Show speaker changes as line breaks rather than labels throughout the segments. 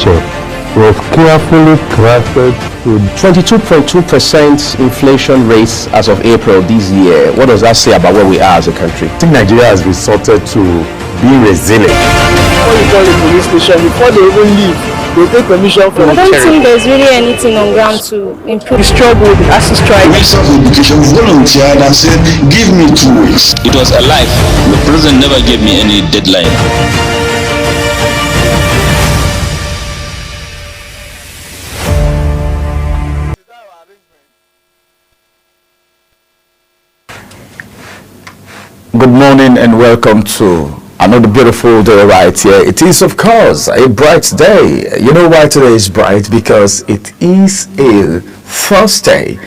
structure was carefully crafted to
22.2% inflation rates as of April this year. What does that say about where we are as a country?
I think Nigeria has resorted to be resilient.
Before you call the police station, before they even leave, they take permission from
I don't think there's really anything on ground to improve.
the struggle, the ASU strike.
Minister of Education volunteered and said, give me 2 weeks.
It was a life. The president never gave me any deadline.
Good morning and welcome to another beautiful day right here. It is, of course, a bright day. You know why today is bright? Because it is a Thursday.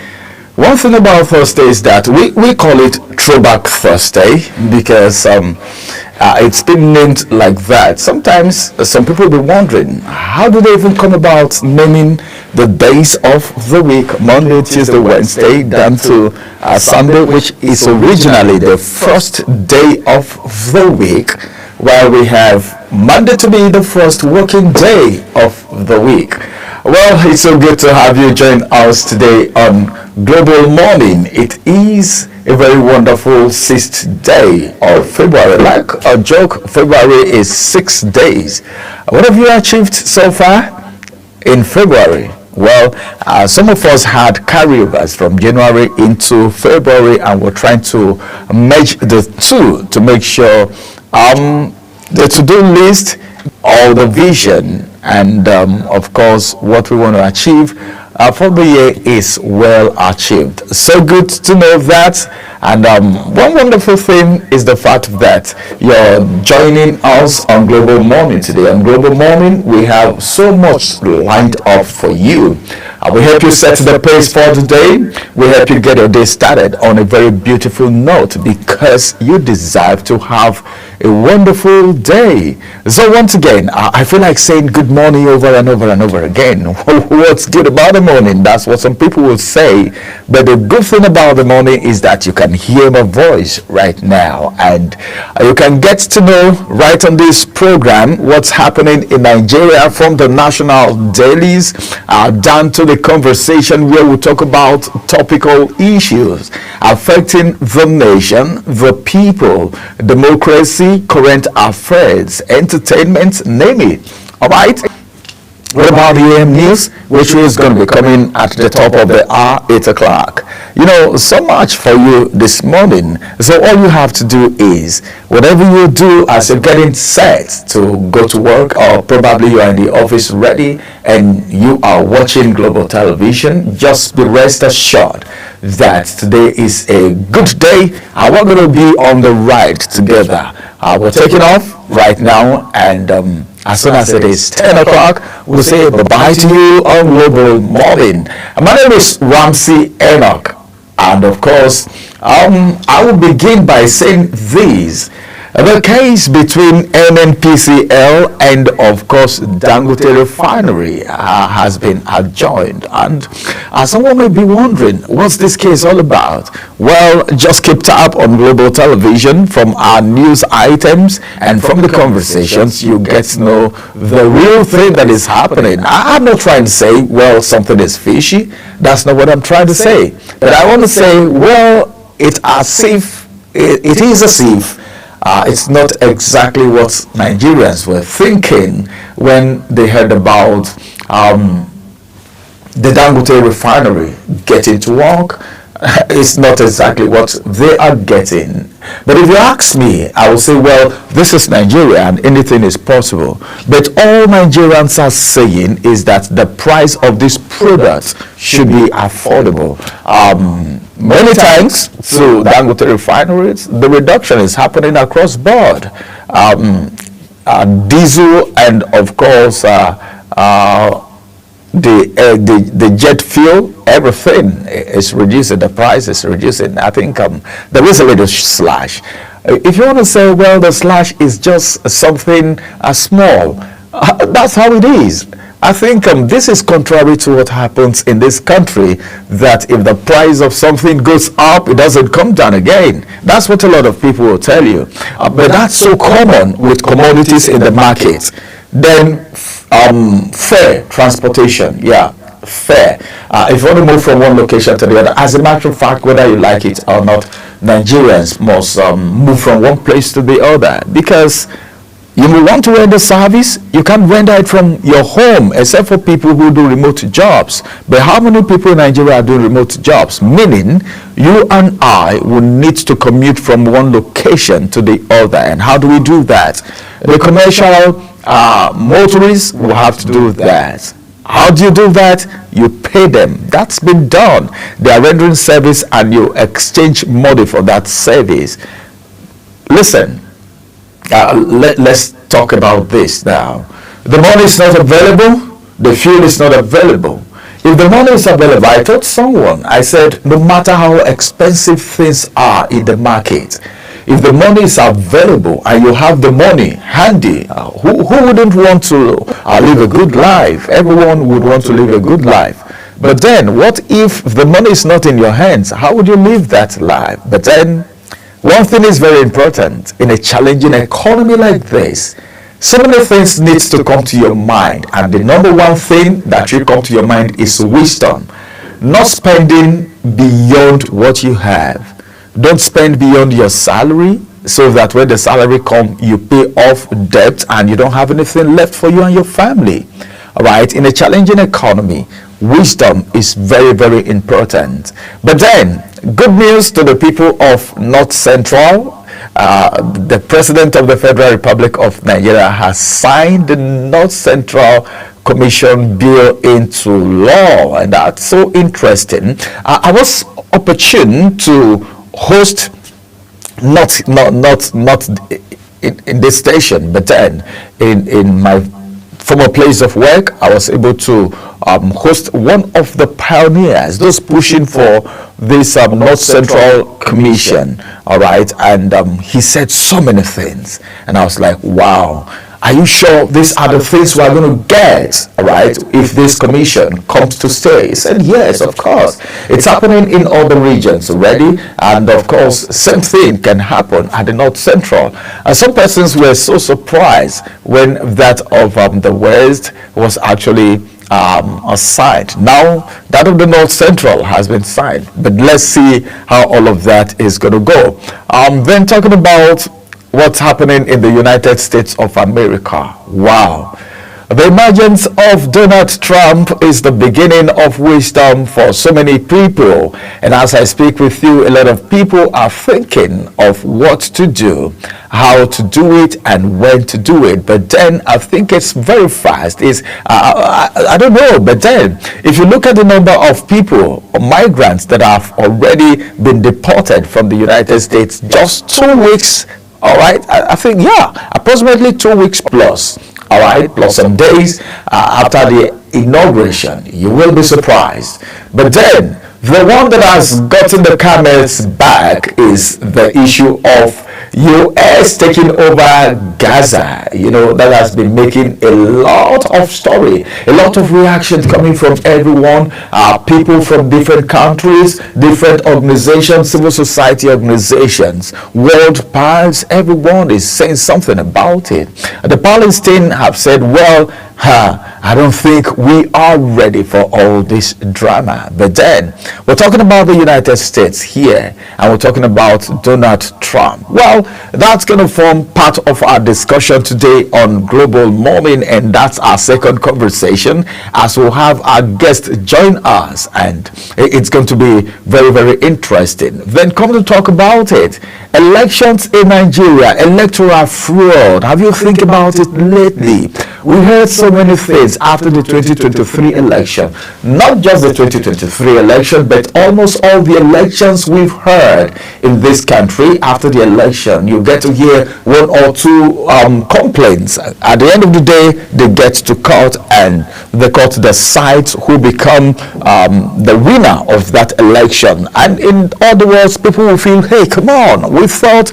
One thing about Thursday is that we call it Throwback Thursday because it's been named like that. Sometimes some people will be wondering, how do they even come about naming the days of the week, Monday, Tuesday, Wednesday, down to Sunday, which is originally the first day of the week, while we have Monday to be the first working day of the week. Well, it's so good to have you join us today on Global Morning. It is a very wonderful 6th day of February. Like a joke, February is 6 days. What have you achieved so far in February? Well, some of us had carryovers from January into February, and we're trying to merge the two to make sure the to-do list, all the vision, and of course what we want to achieve for the year is well achieved. So good to know that. And one wonderful thing is the fact that you're joining us on Global Morning today. On Global Morning, we have so much lined up for you. We help you set the pace for the day. We help you get your day started on a very beautiful note because you deserve to have a wonderful day. So once again, I feel like saying good morning over and over and over again. What's good about the morning? That's what some people will say. But the good thing about the morning is that you can hear my voice right now, and you can get to know right on this program what's happening in Nigeria, from the national dailies down to the conversation where we talk about topical issues affecting the nation, the people, democracy, current affairs, entertainment, name it. All right. What about the AM news, which is going to be coming at the top of the hour, 8 o'clock? You know, so much for you this morning. So all you have to do is, whatever you do as you're getting set to go to work, or probably you are in the office ready and you are watching Global Television, just be rest assured that today is a good day and we're going to be on the ride together. We're taking off right now, and as soon as it is 10 o'clock, we'll say bye-bye to you on Global Morning. My name is Ramsey Enoch, and of course, I will begin by saying this. The case between NNPCL and, of course, Dangote Refinery has been adjourned. And someone may be wondering, what's this case all about? Well, just keep tab on Global Television. From our news items and from the conversations, you get to know the real thing that is happening. I'm not trying to say, well, something is fishy. That's not what I'm trying to say. But I want to say, well, it is as if it's not exactly what Nigerians were thinking when they heard about the Dangote Refinery getting to work. It's not exactly what they are getting. But if you ask me, I will say, well, this is Nigeria and anything is possible. But all Nigerians are saying is that the price of these products should be affordable. Many thanks to Dangote Refineries, the reduction is happening across board. Diesel and, of course, the jet fuel, everything is reducing. The price is reducing. I think there is a little slash. If you want to say, well, the slash is just something small, that's how it is. I think this is contrary to what happens in this country, that if the price of something goes up, it doesn't come down again. That's what a lot of people will tell you. But that's so common with commodities in the market. Then fair transportation, yeah, fair. If you want to move from one location to the other, as a matter of fact, whether you like it or not, Nigerians must move from one place to the other, because you will want to render service. You can't render it from your home, except for people who do remote jobs. But how many people in Nigeria are doing remote jobs? Meaning, you and I will need to commute from one location to the other. And how do we do that? The commercial motorists will have to do that. How do you do that? You pay them. That's been done. They are rendering service and you exchange money for that service. Listen, let's talk about this now. The money is not available. The fuel is not available. If the money is available, I told someone, I said, no matter how expensive things are in the market, if the money is available and you have the money handy, who wouldn't want to live a good life? Everyone would want to live a good life. But then, what if the money is not in your hands? How would you live that life? But then, one thing is very important. In a challenging economy like this, so many things needs to come to your mind. And the number one thing that should come to your mind is wisdom. Not spending beyond what you have. Don't spend beyond your salary, so that when the salary comes, you pay off debt and you don't have anything left for you and your family. All right, in a challenging economy, wisdom is very, very important. But then, good news to the people of North Central. The President of the Federal Republic of Nigeria has signed the North Central Commission Bill into law, and that's so interesting. I was opportune to host not in this station, but then in my former place of work, I was able to host one of the pioneers, those pushing for this North Central Commission. All right, and he said so many things, and I was like, wow. Are you sure these are the things we're going to get, all right, if this commission comes to stay? He said, yes, of course. It's happening in other regions already. And of course, same thing can happen at the North Central. And some persons were so surprised when that of the West was actually signed. Now, that of the North Central has been signed. But let's see how all of that is going to go. Then talking about what's happening in the United States of America. Wow. The emergence of Donald Trump is the beginning of wisdom for so many people. And as I speak with you, a lot of people are thinking of what to do, how to do it, and when to do it. But then I think it's very fast. I don't know, but then if you look at the number of people, migrants that have already been deported from the United States, just 2 weeks. All right, I think, yeah, approximately 2 weeks plus, all right, plus some days after the inauguration. You will be surprised. But then, the one that has gotten the camel's back is the issue of U.S. taking over Gaza. You know, that has been making a lot of story, a lot of reactions coming from everyone, people from different countries, different organizations, civil society organizations, world powers. Everyone is saying something about it. The Palestinians have said, well, I don't think we are ready for all this drama. But then, we're talking about the United States here, and we're talking about Donald Trump. Well, that's going to form part of our discussion today on Global Morning, and that's our second conversation, as we'll have our guest join us, and it's going to be very, very interesting. Then come to talk about it. Elections in Nigeria, electoral fraud. Have you think about it lately? We heard so many things after the 2023 election. Not just the 2023 election, but almost all the elections we've heard in this country. After the election, you get to hear one or two complaints. At the end of the day, they get to court, and the court decides who become the winner of that election. And in other words, people will feel, hey, come on, we thought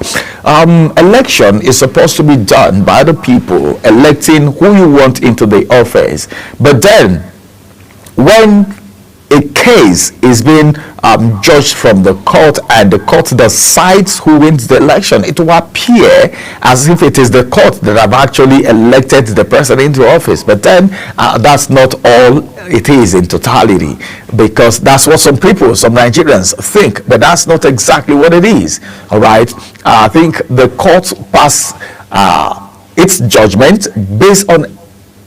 election is supposed to be done by the people, electing who you want into the office. But then, when a case is being judged from the court, and the court decides who wins the election, it will appear as if it is the court that have actually elected the person into office. But then that's not all it is in totality, because that's what some people, some Nigerians think, but that's not exactly what it is. All right, I think the court passed its judgment based on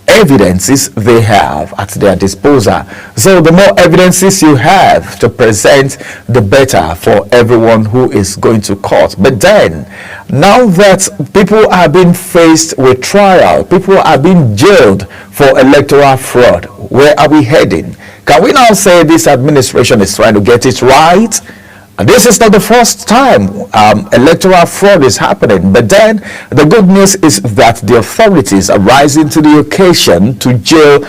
evidences they have at their disposal. So the more evidences you have to present, the better for everyone who is going to court. But then, now that people are being faced with trial, people are being jailed for electoral fraud, where are we heading? Can we now say this administration is trying to get it right? And this is not the first time electoral fraud is happening, but then the good news is that the authorities are rising to the occasion to jail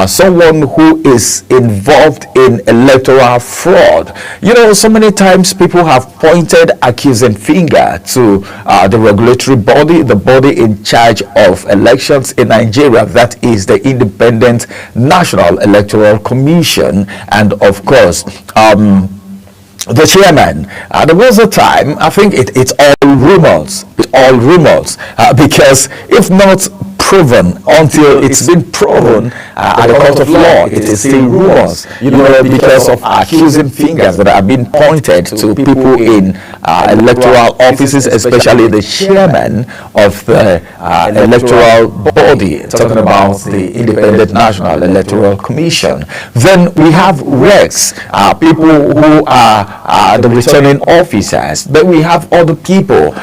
someone who is involved in electoral fraud. You know, so many times people have pointed accusing finger to the regulatory body, the body in charge of elections in Nigeria, that is the Independent National Electoral Commission, and of course the chairman. There was a time, I think it's all rumors, because if not proven until it's been proven at the court of law, it is still rumors, you know, because of accusing fingers that have been pointed to people in electoral offices, especially the chairman of the electoral body, talking about the Independent National Electoral Commission. Then we have recs, people who are the returning officers. Then we have other people,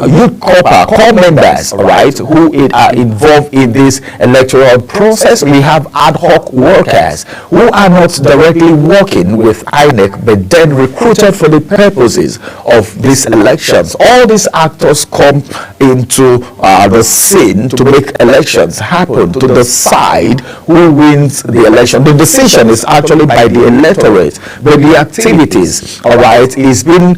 youth corps members, right, who are involved in this electoral process. We have ad hoc workers who are not directly working with INEC, but then recruited for the purposes of these elections. All these actors come into the scene to make elections happen, to decide who wins the election. The decision is actually by the electorate, but the activities, all right, is being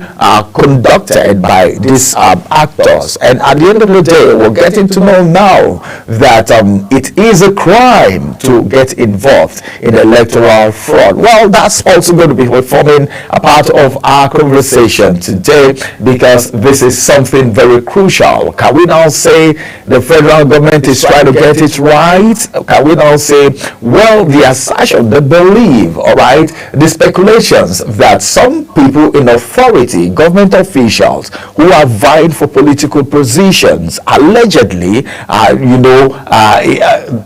conducted by these actors. And at the end of the day, we're getting to know now that it is a crime to get involved in electoral fraud. Well, that's also going to be forming a part of our conversation today, because this is something very crucial. Can we now say the federal government is trying to get it right? Can we now say, well, the assertion, the belief, all right, the speculations that some people in authority, government officials who are vying for political positions, allegedly,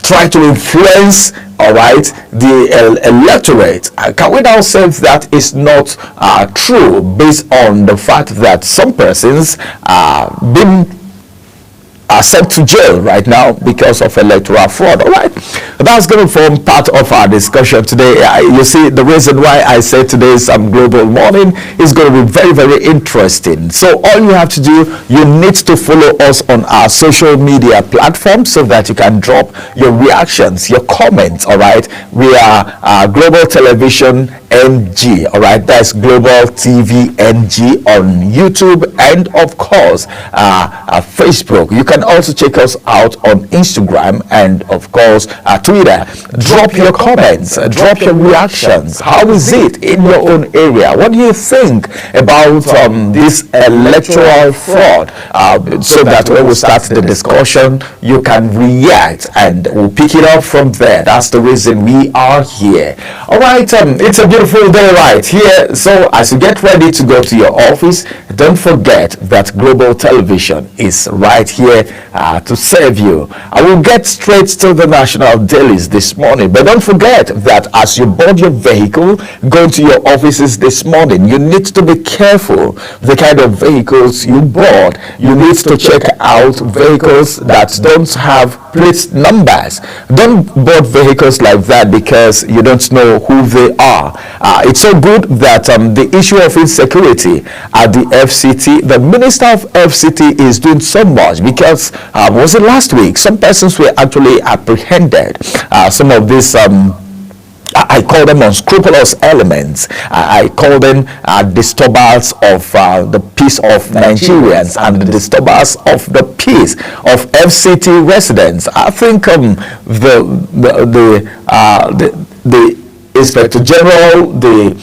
try to influence, all right, the electorate. Can we now say that is not true, based on the fact that some persons are sent to jail right now because of electoral fraud? All right, that's going to form part of our discussion today. You see, the reason why I said today's Global Morning is going to be very, very interesting. So all you have to do, you need to follow us on our social media platforms so that you can drop your reactions, your comments. All right, we are Global Television NG, all right, that's Global TV NG on YouTube, and of course Facebook. You can also check us out on Instagram and of course Twitter. Drop your comments, drop your reactions. How is it in your own area? What do you think about this electoral fraud, so that when we start the discussion you can react and we'll pick it up from there. That's the reason we are here. All right, it's a beautiful day right here. So as you get ready to go to your office, don't forget that Global Television is right here to serve you. I will get straight to the national dailies this morning, but don't forget that as you board your vehicle going to your offices this morning, you need to be careful the kind of vehicles you board. You need to check out vehicles that don't have plate numbers. Don't board vehicles like that because you don't know who they are. It's so good that the issue of insecurity at the FCT, the Minister of FCT is doing so much, because was it last week, some persons were actually apprehended. Some of these I call them unscrupulous elements. I call them disturbers of the peace of Nigerians and the disturbers of the peace of FCT residents. I think the Inspector General, the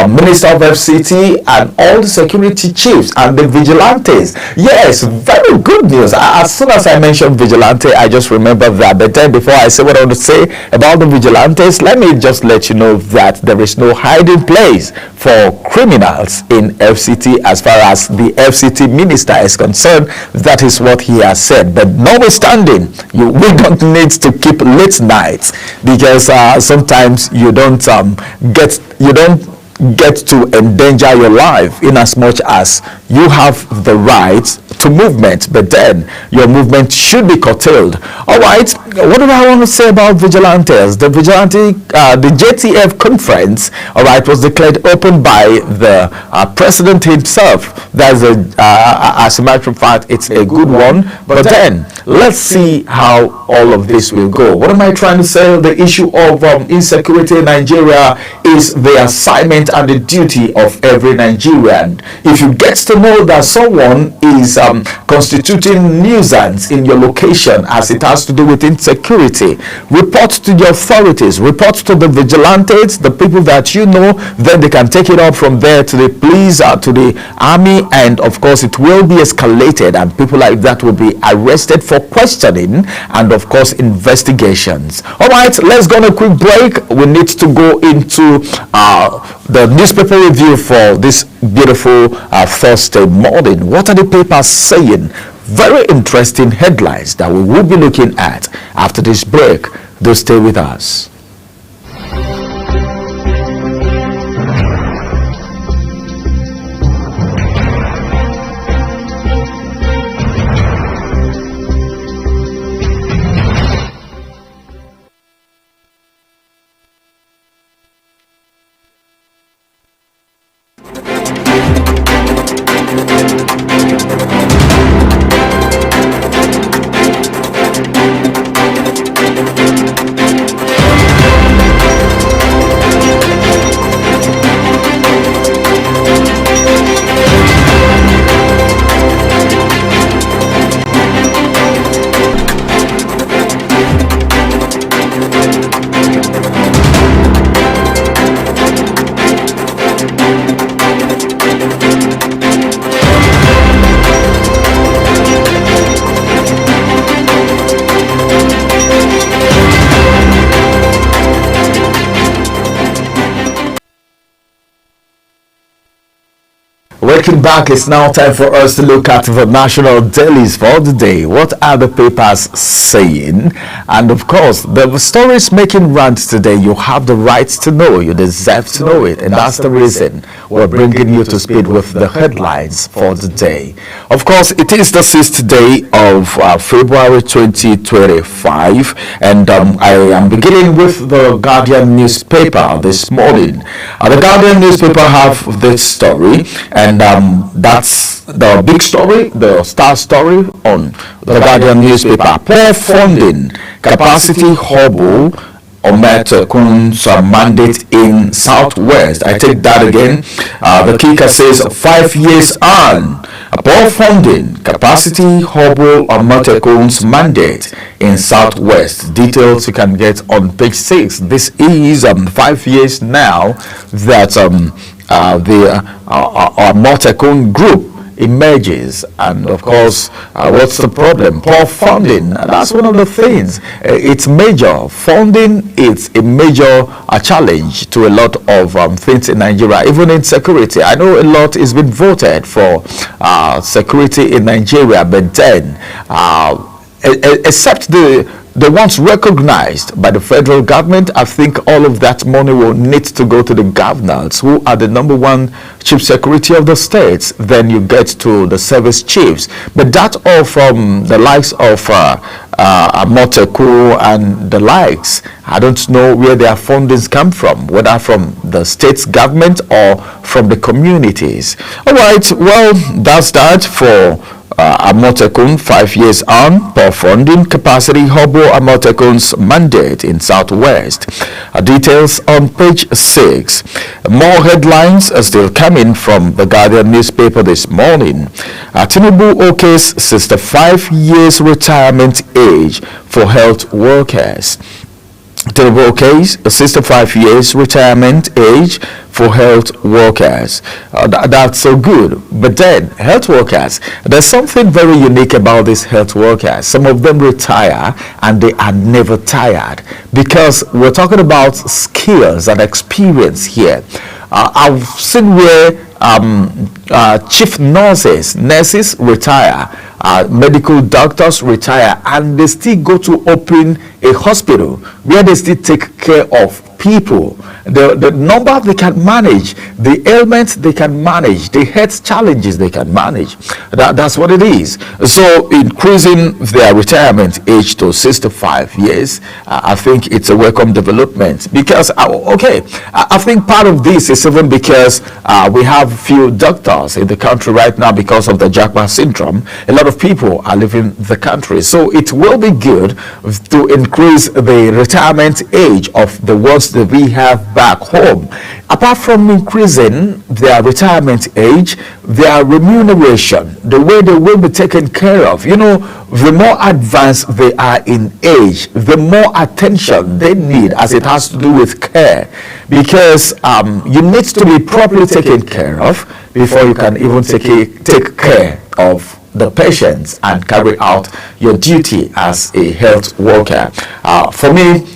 Minister of FCT, and all the security chiefs and the vigilantes. Yes, very good news. As soon as I mentioned vigilante, I just remember that. But then before I say what I want to say about the vigilantes, let me just let you know that there is no hiding place for criminals in FCT as far as the FCT minister is concerned. That is what he has said. But notwithstanding, we don't need to keep late nights, because sometimes you don't get to endanger your life in as much as you have the right to movement, but then your movement should be curtailed. All right, what do I want to say about vigilantes? The JTF conference, all right, was declared open by the president himself. That's as a matter of fact, it's a good one. But then let's see how all of this will go. What am I trying to say? The issue of insecurity in Nigeria is the assignment and the duty of every Nigerian. If you get to know that someone is constituting nuisance in your location as it has to do with insecurity, report to the authorities, report to the vigilantes, the people that you know. Then they can take it up from there to the police, to the army, and of course it will be escalated, and people like that will be arrested for questioning and of course investigations. All right, let's go on a quick break. We need to go into the newspaper review for this beautiful Thursday morning. What are the papers saying? Very interesting headlines that we will be looking at after this break. Do stay with us. Welcome back. It's now time for us to look at the national dailies for the day. What are the papers saying? And of course, the stories making rounds today, you have the right to know. You deserve to know it. And that's the reason we're bringing you to speed with the headlines for the day. Of course, it is the 6th day of February 2025. And I am beginning with the Guardian newspaper this morning. The Guardian newspaper have this story, and that's the big story, the star story on the Guardian newspaper. Poor funding, capacity hobble, Ometekun's mandate in Southwest. I take that again. The kicker says 5 years on. Poor funding, capacity hobble, Ometekun's mandate in Southwest. Details you can get on page 6. This is 5 years now that the Ometekun group emerges, and of course what's the problem? Poor funding. That's one of the things. It's major funding. It's a major challenge to a lot of things in Nigeria, even in security. I know a lot has been voted for security in Nigeria, but then except the ones recognized by the federal government, I think all of that money will need to go to the governors, who are the number one chief security of the states. Then you get to the service chiefs. But that all from the likes of Ometekun and the likes, I don't know where their fundings come from, whether from the state government or from the communities. All right, well, that's that for Ometekun 5 years on. Poor funding, capacity hobble, Ometekun's mandate in Southwest. Details on page 6. More headlines are still coming from the Guardian newspaper this morning. Tinubu okays 65 years retirement age for health workers. terrible case, 65 years retirement age for health workers. That's so good. But then, health workers, there's something very unique about these health workers. Some of them retire and they are never tired, because we're talking about skills and experience here. I've seen where chief nurses retire, medical doctors retire, and they still go to open a hospital where they still take care of people. The number they can manage, the ailments they can manage, the health challenges they can manage. That's what it is. So increasing their retirement age to 65 years, I think it's a welcome development, because I think part of this is even because we have few doctors in the country right now because of the Jackman syndrome. A lot of people are leaving the country, so it will be good to increase the retirement age of the ones that we have back home. Apart from increasing their retirement age, their remuneration, the way they will be taken care of, the more advanced they are in age, the more attention they need, as it has to do with care, because you need to be properly taken care of before you can even take care of the patients and carry out your duty as a health worker. For me,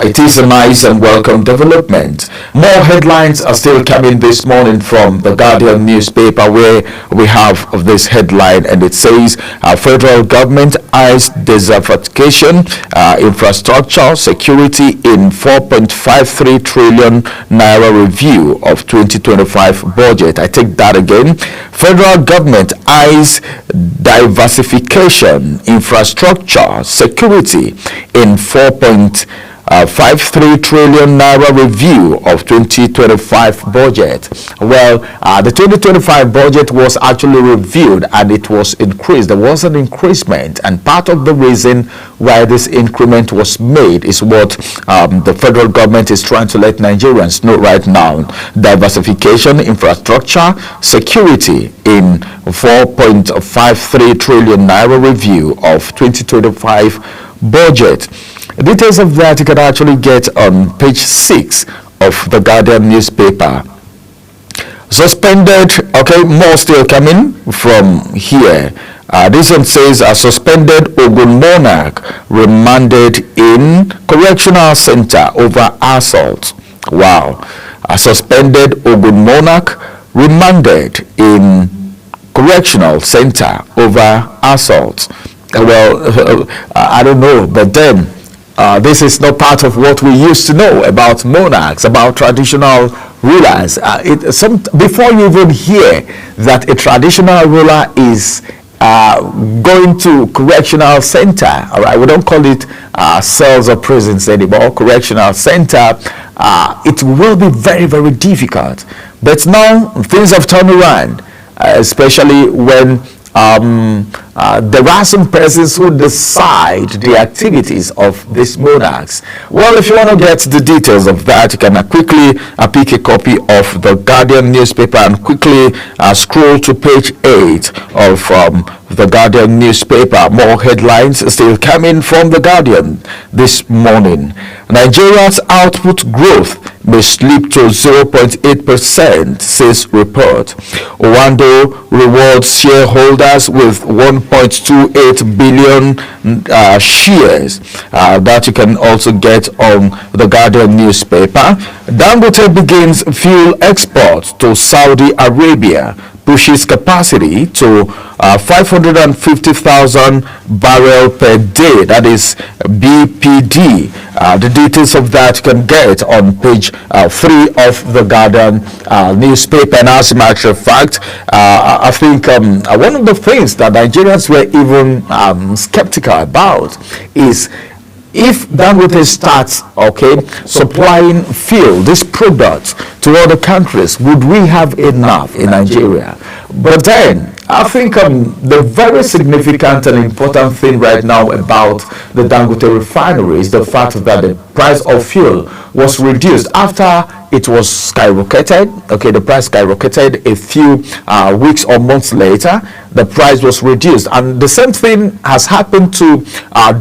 it is a nice and welcome development. More headlines are still coming this morning from the Guardian newspaper, where we have this headline, and it says federal government eyes desertification, infrastructure, security in 4.53 trillion naira review of 2025 budget. I take that again. Federal government eyes diversification, infrastructure, security in 4.53 trillion naira review of 2025 budget. Well, the 2025 budget was actually reviewed and it was increased. There was an increasement, and part of the reason why this increment was made is what the federal government is trying to let Nigerians know right now. Diversification, infrastructure, security in 4.53 trillion naira review of 2025 budget. Details of that you can actually get on page 6 of the Guardian newspaper. Suspended, more still coming from here. This one says a suspended Ogun monarch remanded in correctional center over assault. Wow. A suspended Ogun monarch remanded in correctional center over assault. Well, I don't know, but then this is not part of what we used to know about monarchs, about traditional rulers. Before you even hear that a traditional ruler is going to correctional center, all right, we don't call it cells or prisons anymore, correctional center, it will be very, very difficult. But now things have turned around, especially when there are some persons who decide the activities of these monarchs. Well, if you want to get the details of that, you can quickly pick a copy of the Guardian newspaper and quickly scroll to page 8 of the Guardian newspaper. More headlines still coming from the Guardian this morning. Nigeria's output growth may slip to 0.8%, says report. Owando rewards shareholders with 1.28 billion shares. That you can also get on the Guardian newspaper. Dangote begins fuel exports to Saudi Arabia, pushes capacity to 550,000 barrel per day. That is BPD. The details of that you can get on page 3 of the Guardian newspaper. And as a matter of fact, I think one of the things that Nigerians were even skeptical about is, if Dangote starts supplying fuel, this product, to other countries, would we have enough in Nigeria? But then I think the very significant and important thing right now about the Dangote refinery is the fact that the price of fuel was reduced after it was skyrocketed. Okay, the price skyrocketed. A few weeks or months later, the price was reduced, and the same thing has happened to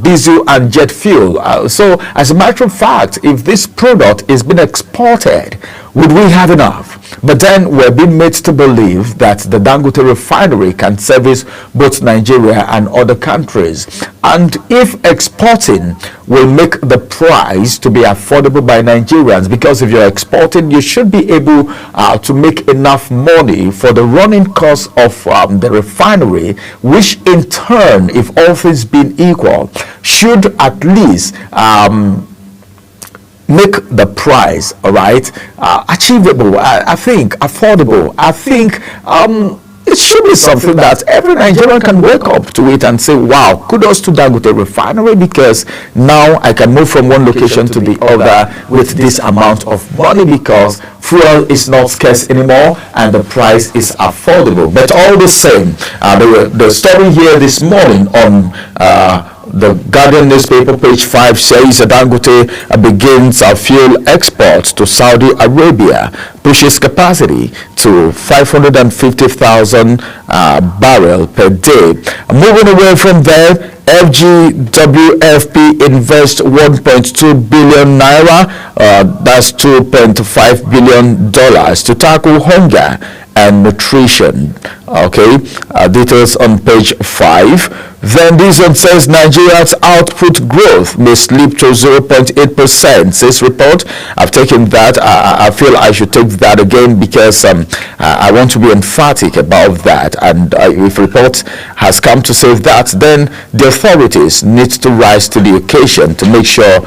diesel and jet fuel. So as a matter of fact, if this product is being exported, would we have enough? But then we're being made to believe that the Dangote refinery can service both Nigeria and other countries. And if exporting will make the price to be affordable by Nigerians, because if you're exporting, you should be able to make enough money for the running cost of the refinery, which in turn, if all things being equal, should at least make the price, all right, achievable, I think, affordable. I think it should be something that every Nigerian can wake up to it and say, wow, kudos to Dangote refinery, because now I can move from one location to the other with this amount of money, because fuel is not scarce anymore and the price is affordable. But all the same, the story here this morning on the Guardian newspaper, page 5, says Dangote begins fuel exports to Saudi Arabia, pushes capacity to 550,000 barrel per day. Moving away from there, FGWFP invest 1.2 billion naira, that's $2.5 billion, to tackle hunger and nutrition. Okay, details on page 5. Then this one says Nigeria's output growth may slip to 0.8%. Says report. I've taken that. I feel I should take that again, because I want to be emphatic about that. And if report has come to say that, then the authorities need to rise to the occasion to make sure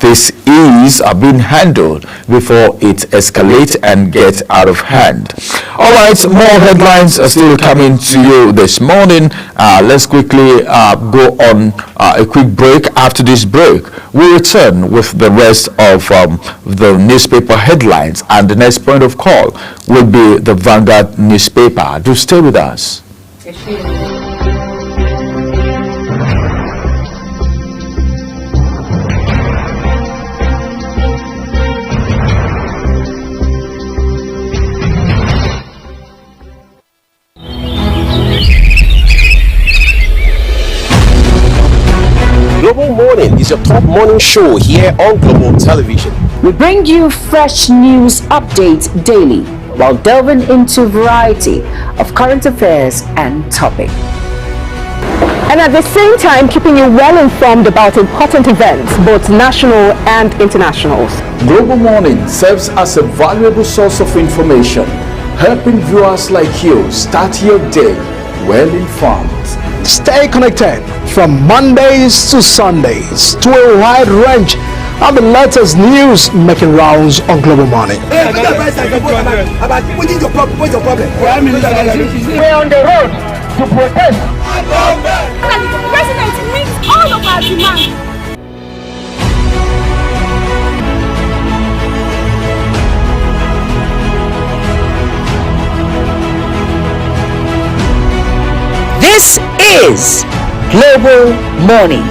this is being handled before it escalates and gets out of hand. All right, more headlines are still coming to you this morning. Let's quickly go on a quick break. After this break, we return with the rest of the newspaper headlines, and the next point of call will be the Vanguard newspaper. Do stay with us.
Global Morning is your top morning show here on Global Television.
We bring you fresh news updates daily while delving into a variety of current affairs and topics.
And at the same time, keeping you well informed about important events, both national and international.
Global Morning serves as a valuable source of information, helping viewers like you start your day well informed.
Stay connected from Mondays to Sundays to a wide range of the latest news making rounds on Global Morning.
We're on the road to protest.
The president meets all of our demands.
This is Global Morning.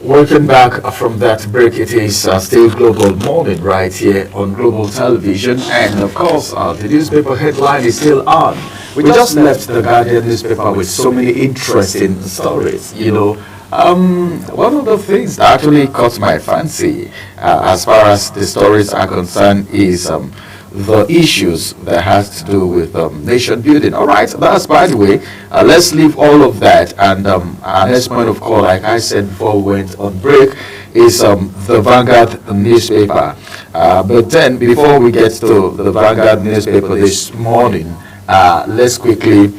Welcome back from that break. It is still Global Morning right here on Global Television, and of course the newspaper headline is still on. We just left the Guardian newspaper with so many interesting stories, you know. One of the things that actually caught my fancy as far as the stories are concerned is the issues that has to do with nation building. All right, that's by the way. Let's leave all of that, and our next point of call, like I said before we went on break, is the Vanguard newspaper. But then, before we get to the Vanguard newspaper this morning, let's quickly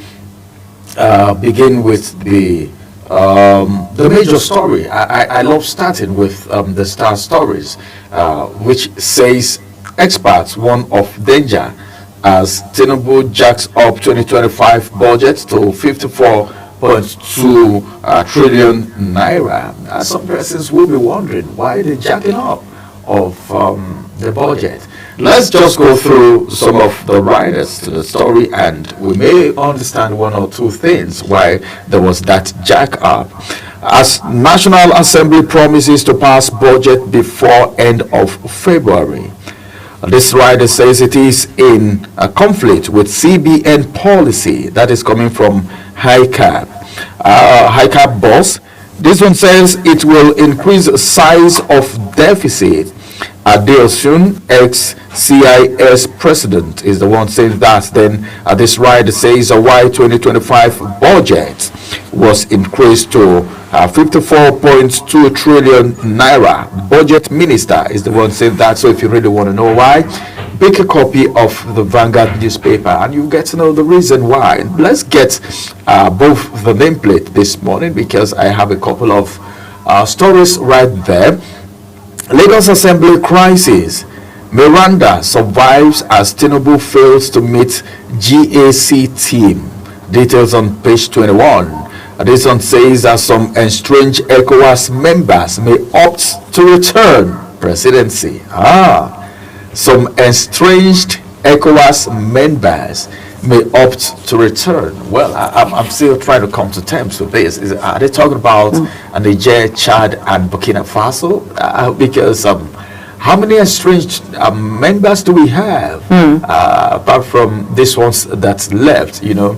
begin with the major story. I love starting with the Star Stories, which says experts warn of danger as Tinubu jacks up 2025 budget to 54.2 trillion naira. Some persons will be wondering why they're jacking up of the budget. Let's just go through some of the riders to the story, and we may understand one or two things why there was that jack up. As National Assembly promises to pass budget before end of February, this rider says it is in a conflict with CBN policy. That is coming from HICAP. HICAP boss, this one says it will increase size of deficit. Adeosun, ex-CIS president, is the one saying that. Then this rider says why 2025 budget was increased to 54.2 trillion naira. Budget minister is the one saying that. So if you really want to know why, pick a copy of the Vanguard newspaper and you get to know the reason why. Let's get both the nameplate this morning, because I have a couple of stories right there. Lagos Assembly crisis. Miranda survives as Tinubu fails to meet GAC team. Details on page 21. This one says that some estranged ECOWAS members may opt to return presidency. Some estranged ECOWAS members may opt to return. Well, I'm still trying to come to terms with this. Are they talking about Niger, Chad, and Burkina Faso? Because how many estranged members do we have apart from these ones that's left? You know,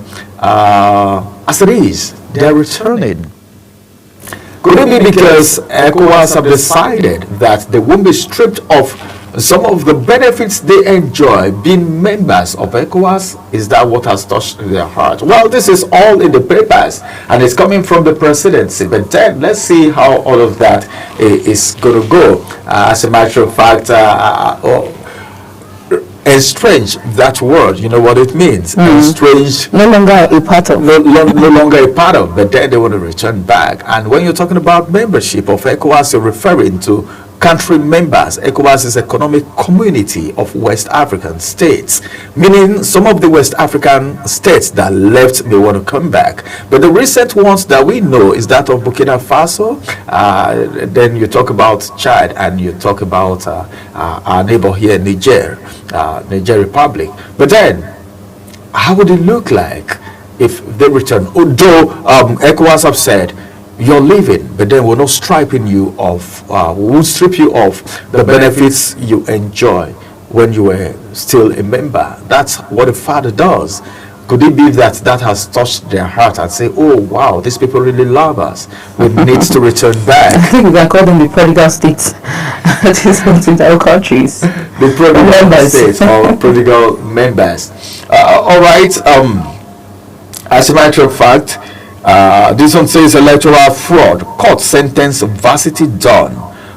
as it is, they're returning. Could it be because ECOWAS have decided that they won't be stripped of some of the benefits they enjoy being members of ECOWAS? Is that what has touched their heart? Well, this is all in the papers and it's coming from the presidency. But then let's see how all of that is going to go. As a matter of fact, estranged, that word, you know what it means. Estranged,
no longer a part of.
No longer a part of, but then they want to return back. And when you're talking about membership of ECOWAS, you're referring to country members. ECOWAS is economic community of West African states, meaning some of the West African states that left may want to come back. But the recent ones that we know is that of Burkina Faso. Then you talk about Chad, and you talk about our neighbor here, Niger Republic. But then, how would it look like if they return? Although ECOWAS have said, you're leaving, but then we're not stripping you of, we won't strip you of the benefits you enjoy when you were still a member. That's what a father does. Could it be that that has touched their heart and say, oh wow, these people really love us, we need to return back?
I think we can call them the prodigal states. These ones in our countries.
The prodigal states or prodigal members. All right. As a matter of fact, this one says electoral fraud. Court sentence Varsity Don,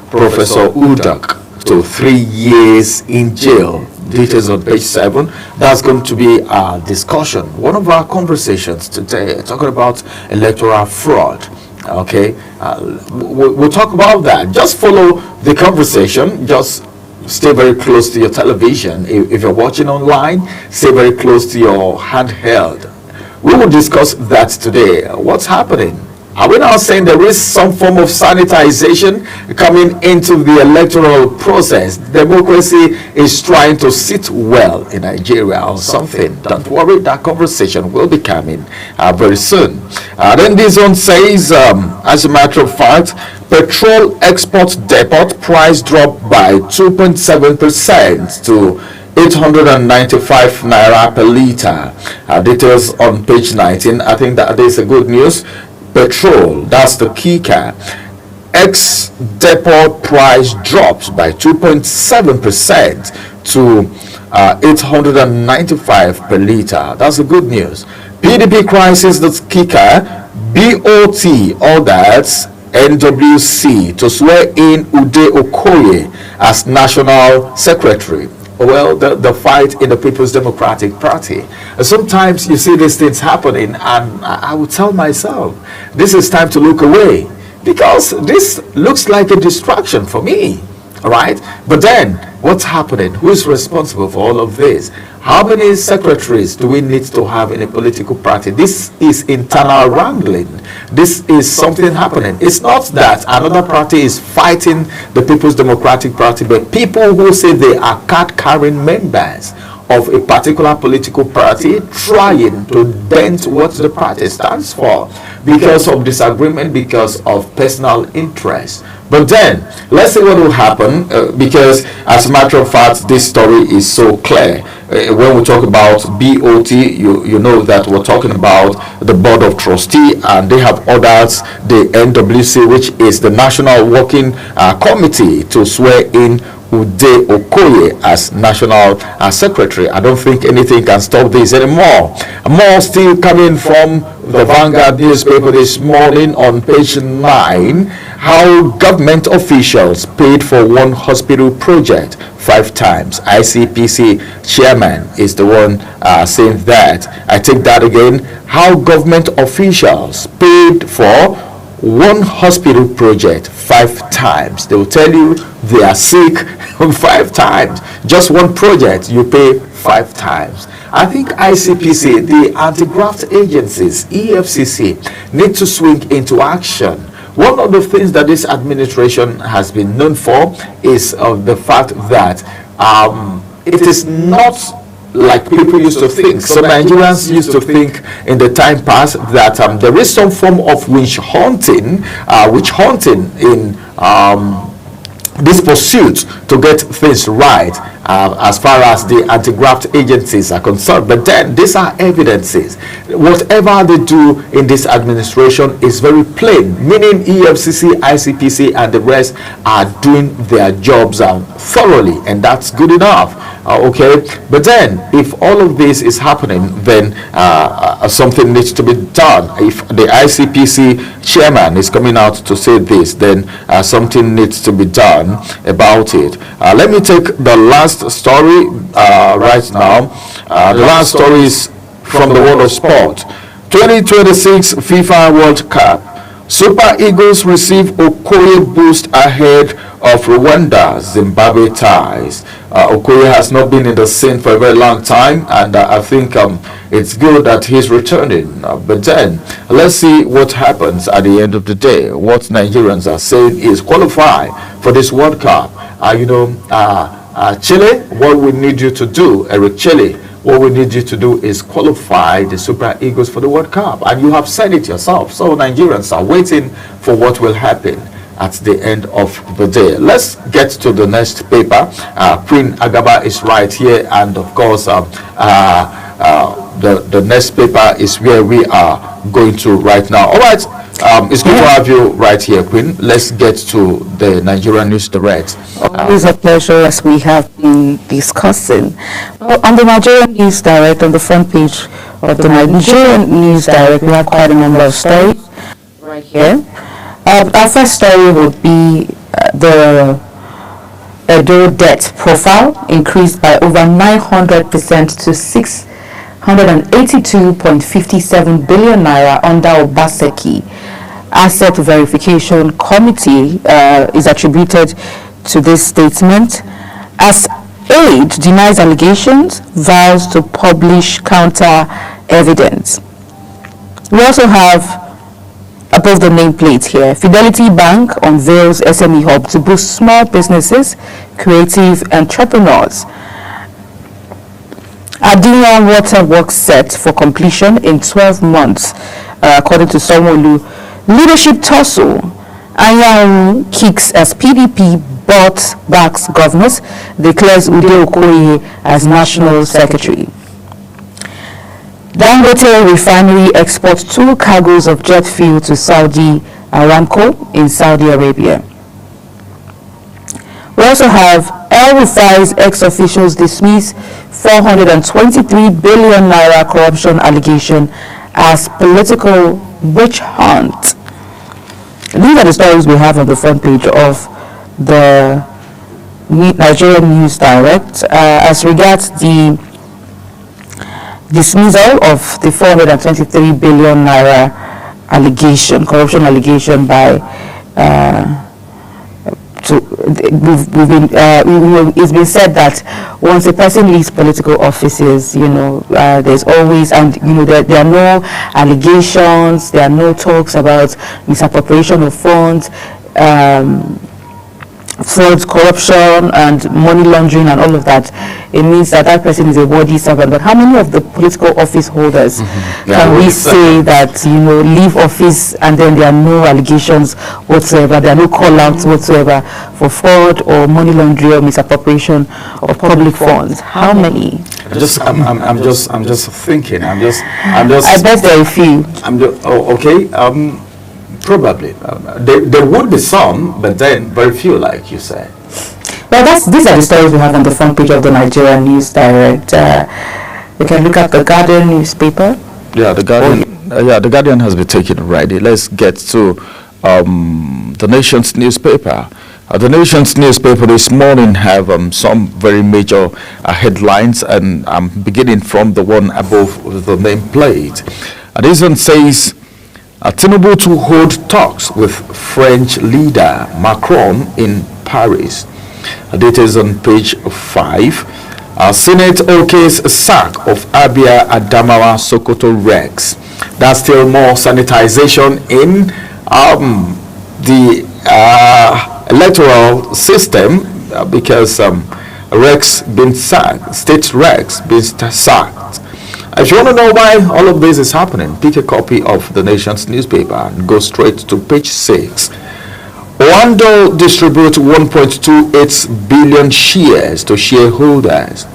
Professor Udak, to 3 years in jail. Details on page 7. That's going to be our discussion. One of our conversations today, talking about electoral fraud. Okay, we'll talk about that. Just follow the conversation. Just stay very close to your television. If you're watching online, stay very close to your handheld. We will discuss that today. What's happening Are we now saying there is some form of sanitization coming into the electoral process? Democracy is trying to sit well in Nigeria or something? Don't worry, that conversation will be coming very soon. Then this one says, as a matter of fact, petrol export depot price dropped by 2.7% to 895 naira per liter. Details on page 19. I think that is a good news. Petrol, that's the kicker. Ex-depot price drops by 2.7% to 895 per liter. That's the good news. PDP crisis, that's kicker. BOT orders NWC to swear in Ude Okoye as National Secretary. Well, the fight in the People's Democratic Party. Sometimes you see these things happening, and I would tell myself, this is time to look away, because this looks like a distraction for me, all right? But then, what's happening? Who's responsible for all of this? How many secretaries do we need to have in a political party? This is internal wrangling. This is something happening. It's not that another party is fighting the People's Democratic Party, but people who say they are card-carrying members of a particular political party trying to dent what the party stands for because of disagreement, because of personal interest. But then, let's see what will happen, because as a matter of fact, this story is so clear. When we talk about BOT, you know that we're talking about the Board of Trustees, and they have ordered the NWC, which is the National Working Committee, to swear in Ude Okoye as National Secretary. I don't think anything can stop this anymore. More still coming from the Vanguard newspaper this morning on page 9. How government officials paid for one hospital project 5 times. ICPC chairman is the one saying that. I take that again. How government officials paid for one hospital project 5 times. They will tell you they are sick 5 times. Just one project, you pay 5 times. I think ICPC, the anti-graft agencies, EFCC, need to swing into action. One of the things that this administration has been known for is the fact that it is not like people used to think. So Nigerians used to think in the time past that there is some form of witch hunting in this pursuit to get things right as far as the anti-graft agencies are concerned. But then these are evidences. Whatever they do in this administration is very plain, meaning EFCC, ICPC and the rest are doing their jobs thoroughly, and that's good enough. Okay, but then if all of this is happening, then something needs to be done. If the ICPC chairman is coming out to say this, then something needs to be done about it. Let me take the last story right now. The last story is from the world of sport. 2026 FIFA World Cup. Super Eagles receive Okoye boost ahead of Rwanda Zimbabwe ties. Okoye has not been in the scene for a very long time, and I think it's good that he's returning. But then let's see what happens at the end of the day. What Nigerians are saying is qualify for this World Cup. Chile, what we need you to do, Eric Chile, what we need you to do is qualify the Super Eagles for the World Cup. And you have said it yourself. So Nigerians are waiting for what will happen at the end of the day. Let's get to the next paper. Queen Agaba is right here. And of course, the next paper is where we are going to right now. All right. It's good to have you right here, Queen. Let's get to the Nigerian News Direct.
Always a pleasure, as we have been discussing. Well, on the Nigerian News Direct, on the front page of the Nigerian News Direct, we have quite a number of stories right here. Our first story would be the Edo debt profile increased by over 900% to 682.57 billion naira under Obaseki. Asset Verification Committee is attributed to this statement, as aid denies allegations, vows to publish counter evidence. We also have above the nameplate here. Fidelity Bank unveils SME Hub to boost small businesses, creative entrepreneurs. Additional water works set for completion in 12 months, according to Sanwo-Olu. Leadership tussle. Anyanwu kicks as PDP but backs governors, declares Ude Okoye as National Secretary. Dangote Refinery exports 2 cargoes of jet fuel to Saudi Aramco in Saudi Arabia. We also have El-Rufai's ex-officials dismiss 423 billion naira corruption allegation as political witch hunt. These are the stories we have on the front page of the Nigerian News Direct. As regards the dismissal of the 423 billion naira allegation, corruption allegation by it's been said that once a person leaves political offices, there's always, and there are no allegations, there are no talks about misappropriation of funds, fraud, corruption, and money laundering, and all of that. It means that that person is a worthy servant. But how many of the political office holders can we say that leave office and then there are no allegations whatsoever, there are no call-outs whatsoever for fraud or money laundering or misappropriation of public funds? How many?
I'm just thinking. I
bet there are a few.
Okay. Probably. There would be some, but then very few, like you said.
Well, these are the stories we have on the front page of the Nigerian News Direct. You can look at the Guardian newspaper.
Yeah, the Guardian. The Guardian has been taken already. Let's get to the Nation's newspaper. The Nation's newspaper this morning have some very major headlines, and I'm beginning from the one above the nameplate. This one says, Tinubu to hold talks with French leader Macron in Paris. Details on page 5. Senate okays sack of Abia Adamawa Sokoto Rex. That's still more sanitization in the electoral system because Rex been sacked, state Rex been sacked. If you want to know why all of this is happening, pick a copy of the Nation's newspaper and go straight to page 6. Oando distribute 1.28 billion shares to shareholders.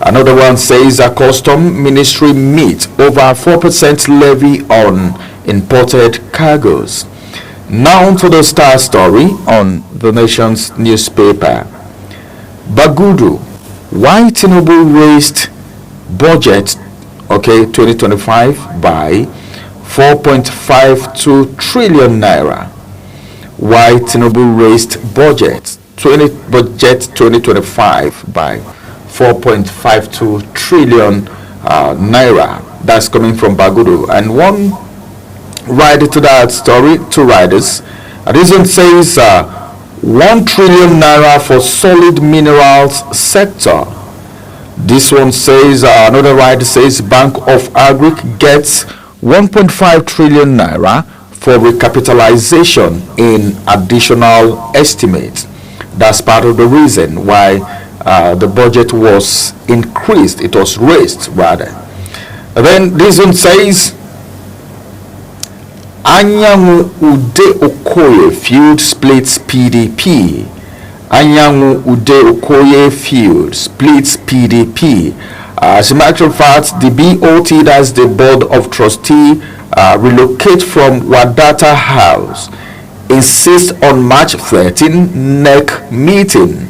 Another one says a custom ministry meet over 4% levy on imported cargoes. Now to the star story on the Nation's newspaper. Bagudu, why Tinubu raised budget 2025 by 4.52 trillion naira. Why Tinubu raised budget 2025 by 4.52 trillion naira. That's coming from Bagudu. And one rider to that story, 2 riders. This one says 1 trillion naira for solid minerals sector. This one says, another rider says, Bank of Agric gets 1.5 trillion naira for recapitalization in additional estimates. That's part of the reason why the budget was increased. It was raised, rather. And then this one says, Anyanwu Ude Okoye field splits PDP. Anyanwu Ude Okoye field splits PDP. As a matter of fact, the BOT, that's the Board of Trustee, relocate from Wadata House, insist on March 13 NEC meeting.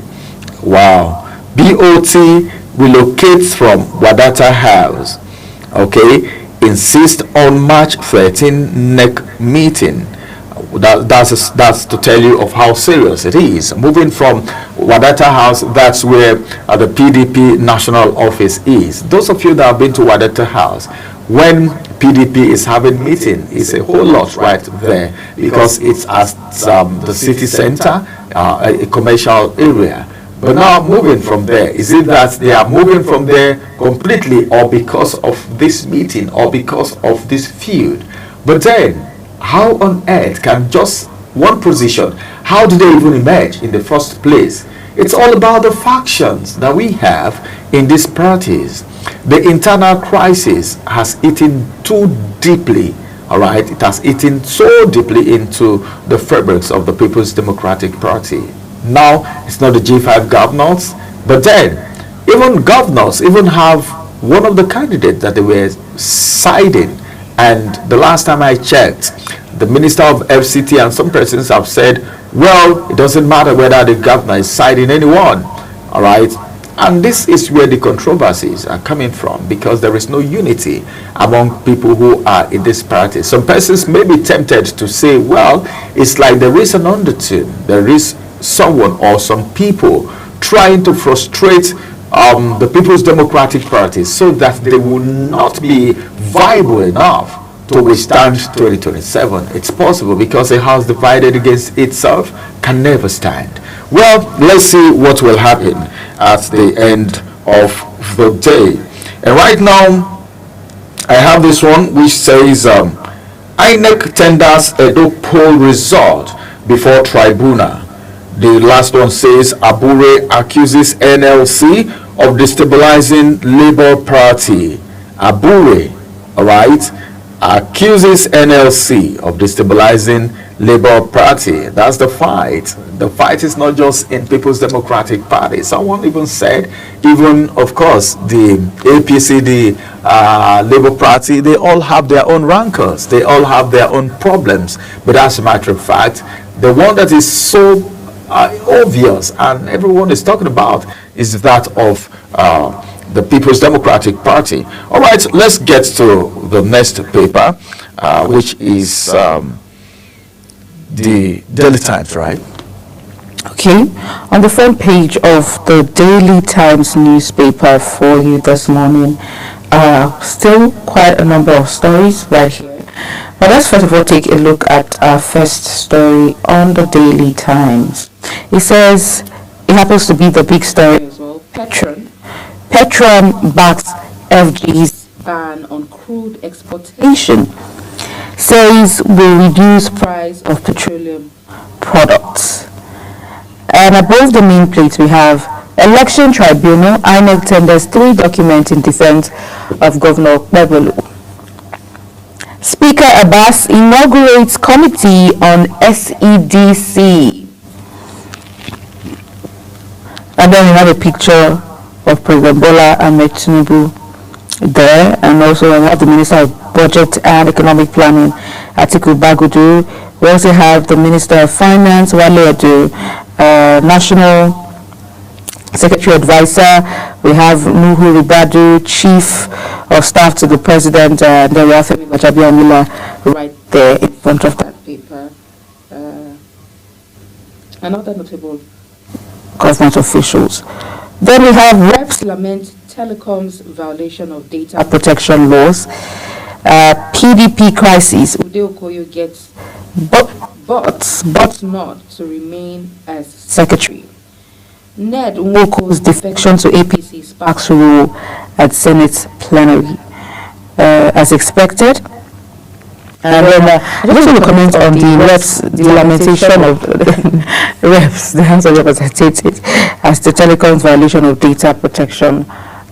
Wow. BOT relocates from Wadata House. Okay. Insist on March 13 NEC meeting. That's to tell you of how serious it is. Moving from Wadata House, that's where the PDP national office is. Those of you that have been to Wadata House, when PDP is having meeting, it's a whole lot right there because it's at the city center, a commercial area. But now moving from there, is it that they are moving from there completely or because of this meeting or because of this feud? But then how on earth can just one position, how do they even emerge in the first place? It's all about the factions that we have in these parties. The internal crisis has eaten too deeply, all right? It has eaten so deeply into the fabrics of the People's Democratic Party. Now, it's not the G5 governors, but then even governors even have one of the candidates that they were siding. And the last time I checked, the Minister of FCT and some persons have said, well, it doesn't matter whether the governor is siding anyone, all right? And this is where the controversies are coming from, because there is no unity among people who are in this party. Some persons may be tempted to say, well, it's like there is an undertone. There is someone or some people trying to frustrate the People's Democratic Party so that they will not be viable enough to withstand 2027. It's possible, because a house divided against itself can never stand. Well, let's see what will happen at the end of the day. And right now, I have this one which says, INEC tenders Edo poll result before tribunal. The last one says, Abure accuses NLC of destabilizing Labour Party. Abure, all right, accuses NLC of destabilizing Labour Party. That's the fight. The fight is not just in People's Democratic Party. Someone even said, even, of course, the APC, the Labour Party, they all have their own rancors. They all have their own problems. But as a matter of fact, the one that is so obvious and everyone is talking about is that of the People's Democratic Party. All right, let's get to the next paper, which is the Daily Times, right?
Okay, on the front page of the Daily Times newspaper for you this morning, still quite a number of stories right here. But let's first of all take a look at our first story on the Daily Times. It says, it happens to be the big story as well, Petron backs FG's ban on crude exportation, says will reduce price of petroleum products. And above the main plate we have Election Tribunal, INEC tenders 3 documents in defense of Governor Okpebholo. Speaker Abbas inaugurates committee on SEDC. And then we have a picture of President Bola Ahmed Tinubu there, and also we have the Minister of Budget and Economic Planning, Atiku Bagudu. We also have the Minister of Finance, Wale Edu, National Secretary Advisor. We have Nuhu Ribadu, Chief of Staff to the President, and then we have Femi Gbajabiamila right there in front of that paper. Another notable government officials. Then we have reps lament telecoms violation of data protection laws. PDP crisis. Ude Okoye gets but not to remain as secretary. Ned Nwoko's defection to APC sparks rule at Senate plenary, as expected. And then I just want to comment on the lamentation of the reps, the House of Representatives, as the telecoms violation of data protection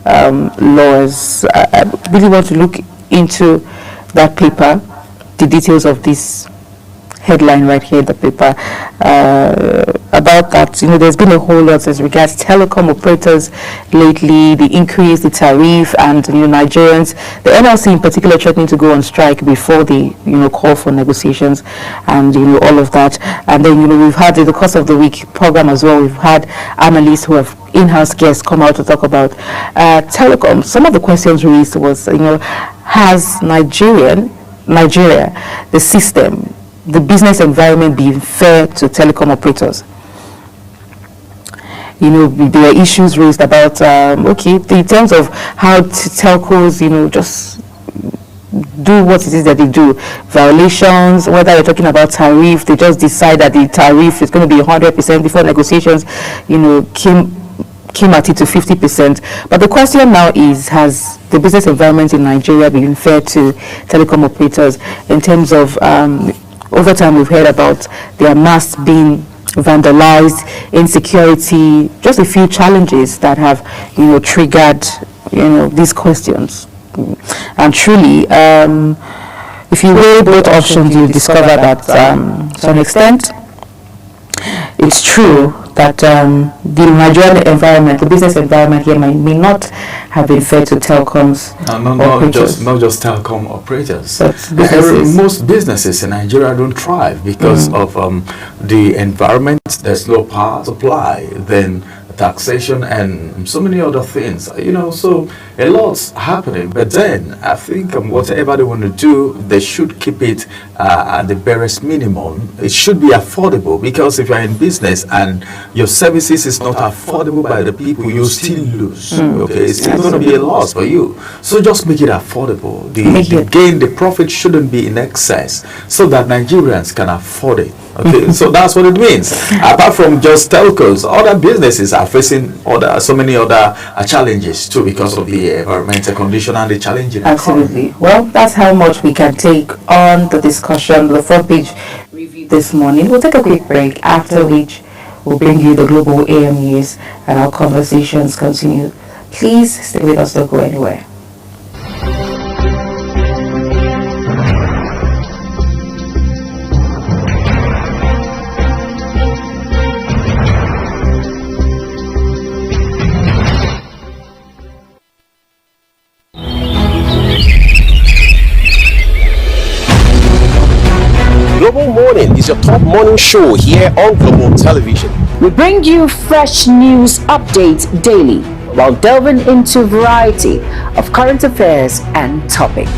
laws. I really want to look into that paper, the details of this headline right here in the paper about that. You know, there's been a whole lot as regards telecom operators lately, the increase, the tariff, and Nigerians, the NLC in particular, threatening to go on strike before they call for negotiations, and all of that. And then we've had in the course of the week program as well, we've had analysts who have in-house guests come out to talk about telecom. Some of the questions raised was, has Nigeria, the system, the business environment being fair to telecom operators? There are issues raised about, in terms of how telcos, just do what it is that they do. Violations, whether you're talking about tariff, they just decide that the tariff is going to be 100% before negotiations, came came at it to 50%. But the question now is, has the business environment in Nigeria been fair to telecom operators in terms of, over time we've heard about their masts being vandalized, insecurity, just a few challenges that have, triggered, these questions. And truly, if you weigh both options, you discover that to an extent, it's true that the Nigerian environment, the business environment here may not have been fair to telecoms operators.
Not just telecom operators.
Most
businesses in Nigeria don't thrive because of the environment. There's no power supply, then taxation and so many other things, so a lot's happening. But then I think whatever they want to do, they should keep it at the barest minimum. It should be affordable, because if you're in business and your services is not affordable by the people, you still lose. Okay, it's still going to be a loss for you. So just make it affordable. The profit shouldn't be in excess, so that Nigerians can afford it. Okay, so that's what it means. Apart from just telcos, other businesses are facing so many other challenges too, because of the environmental condition and the challenging
Absolutely. Economy. Well, that's how much we can take on the discussion, the front page review this morning. We'll take a quick break, after which we'll bring you the global AM news and our conversations continue. Please stay with us, don't go anywhere.
Global Morning is your top morning show here on Global Television.
We bring you fresh news updates daily while delving into a variety of current affairs and topics.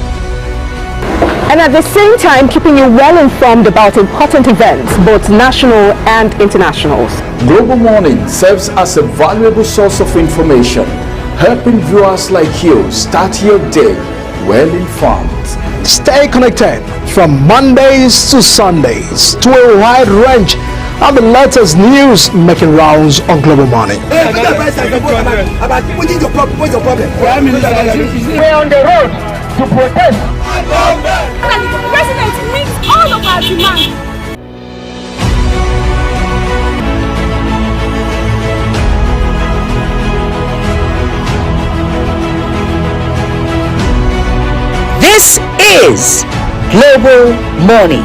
And at the same time, keeping you well informed about important events, both national and internationals.
Global Morning serves as a valuable source of information, helping viewers like you start your day well informed.
Stay connected from Mondays to Sundays to a wide range of the latest news making rounds on Global Morning.
We're on the road to protest.
The president meets all of our demands.
This is Global Morning.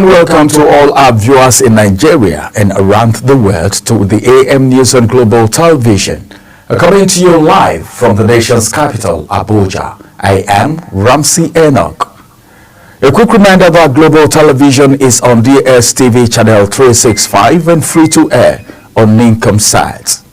And welcome to all our viewers in Nigeria and around the world to the AM News on Global Television. Coming to you live from the nation's capital, Abuja. I am Ramsey Enoch. A quick reminder that Global Television is on DSTV channel 365 and free to air on Nincomsat.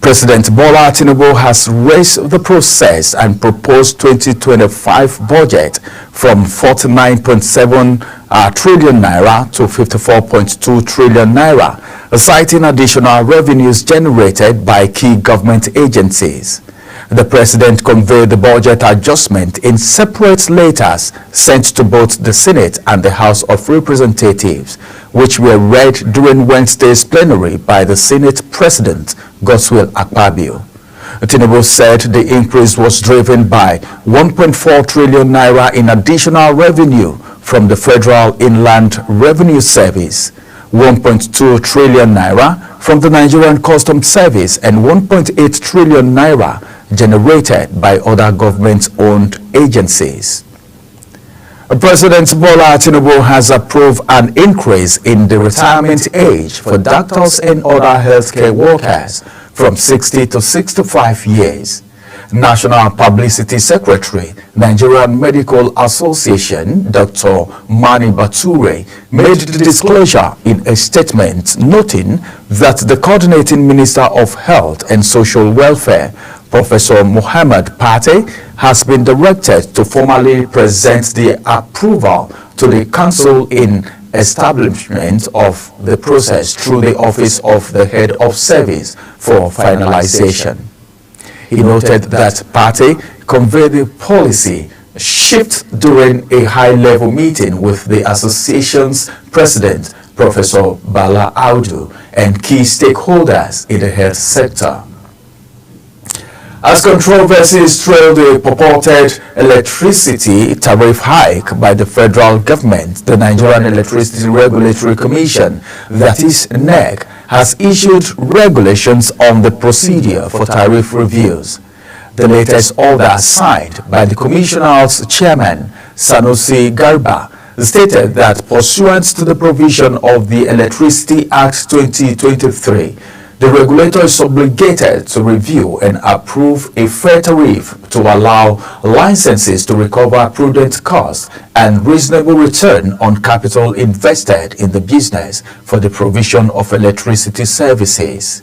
President Bola Tinubu has raised the process and proposed 2025 budget from 49.7 trillion naira to 54.2 trillion naira, citing additional revenues generated by key government agencies. The president conveyed the budget adjustment in separate letters sent to both the Senate and the House of Representatives, which were read during Wednesday's plenary by the Senate President, Godswill Akpabio. Tinubu said the increase was driven by 1.4 trillion naira in additional revenue from the Federal Inland Revenue Service, 1.2 trillion naira from the Nigerian Customs Service, and 1.8 trillion naira generated by other government-owned agencies. President Bola Tinubu has approved an increase in the retirement age for doctors and other healthcare workers from 60 to 65 years. National Publicity Secretary, Nigerian Medical Association, Dr. Mani Bature, made the disclosure in a statement noting that the Coordinating Minister of Health and Social Welfare, Professor Muhammad Pate, has been directed to formally present the approval to the Council in establishment of the process through the Office of the Head of Service for finalization. He noted that Pate conveyed the policy shift during a high-level meeting with the association's president, Professor Bala Audu, and key stakeholders in the health sector. As controversies trail the purported electricity tariff hike by the federal government, the Nigerian Electricity Regulatory Commission, that is NEC, has issued regulations on the procedure for tariff reviews. The latest order signed by the Commissioner's chairman, Sanusi Garba, stated that pursuant to the provision of the Electricity Act 2023, the regulator is obligated to review and approve a fair tariff to allow licenses to recover prudent costs and reasonable return on capital invested in the business for the provision of electricity services.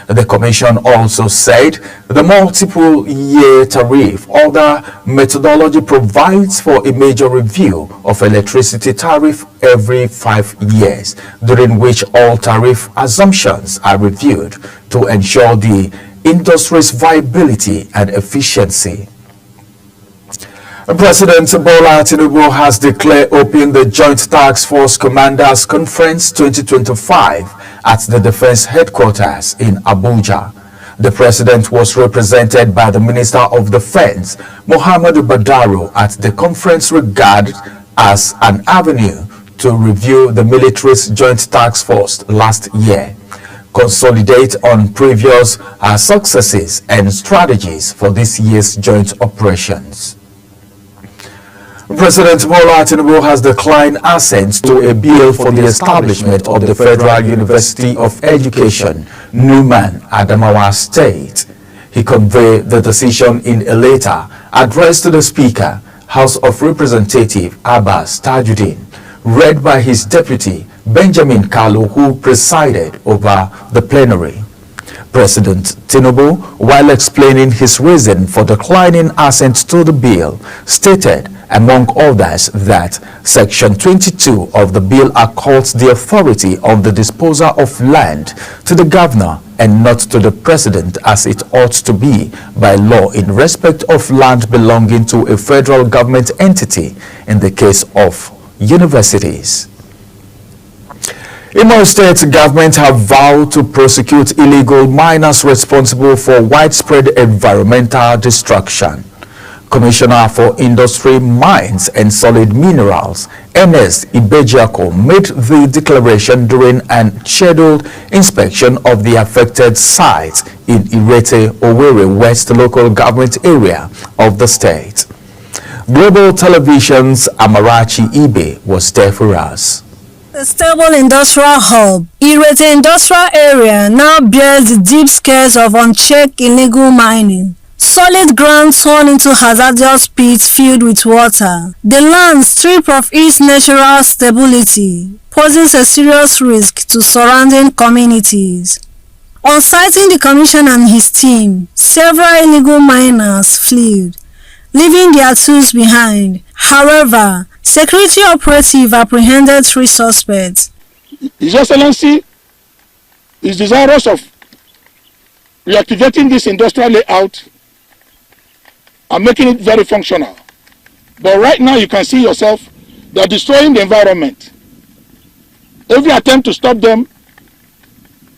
The Commission also said the multiple-year tariff order methodology provides for a major review of electricity tariff every 5 years, during which all tariff assumptions are reviewed to ensure the industry's viability and efficiency. President Bola Tinubu has declared open the Joint Task Force Commanders Conference 2025 at the Defense Headquarters in Abuja. The president was represented by the Minister of Defense, Muhammadu Badaru, at the conference, regarded as an avenue to review the military's Joint Task Force last year, consolidate on previous successes and strategies for this year's joint operations. President Bola Tinubu has declined assent to a bill for the establishment of the Federal University of Education, Numan, Adamawa State. He conveyed the decision in a letter addressed to the Speaker, House of Representatives Abbas Tajuddin, read by his deputy, Benjamin Kalu, who presided over the plenary. President Tinubu, while explaining his reason for declining assent to the bill, stated, among others, that Section 22 of the bill accords the authority on the disposal of land to the governor and not to the president, as it ought to be by law in respect of land belonging to a federal government entity in the case of universities. Imo State government have vowed to prosecute illegal miners responsible for widespread environmental destruction. Commissioner for Industry, Mines and Solid Minerals, Ernest Ibejiako, made the declaration during an scheduled inspection of the affected sites in Irete, Owerri West local government area of the state. Global Television's Amarachi Ibe was there for us.
A stable industrial hub, Irete Industrial Area now bears the deep scares of unchecked illegal mining. Solid ground turned into hazardous pits filled with water. The land stripped of its natural stability, poses a serious risk to surrounding communities. On citing the commission and his team, several illegal miners fled, leaving their tools behind. However, security operative apprehended 3 suspects.
His Excellency is desirous of reactivating this industrial layout and making it very functional. But right now you can see yourself, they are destroying the environment. Every attempt to stop them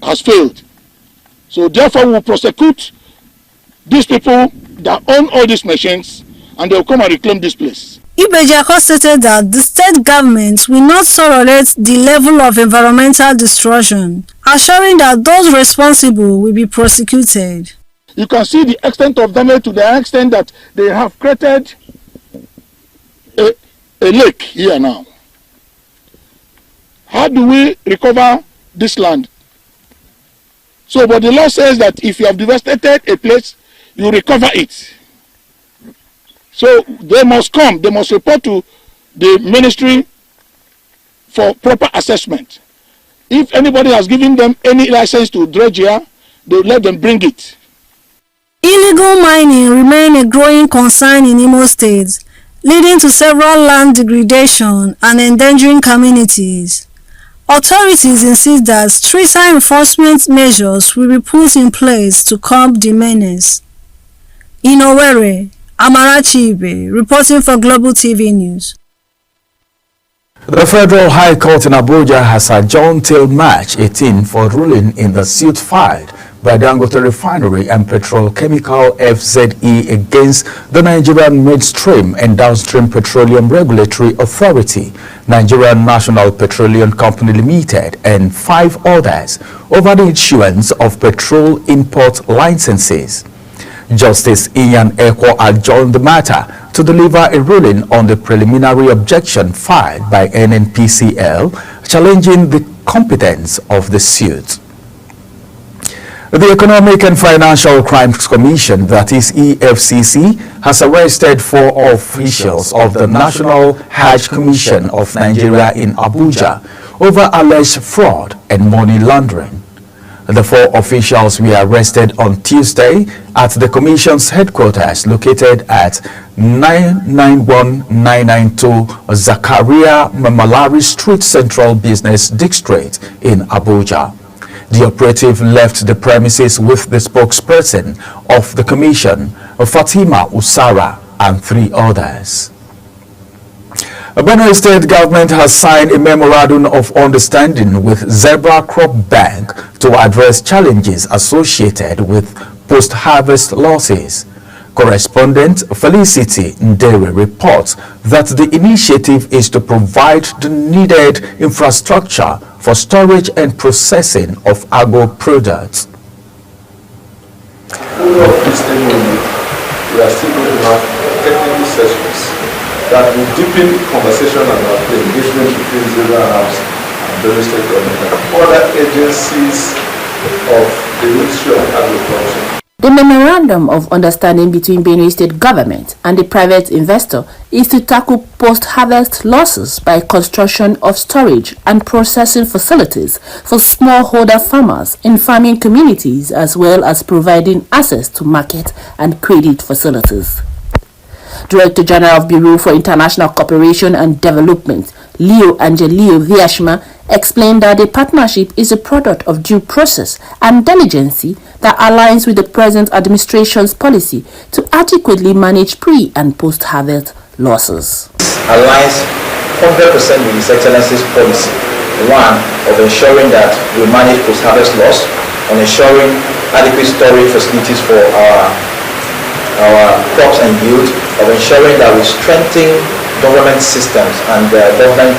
has failed. So therefore we will prosecute these people that own all these machines, and they will come and reclaim this place.
Ibejako stated that the state government will not tolerate the level of environmental destruction, assuring that those responsible will be prosecuted.
You can see the extent of damage to the extent that they have created a lake here now. How do we recover this land? So, but the law says that if you have devastated a place, you recover it. So they must come, they must report to the ministry for proper assessment. If anybody has given them any license to dredge here, they let them bring it.
Illegal mining remains a growing concern in Imo State, leading to several land degradation and endangering communities. Authorities insist that stricter enforcement measures will be put in place to curb the menace. In Owerri, Amarachi Ibe, reporting for Global TV News.
The Federal High Court in Abuja has adjourned till March 18 for ruling in the suit filed by Dangote Refinery and Petrochemical FZE against the Nigerian Midstream and Downstream Petroleum Regulatory Authority, Nigerian National Petroleum Company Limited, and 5 others over the issuance of petrol import licenses. Justice Ian Ekwo adjourned the matter to deliver a ruling on the preliminary objection filed by NNPCL challenging the competence of the suit. The Economic and Financial Crimes Commission, that is EFCC, has arrested 4 officials of the National Hajj Commission of Nigeria in Abuja over alleged fraud and money laundering. The 4 officials were arrested on Tuesday at the Commission's headquarters located at 991992 Zakaria Mamalari Street Central Business District in Abuja. The operative left the premises with the spokesperson of the Commission, Fatima Usara, and 3 others. The Benue State government has signed a memorandum of understanding with Zebra Crop Bank to address challenges associated with post-harvest losses. Correspondent Felicity Ndere reports that the initiative is to provide the needed infrastructure for storage and processing of agro products.
We are still going to have technical sessions that will deepen conversation about the engagement between Zebra House and Benue State government and other agencies of the Ministry of Agriculture.
The Memorandum of Understanding between Benue State Government and the private investor is to tackle post-harvest losses by construction of storage and processing facilities for smallholder farmers in farming communities, as well as providing access to market and credit facilities. Director General of Bureau for International Cooperation and Development, Leo Angelio Viashma, explained that the partnership is a product of due process and diligence that aligns with the present administration's policy to adequately manage pre- and post-harvest losses.
Aligns 100% with His Excellency's policy, one of ensuring that we manage post-harvest loss, on ensuring adequate storage facilities for our crops and yield, of ensuring that we strengthen government systems and government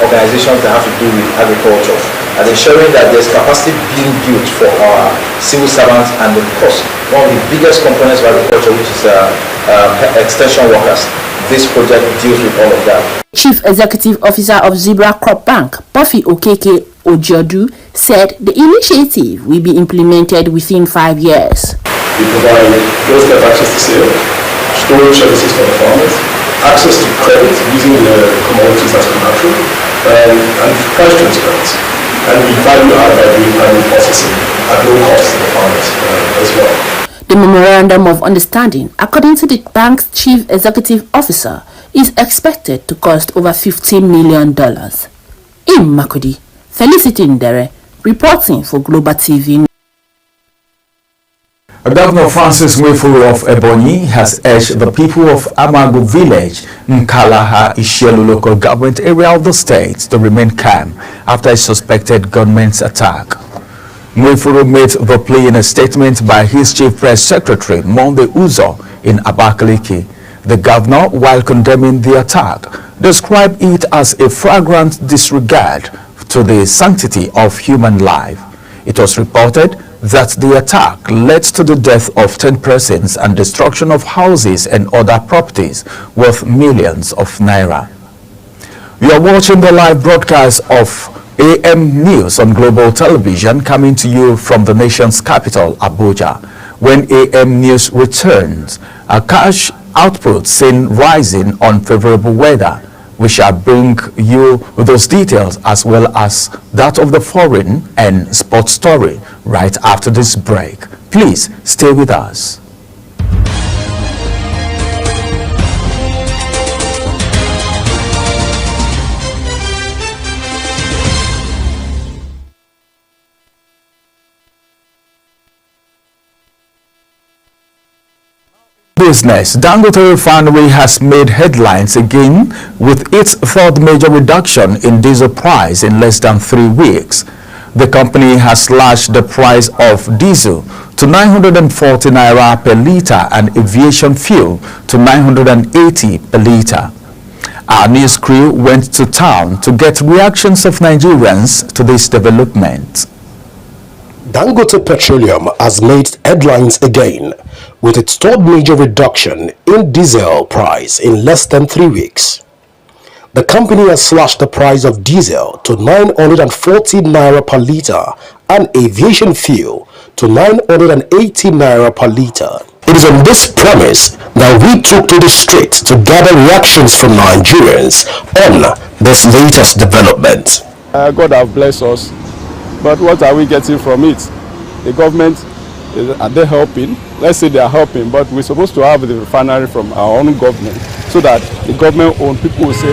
organizations that have to do with agriculture, and ensuring that there's capacity being built for our civil servants, and of course one of the biggest components of agriculture, which is extension workers. This project deals with all of that.
Chief Executive Officer of Zebra Crop Bank, Buffy Okeke Ojiodu, said the initiative will be implemented within 5 years.
We provide doorstep access to sale, storage services for the farmers, access to credit using the commodities as collateral, and price transparency. And we value add by doing primary processing at low cost to the farmers as well.
The Memorandum of Understanding, according to the bank's Chief Executive Officer, is expected to cost over $15 million. In Makurdi, Felicity Ndere, reporting for Global TV.
Governor Francis Nwefuru of Ebonyi has urged the people of Amagu village, Nkalaha Ishelu local government area of the state to remain calm after a suspected gunman's attack. Nwefuru made the plea in a statement by his chief press secretary, Monde Uzo, in Abakaliki. The governor, while condemning the attack, described it as a flagrant disregard to the sanctity of human life. It was reported that the attack led to the death of 10 persons and destruction of houses and other properties worth millions of naira. You are watching the live broadcast of AM News on Global Television, coming to you from the nation's capital, Abuja. When AM News returns, a cash output seen rising on favorable weather. We shall bring you those details as well as that of the foreign and sports story right after this break. Please stay with us. Business. Dangote Refinery has made headlines again with its third major reduction in diesel price in less than 3 weeks. The company has slashed the price of diesel to 940 naira per litre and aviation fuel to 980 per litre. Our news crew went to town to get reactions of Nigerians to this development.
Dangote Petroleum has made headlines again with its third major reduction in diesel price in less than 3 weeks. The company has slashed the price of diesel to 940 naira per litre and aviation fuel to 980 naira per litre. It is on this premise that we took to the streets to gather reactions from Nigerians on this latest development.
God have blessed us, but what are we getting from it? The government, are they helping? Let's say they are helping, but we're supposed to have the refinery from our own government so that the government owned people will say,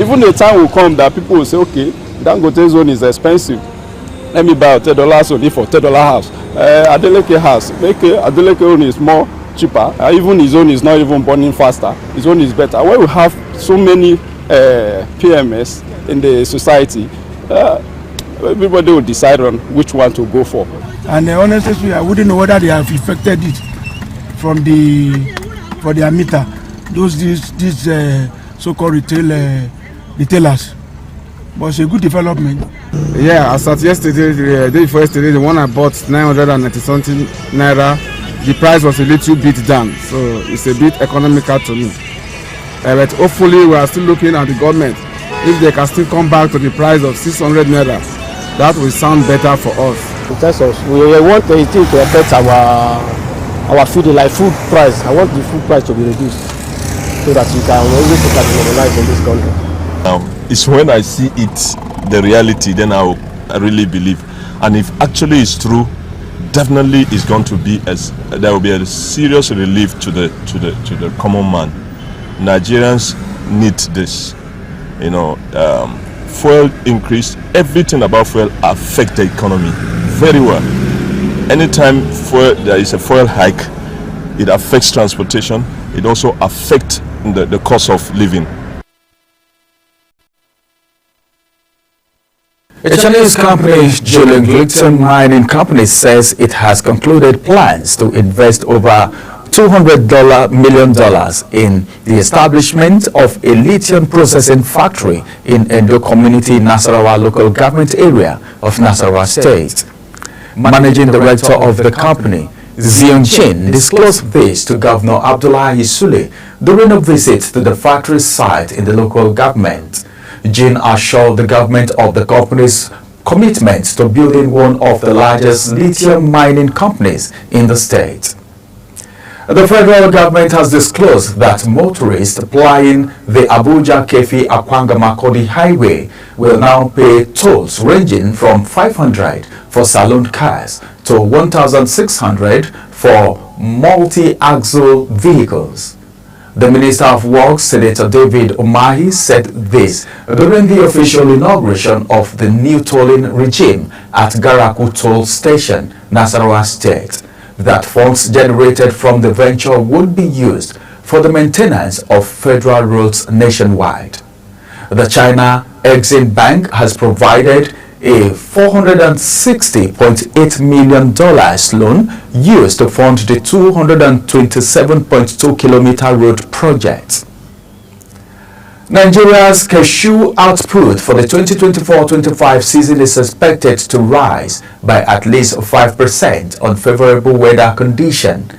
even the time will come that people will say, okay, Dangote zone is expensive. Let me buy a $10 only for $10 house. Adeleke house, Adeleke own is more cheaper. Even his own is not even burning faster. His own is better. When we have so many PMS in the society, everybody will decide on which one to go for.
And honestly, I wouldn't know whether they have affected it from for their meter. These so-called retailers. But it's a good development.
Yeah, as at yesterday, the day before yesterday, the one I bought 990 something naira, the price was a little bit down, so it's a bit economical to me. But hopefully, we are still looking at the government. If they can still come back to the price of 600 naira, that will sound better for us.
In terms of, we want the thing to affect our food, like food price. I want the food price to be reduced so that we can always normalize in this country.
It's when I see it, the reality, then I really believe. And if actually it's true, definitely it's going to be there will be a serious relief to the common man. Nigerians need this. You know, fuel increase, everything about fuel affects the economy very well. Anytime there is a fuel hike, it affects transportation. It also affects the cost of living.
A Chinese company, Jilin Glitton Mining Company, says it has concluded plans to invest over $200 million in the establishment of a lithium processing factory in Endo Community, Nasarawa local government area of Nasarawa State. Managing director of the company, Zion Chin disclosed this to Governor Abdullahi Sule during a visit to the factory site in the local government. Jin assured the government of the company's commitment to building one of the largest lithium mining companies in the state. The federal government has disclosed that motorists plying the Abuja-Kefi-Akwanga-Makurdi highway will now pay tolls ranging from 500 for saloon cars to 1,600 for multi-axle vehicles. The Minister of Works, Senator David Umahi, said this during the official inauguration of the new tolling regime at Garaku Toll Station, Nasarawa State, that funds generated from the venture would be used for the maintenance of federal roads nationwide. The China Exim Bank has provided a $460.8 million loan used to fund the 227.2-kilometer road project. Nigeria's cashew output for the 2024-25 season is expected to rise by at least 5% on favorable weather conditions,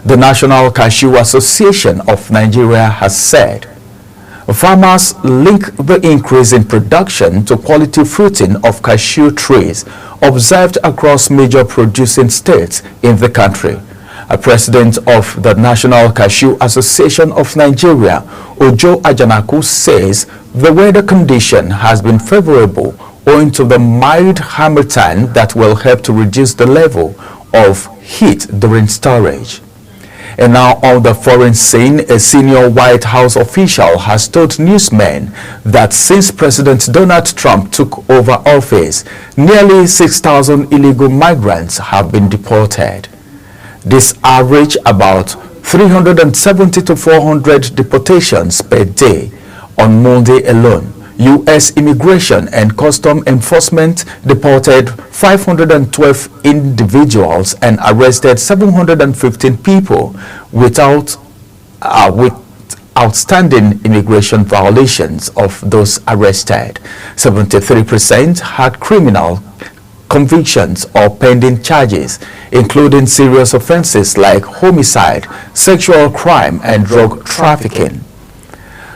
the National Cashew Association of Nigeria has said. Farmers link the increase in production to quality fruiting of cashew trees observed across major producing states in the country. A president of the National Cashew Association of Nigeria, Ojo Ajanaku, says the weather condition has been favorable owing to the mild Harmattan that will help to reduce the level of heat during storage. And now on the foreign scene, a senior White House official has told newsmen that since President Donald Trump took over office, nearly 6,000 illegal migrants have been deported. This average about 370 to 400 deportations per day. On Monday alone, U.S. Immigration and Custom Enforcement deported 512 individuals and arrested 715 people with outstanding immigration violations. Of those arrested, 73% had criminal convictions or pending charges, including serious offenses like homicide, sexual crime, and drug trafficking.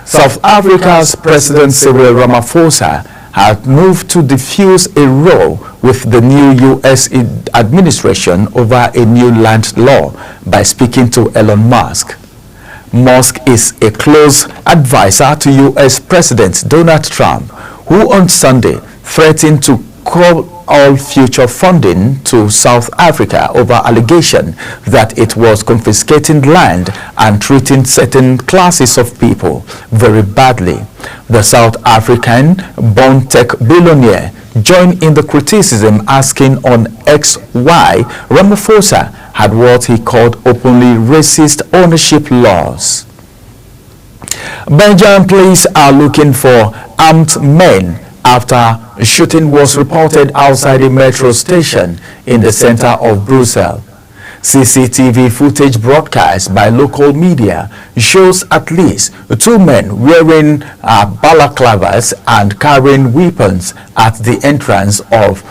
South Africa's President Cyril Ramaphosa had moved to defuse a row with the new U.S. administration over a new land law by speaking to Elon Musk. Musk is a close advisor to U.S. President Donald Trump, who on Sunday threatened to call all future funding to South Africa over allegation that it was confiscating land and treating certain classes of people very badly. The South African-born tech billionaire joined in the criticism, asking on X why Ramaphosa had what he called openly racist ownership laws. Belgian police are looking for armed men after a shooting was reported outside a metro station in the center of Brussels. CCTV footage broadcast by local media shows at least 2 men wearing balaclavas and carrying weapons at the entrance of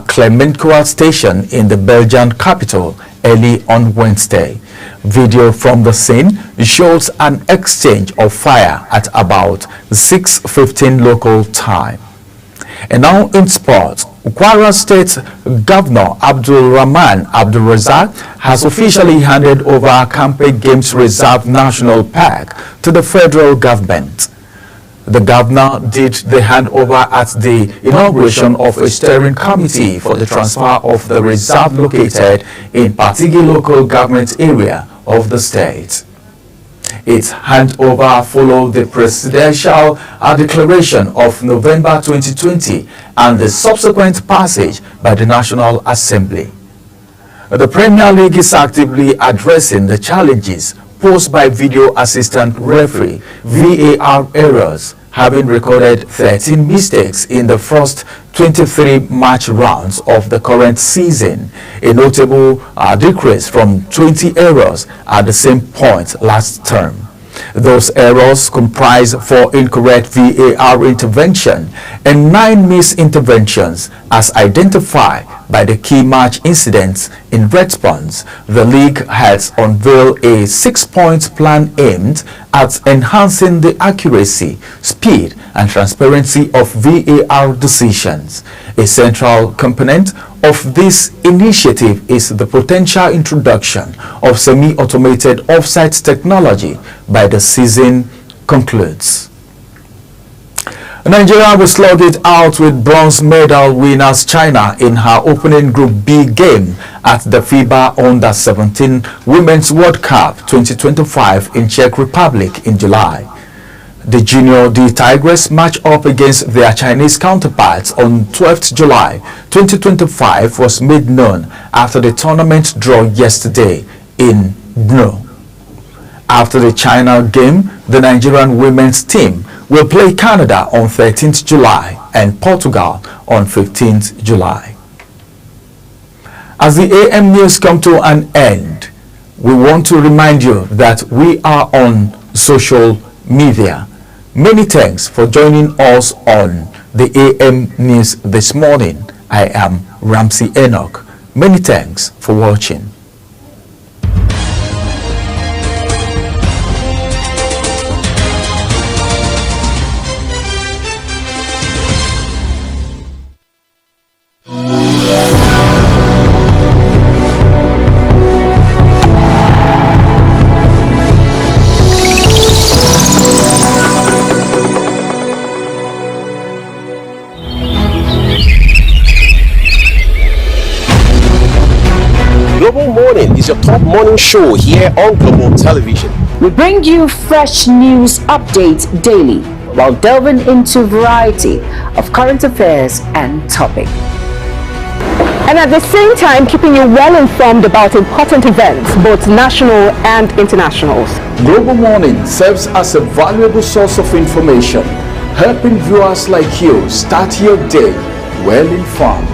Clemenceau station in the Belgian capital early on Wednesday. Video from the scene shows an exchange of fire at about 6:15 local time. And now in sports, Kwara State Governor Abdul Rahman Abdul Razak has officially handed over Kampe Games Reserve National Park to the federal government. The governor did the handover at the inauguration of a steering committee for the transfer of the reserve located in Patigi local government area of the state. Its handover followed the presidential declaration of November 2020 and the subsequent passage by the National Assembly. The Premier League is actively addressing the challenges posed by video assistant referee VAR errors, having recorded 13 mistakes in the first 23 match rounds of the current season, a notable decrease from 20 errors at the same point last term. Those errors comprise 4 incorrect VAR interventions and 9 misinterventions as identified by the key match incidents. In response, the league has unveiled a 6-point plan aimed at enhancing the accuracy, speed and transparency of VAR decisions. A central component of this initiative is the potential introduction of semi-automated offside technology by the season concludes. Nigeria will slug it out with bronze medal winners China in her opening Group B game at the FIBA Under-17 Women's World Cup 2025 in Czech Republic in July. The Junior D Tigers match up against their Chinese counterparts on 12th July 2025 was made known after the tournament draw yesterday in Brno. After the China game, the Nigerian women's team will play Canada on 13th July and Portugal on 15th July. As the AM news come to an end, we want to remind you that we are on social media. Many thanks for joining us on the AM news this morning. I am Ramsey Enoch. Many thanks for watching.
Global Morning is your top morning show here on Global Television.
We bring you fresh news updates daily while delving into a variety of current affairs and topics.
And at the same time, keeping you well informed about important events, both national and internationals.
Global Morning serves as a valuable source of information, helping viewers like you start your day well informed.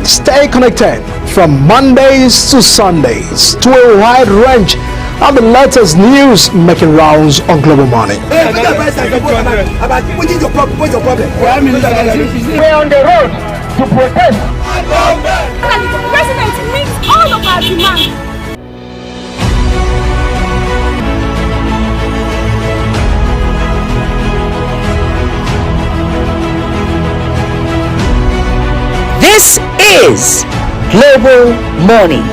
Stay connected from Mondays to Sundays to a wide range of the latest news making rounds on Global Morning.
We're
on the road to protest.
The president meets all of our demands.
This is Global Morning.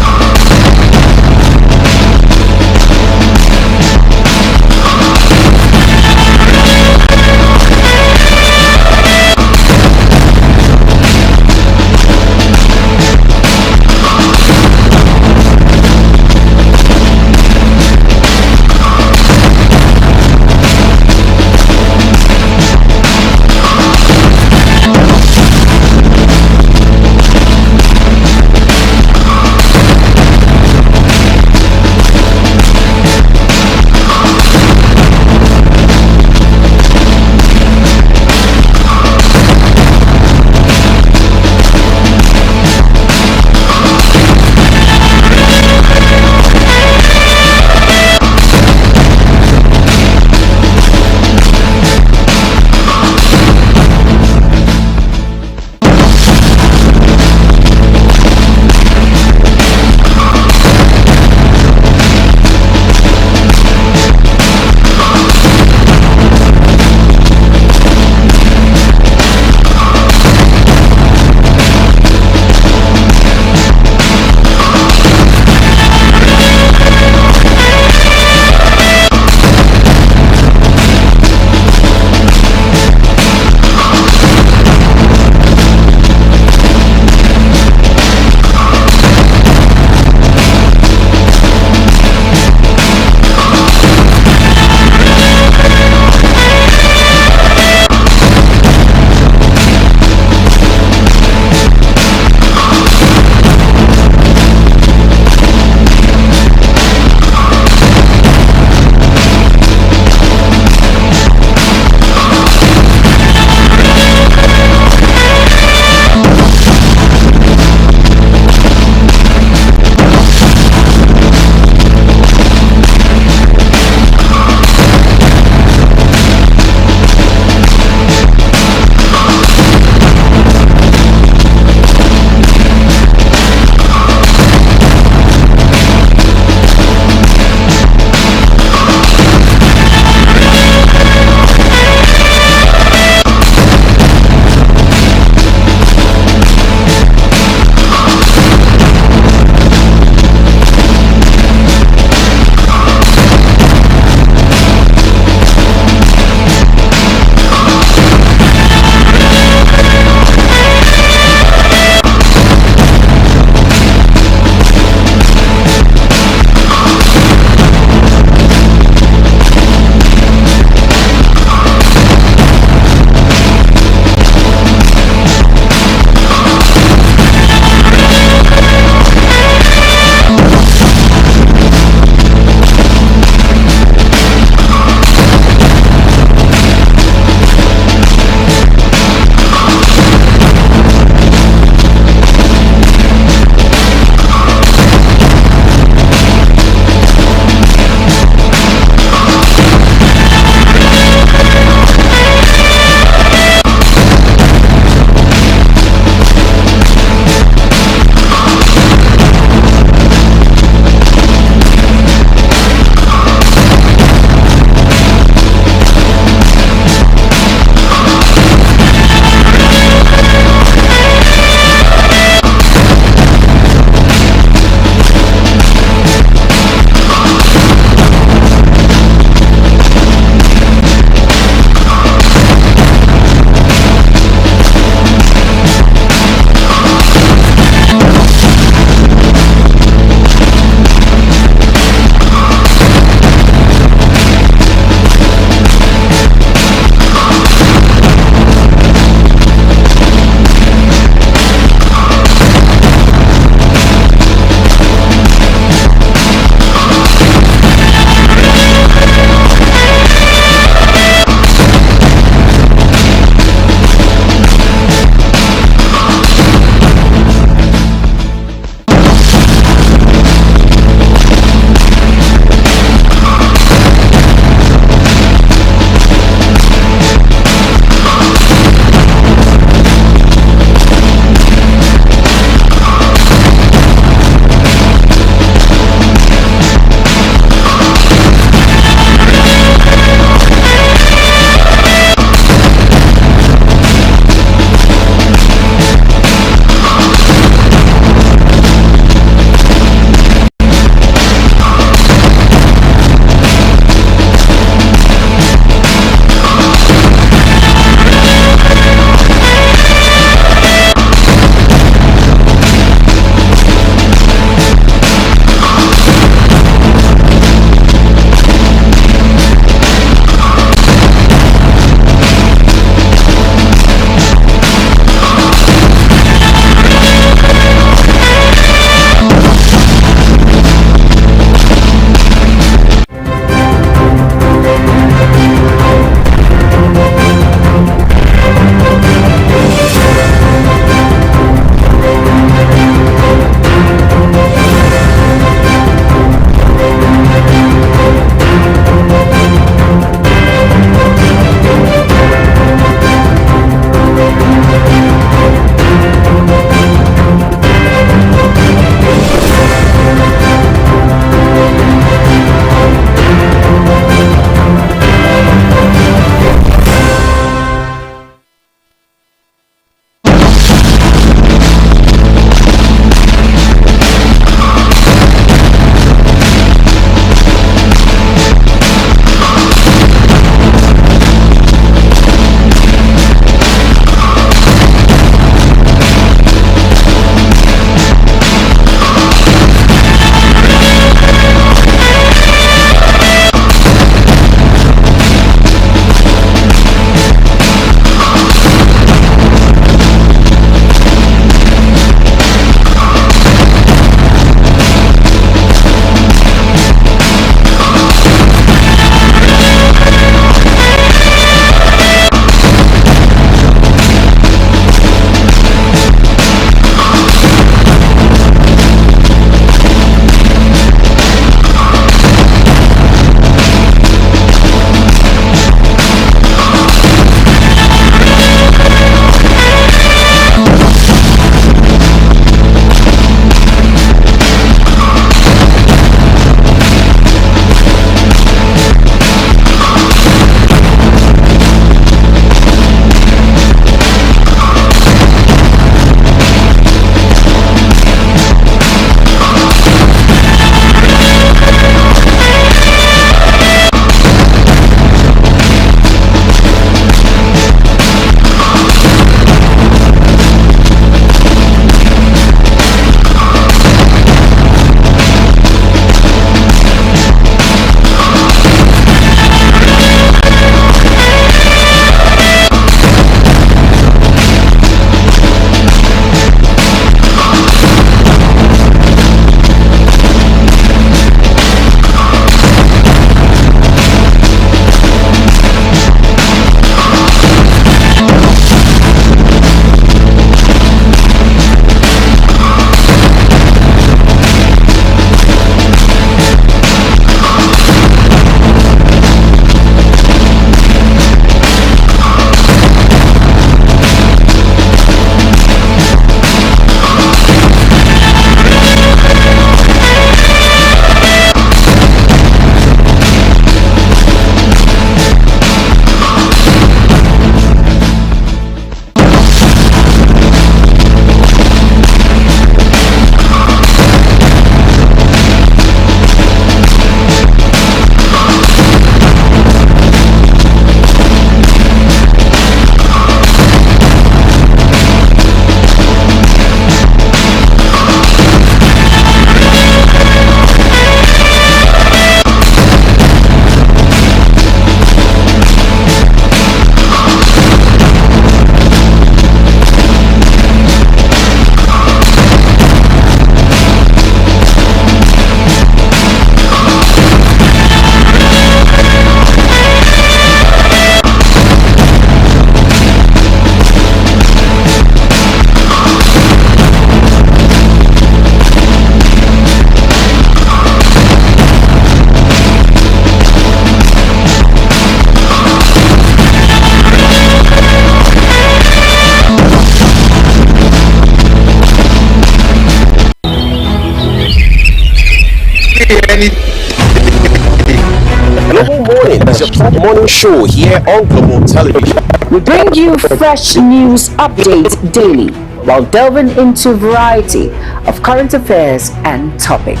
is your top morning show here on Global Television.
We bring you fresh news updates daily while delving into a variety of current affairs and topics.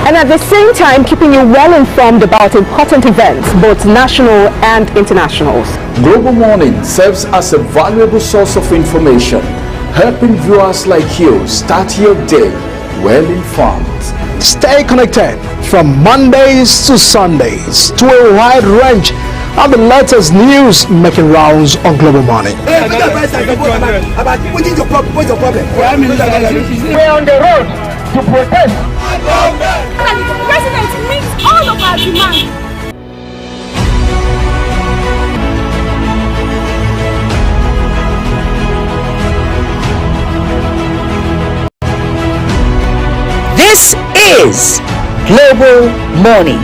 And at the same time, keeping you well informed about important events, both national and internationals.
Global Morning serves as a valuable source of information, helping viewers like you start your day well informed.
Stay connected from Mondays to Sundays to a wide range of the latest news making rounds on Global Morning.
We're on the road to protest. The president meets all of our demands.
This is Global Morning.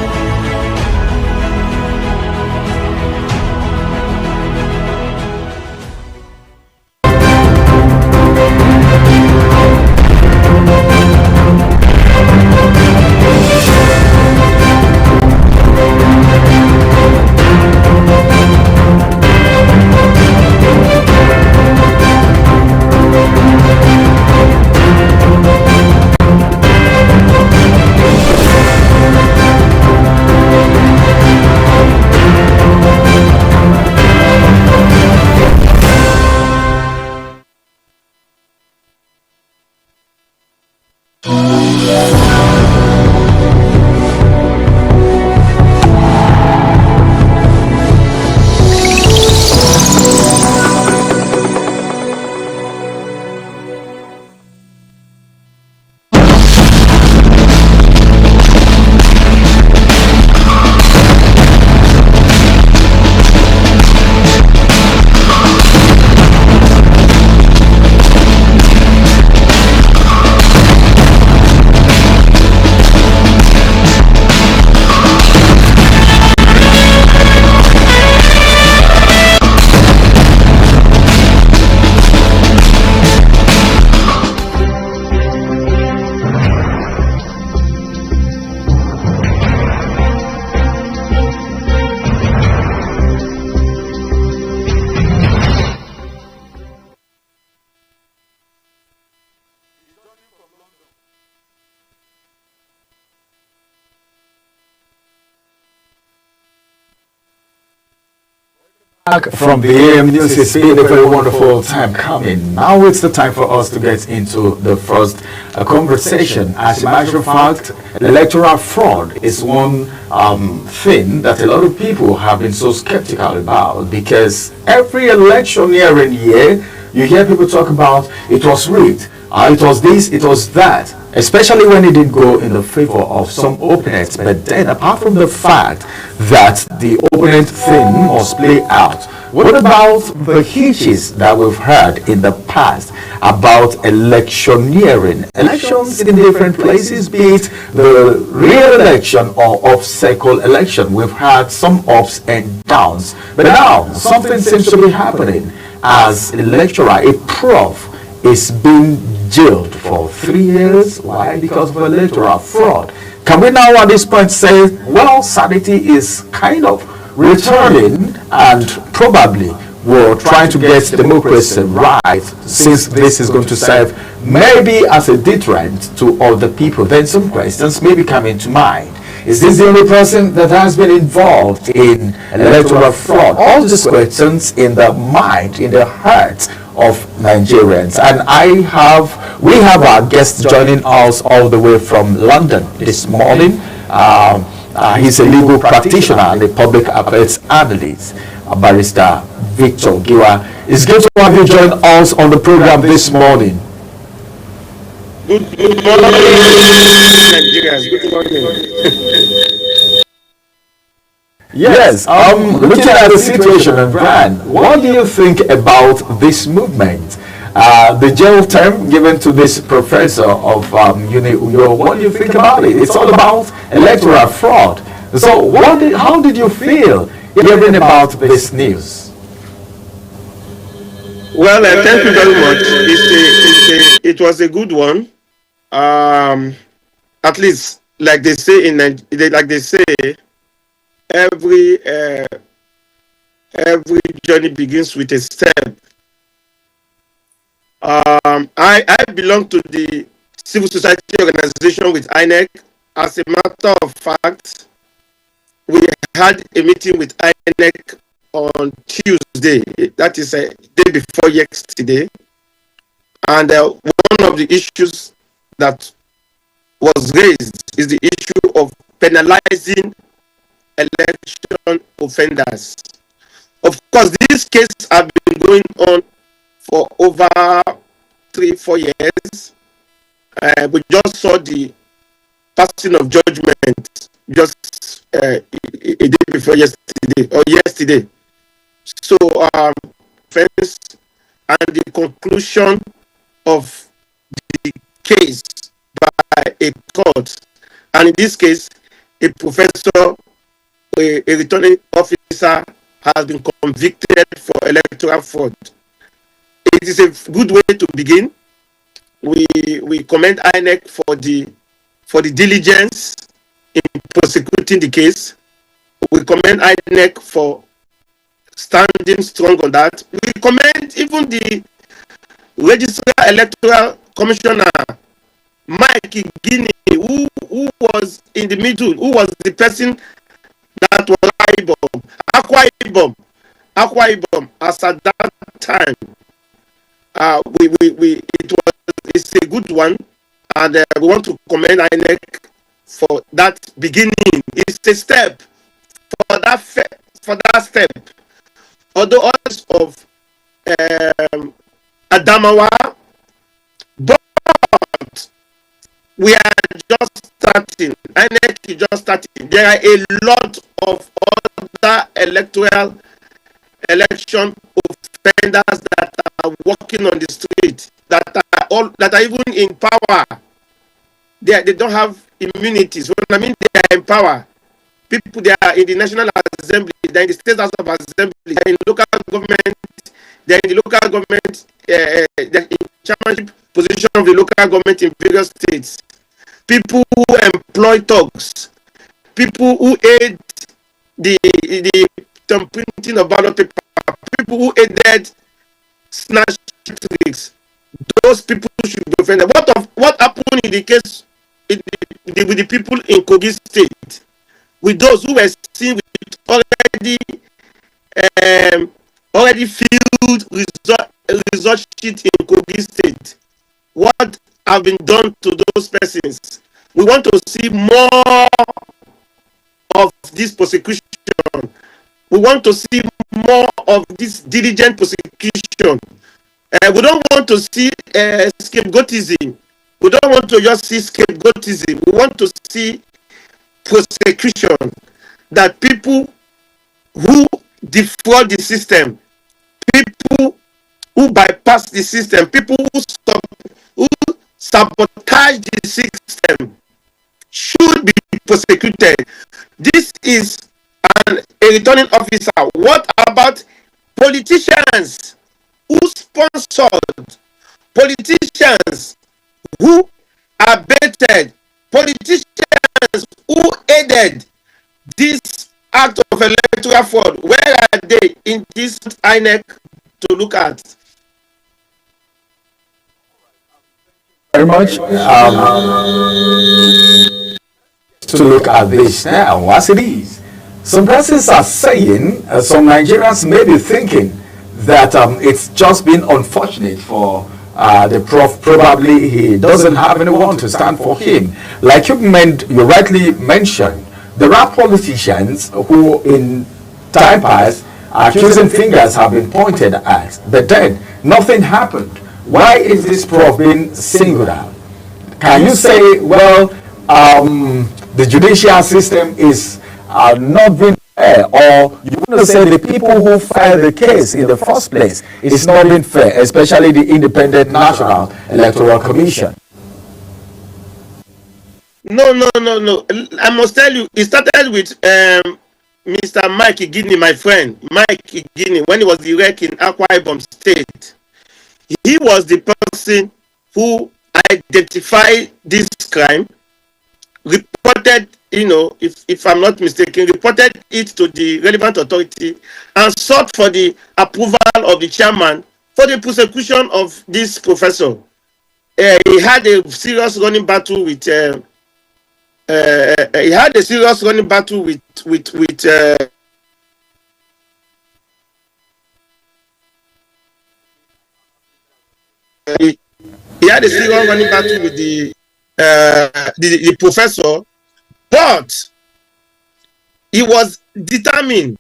Back from the AM News. It's been a very wonderful time coming. Now it's the time for us to get into the first conversation. As a matter of fact, electoral fraud is one thing that a lot of people have been so skeptical about, because every electioneering year you hear people talk about it was rigged, it was this, it was that, especially when it didn't go in the favor of some opponents. But then, apart from the fact that the opponent thing must play out, what about the hitches that we've heard in the past about electioneering? Elections in different places, be it the real election or off-cycle election, we've had some ups and downs. But now, something seems to be happening as electoral, a prof is being jailed for 3 years. Why? Because of electoral fraud. Can we now at this point say, well, sanity is kind of returning and probably we're trying to get democracy right, since this is going to serve maybe as a deterrent to other people? Then some questions maybe come into mind. Is this the only person that has been involved in electoral fraud? All these questions in the mind, in the heart of Nigerians. And we have our guest joining us all the way from London this morning. He's a legal practitioner and a public affairs analyst, Barrister Victor Giwa. It's good to have you join us on the program this morning.
Good morning, Nigerians. Good morning.
Yes, looking at the situation, and Brian, what do you think about this movement? The jail term given to this professor of UNI-UYO, what do you think about it? It's all about electoral fraud. So how did you feel hearing about this news?
Well, thank you very much. It was a good one. At least, like they say every journey begins with a step. I belong to the civil society organization with INEC. As a matter of fact, we had a meeting with INEC on Tuesday, that is a day before yesterday, and one of the issues that was raised is the issue of penalizing election offenders. Of course, this case has been going on for over 3-4 years. We just saw the passing of judgment just a day before yesterday. So, first, and the conclusion of the case by a court, and in this case, a professor, a returning officer, has been convicted for electoral fraud. It is a good way to begin. We commend INEC for the diligence in prosecuting the case. We commend INEC for standing strong on that. We commend even the Registrar Electoral Commissioner, Mike Guinea, who was in the middle, who was the person that was Akwa Ibom, as at that time. It's a good one, and we want to commend INEC for that beginning. It's a step for that step. Although others of Adamawa, but we are just starting. INEC is just starting. There are a lot of other election offenders that are walking on the street, that are even in power. They don't have immunities. When I mean they are in power, people, they are in the National Assembly, they are in the State House of Assembly, they are in local government, they are in the local government, they are in chairmanship position of the local government in various states. People who employ thugs, people who aid the printing of ballot paper, people who aided snatch tricks, those people should be offended. What happened in the case with the people in Kogi State, with those who were seen with already filled result sheet in Kogi State? What have been done to those persons? We want to see more of this prosecution. We want to see more of this diligent prosecution. We don't want to see scapegoatism. We don't want to just see scapegoatism. We want to see prosecution, that people who defraud the system, people who bypass the system, people who sabotage the system should be prosecuted. This is a returning officer. What about politicians who sponsored, politicians who abetted, politicians who aided this act of electoral fraud? Where are they in this INEC to look at?
Very much to look at this now as it is. Some persons are saying, some Nigerians may be thinking that it's just been unfortunate for the prof. Probably he doesn't have anyone to stand for him. Like you rightly mentioned, there are politicians who in time past accusing fingers have been pointed at, but then nothing happened. Why is this prof being singled out? Can you say, well, the judicial system is not being fair, or you want to say the people who filed the case in the first place is not being fair, especially the Independent National Electoral Commission?
No. I must tell you, it started with Mr. Mike Guinea, my friend, Mike Guinea, when he was the rec in Akwa Ibom State. He was the person who identified this crime, reported if I'm not mistaken, reported it to the relevant authority and sought for the approval of the chairman for the prosecution of this professor. He had a serious running battle with the professor, but he was determined,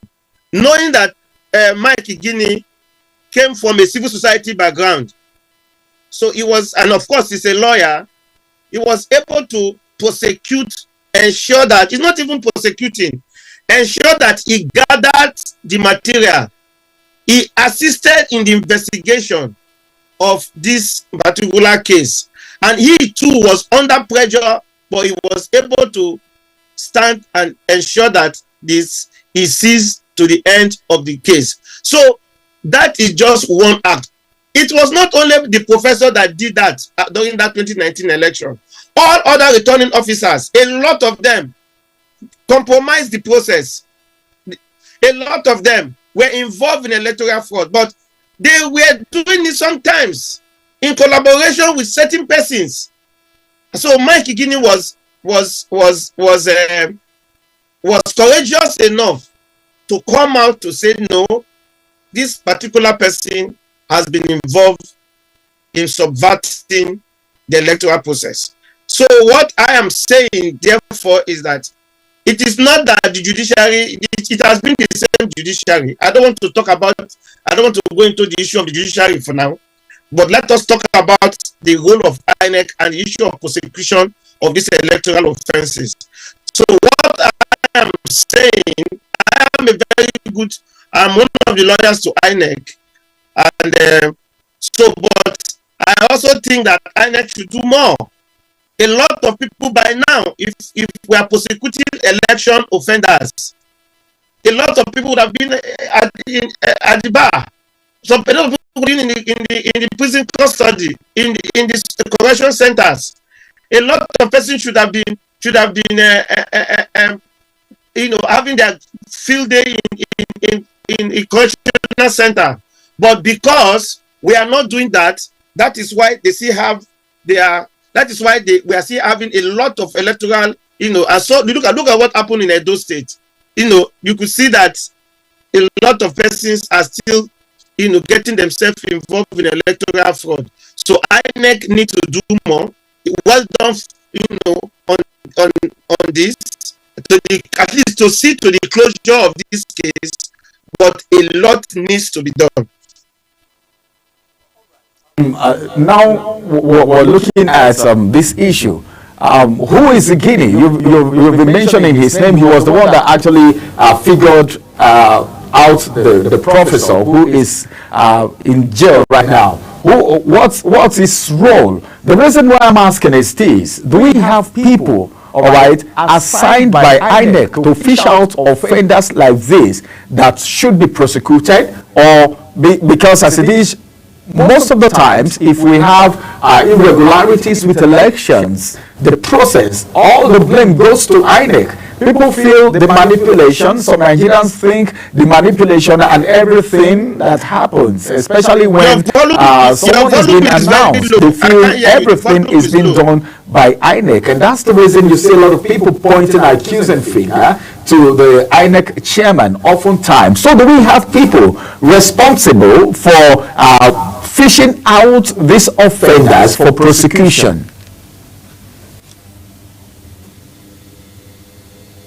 knowing that Mike Igini came from a civil society background. So he was, and of course he's a lawyer, he was able to prosecute, ensure that, he's not even prosecuting, ensure that he gathered the material. He assisted in the investigation of this particular case. And he too was under pressure, but he was able to stand and ensure that this is sees to the end of the case. So that is just one act. It was not only the professor that did that during that 2019 election. All other returning officers, a lot of them compromised the process. A lot of them were involved in electoral fraud, but they were doing it sometimes in collaboration with certain persons. So Mike Igini was courageous enough to come out to say, no, this particular person has been involved in subverting the electoral process. So what I am saying, therefore, is that it is not that the judiciary, it has been the same judiciary. I don't want to go into the issue of the judiciary for now, but let us talk about the role of INEC and the issue of prosecution of these electoral offenses. So what I am saying, I'm one of the lawyers to INEC, and but I also think that INEC should do more. A lot of people by now, if we are prosecuting election offenders, a lot of people would have been at the bar. Some a lot of people in the prison custody, in the correction centers. A lot of persons should have been having their field day in a correctional center. But because we are not doing that, that is why they still have their. That is why we are still having a lot of electoral, and so look at what happened in Edo State. You could see that a lot of persons are still, getting themselves involved in electoral fraud. So INEC need to do more. Well done, on this, at least to see to the closure of this case, but a lot needs to be done.
Now we're looking at this issue. Who is Igini? You've been mentioning his name. He was the one that actually figured out the professor who is in jail right now. What's his role? The reason why I'm asking is this: do we have people, all right, assigned by INEC to fish out offenders like this that should be prosecuted, or because as it is? Most of the times, if we have irregularities with elections, the process, all the blame goes to INEC. People feel the manipulation. Some Nigerians think the manipulation and everything that happens, especially when someone is being announced, they feel everything is being done by INEC. And that's the reason you see a lot of people pointing accusing finger to the INEC chairman oftentimes. So do we have people responsible for fishing out these offenders for prosecution?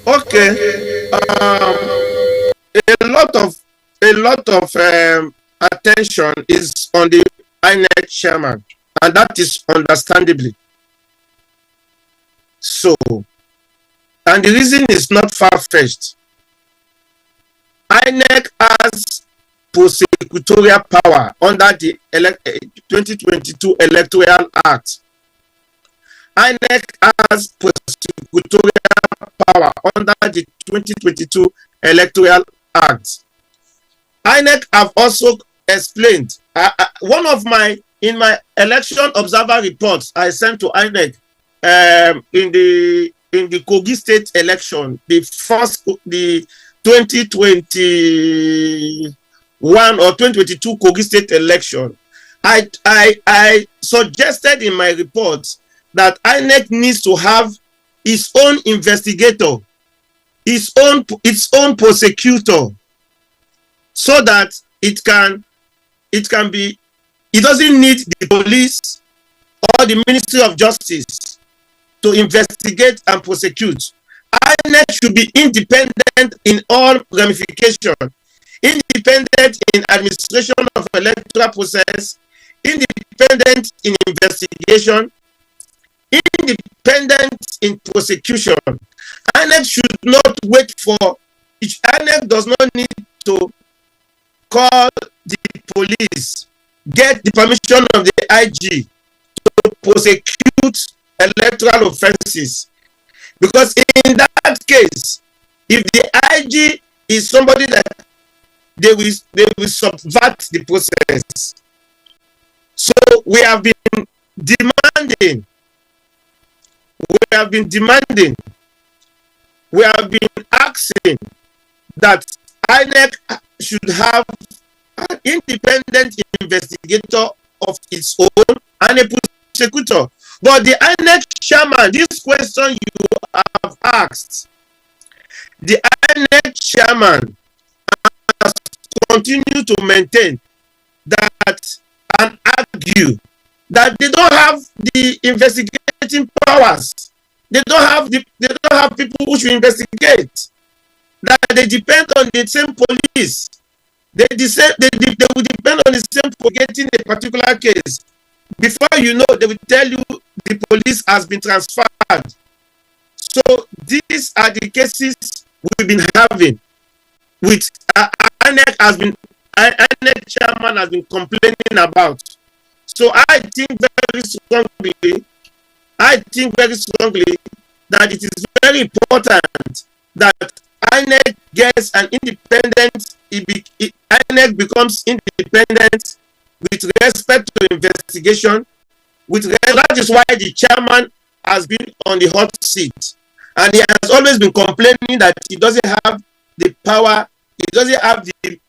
Okay, a lot of attention is on the INEC chairman, and that is understandably so. And the reason is not far-fetched. INEC has prosecutorial power under the 2022 Electoral Act. INEC has prosecutorial power under the 2022 Electoral Act. INEC have also explained, in my election observer reports I sent to INEC in in the Kogi State election, the 2021 or 2022 Kogi State election, I suggested in my report that INEC needs to have its own investigator, its own prosecutor, so that it doesn't need the police or the Ministry of Justice to investigate and prosecute. INEC should be independent in all ramifications, independent in administration of electoral process, independent in investigation, independent in prosecution. INEC should not wait for each. INEC does not need to call the police, get the permission of the IG to prosecute electoral offenses. Because in that case, if the IG is somebody that they will subvert the process. So we have been demanding, we have been asking that INEC should have an independent investigator of its own and a prosecutor. But the INEC chairman, this question you have asked, the INEC chairman has continued to maintain that and argue that they don't have the investigating powers. They don't have people who should investigate. That they depend on the same police. They will depend on the same for getting a particular case. Before you know, they will tell you the police has been transferred. So these are the cases we've been having. Which INEC chairman has been complaining about. So I think very strongly that it is very important that INEC gets an independent. INEC becomes independent with respect to investigation. That is why the chairman has been on the hot seat, and he has always been complaining that he doesn't have the power, he doesn't have the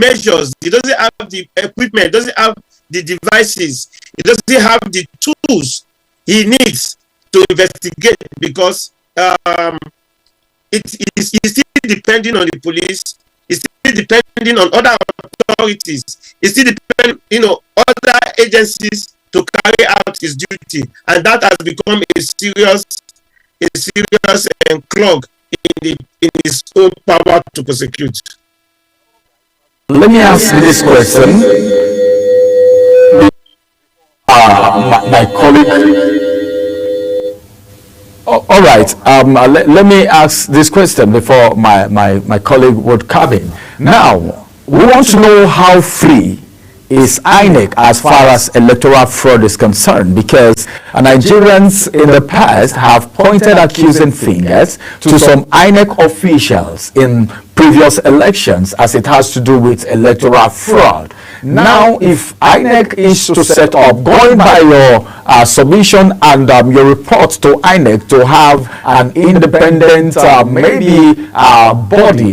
measures, he doesn't have the equipment, he doesn't have the devices, he doesn't have the tools he needs to investigate, because it is still depending on the police, it's still depending on other authorities, it's still depending, other agencies to carry out his duty, and that has become a serious clog in his own power to prosecute.
Let me ask this question. My colleague. All right. Let me ask this question before my colleague would come in. Now, we want to know how free is INEC as far as electoral fraud is concerned, because Nigerians in the past have pointed accusing fingers to some INEC officials in previous elections as it has to do with electoral fraud. Now, if INEC is to set up, going by your submission and your report to INEC, to have an independent body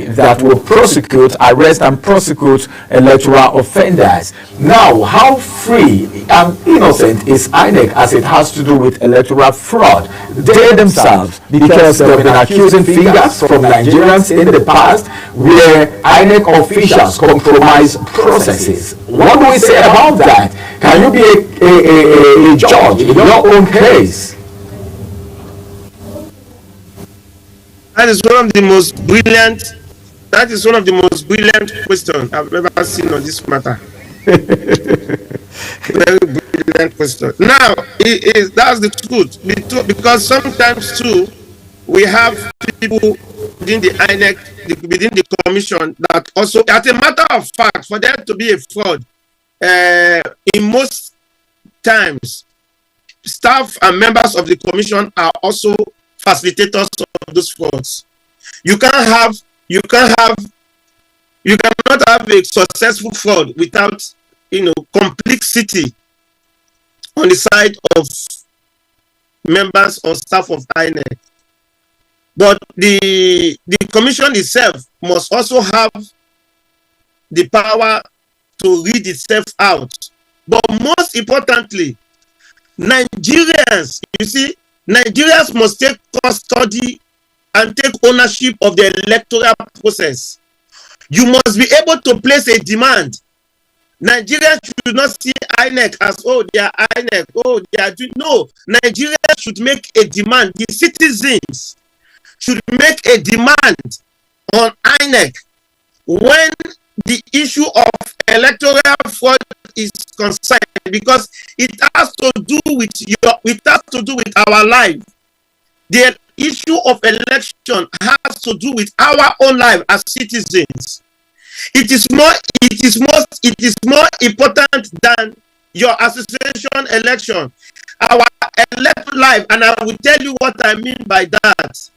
that will arrest and prosecute electoral offenders. Now, how free and innocent is INEC as it has to do with electoral fraud? They themselves, because they have been accusing fingers from Nigerians in the past where INEC officials compromise processes. What do we say about that? Can you be a judge in your own case?
That is one of the most brilliant questions I've ever seen on this matter. Very brilliant question. Now, that's the truth. Because sometimes too, we have people within the INEC, within the commission, that also, as a matter of fact, for there to be a fraud, in most times, staff and members of the commission are also facilitators of those frauds. You cannot have a successful fraud without, complexity on the side of members or staff of INEC. But the commission itself must also have the power to read itself out. But most importantly, Nigerians, you see, Nigerians must take custody and take ownership of the electoral process. You must be able to place a demand. Nigerians should not see INEC as, oh, they are INEC, oh, they are doing. No, Nigerians should make a demand. The citizens should make a demand on INEC when the issue of electoral fraud is concerned, because it has to do with our life. The issue of election has to do with our own life as citizens. It is more important than your association election, our electoral life. And I will tell you what I mean by that.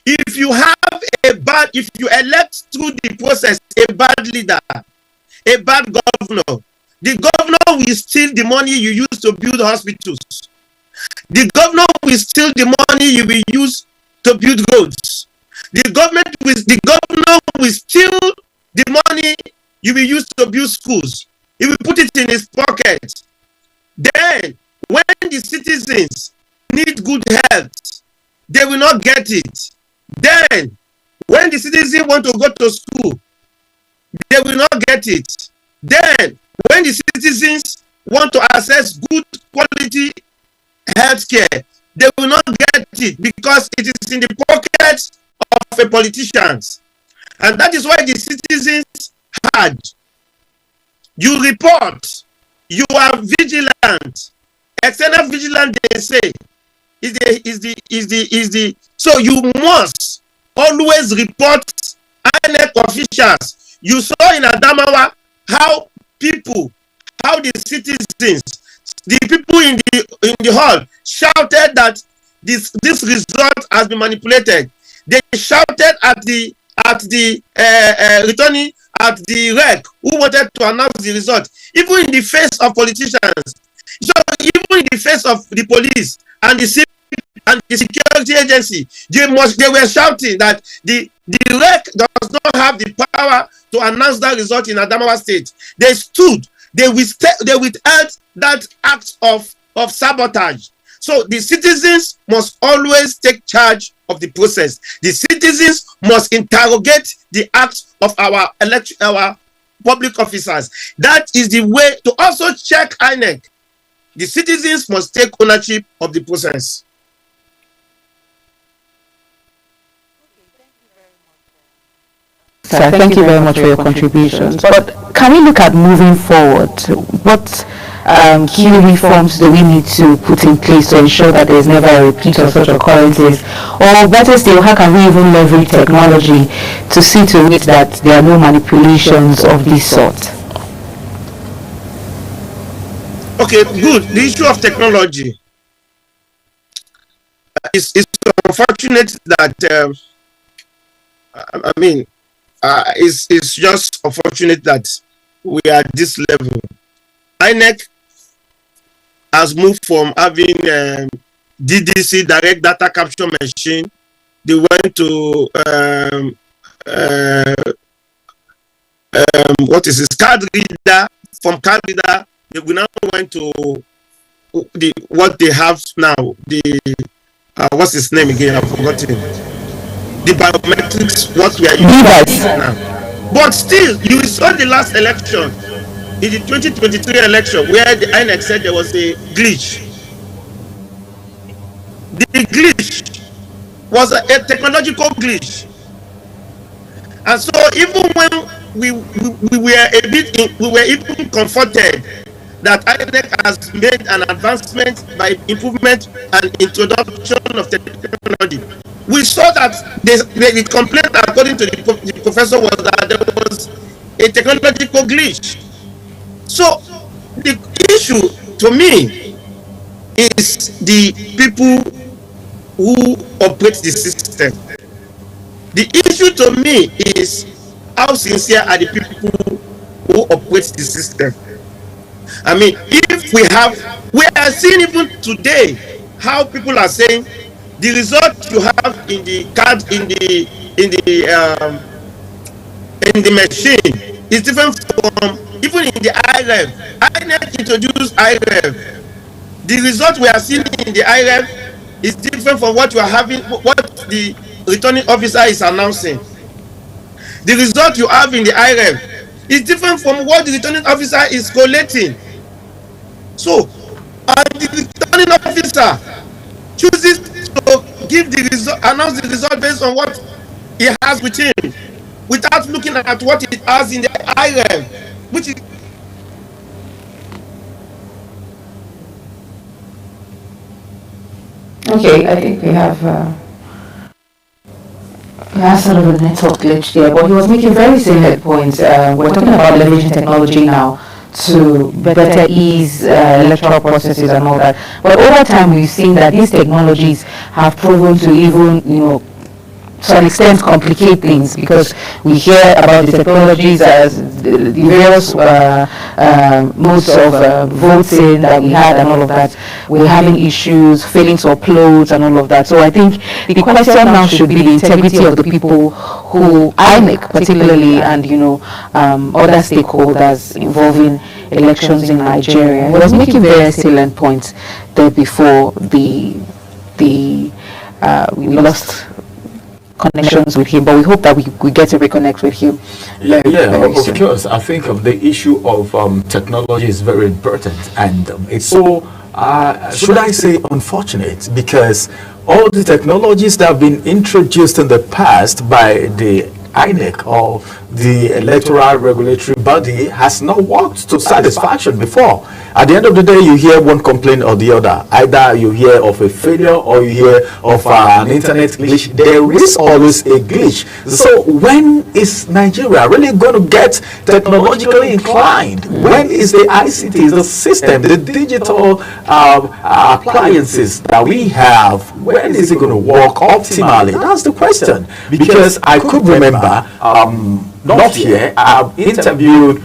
If you elect through the process a bad leader, a bad governor, the governor will steal the money you use to build hospitals. The governor will steal the money you will use to build roads. The governor will steal the money you will use to build schools. He will put it in his pocket. Then, when the citizens need good health, they will not get it. Then, when the citizens want to go to school, they will not get it. Then, when the citizens want to access good quality healthcare, they will not get it because it is in the pocket of a politicians. And that is why the citizens had. You report, you are vigilant. External vigilance, they say, so you must always report INEC officials. You saw in Adamawa how the citizens, the people in the hall shouted that this result has been manipulated. They shouted at the returning at the rec who wanted to announce the result, even in the face of politicians. So even in the face of the police and the security agency, they were shouting that the rec does not have the power to announce that result in Adamawa State. They stood, they withheld that act of sabotage. So the citizens must always take charge of the process. The citizens must interrogate the acts of our public officers. That is the way to also check INEC. The citizens must take ownership of the process.
Sir, thank you very much for your contributions. But can we look at moving forward? What key reforms do we need to put in place to ensure that there is never a repeat of such occurrences? Or better still, how can we even leverage technology to see to it that there are no manipulations of this sort?
Okay, good. The issue of technology. It's unfortunate that, it's just unfortunate that we are at this level. INEC has moved from having DDC, direct data capture machine. They went to card reader. From card reader, we now went to what they have now. What's his name again? I've forgotten. The biometrics, what we are using now. But still, you saw the last election, in the 2023 election, where the INEC said there was a glitch. The glitch was a technological glitch. And so even when we were even comforted that INEC has made an advancement by improvement and introduction of technology, we saw that the complaint, according to the professor, was that there was a technological glitch. So the issue to me is the people who operate the system. The issue to me is how sincere are the people who operate the system. I mean, if we are seeing even today how people are saying the result you have in the card in the machine is different from even in the IREV. INEC introduced IREV. The result we are seeing in the IREV is different from what you are having, what the returning officer is announcing. The result you have in the IREV is different from what the returning officer is collating. So, the returning officer chooses to give the result, announce the result based on what he has with him, without looking at what it has in the IREV, which is
okay. I think we have sort of a network glitch there, but he was making very salient points. We're talking about leveraging technology now to better ease electoral processes and all that. But over time, we've seen that these technologies have proven to even, to an extent, complicate things, because we hear about the technologies as the various modes of voting that we had and all of that. We're having issues, failing to upload and all of that. So I think the question now should be the integrity of the people who INEC particularly, and other stakeholders involving elections in Nigeria. He was making very salient points there before we lost connections with him, but we hope that we get to reconnect with him.
Of course. I think the issue of technology is very important, and it's so should I say unfortunate, because all the technologies that have been introduced in the past by the INEC or the electoral regulatory body has not worked to satisfaction before. At the end of the day, you hear one complaint or the other. Either you hear of a failure or you hear of an internet glitch. There is always a glitch. So when is Nigeria really going to get technologically inclined? When is the ICT, the system, the digital appliances that we have, when is it going to work optimally? That's the question. Because I could remember, not here, I've interviewed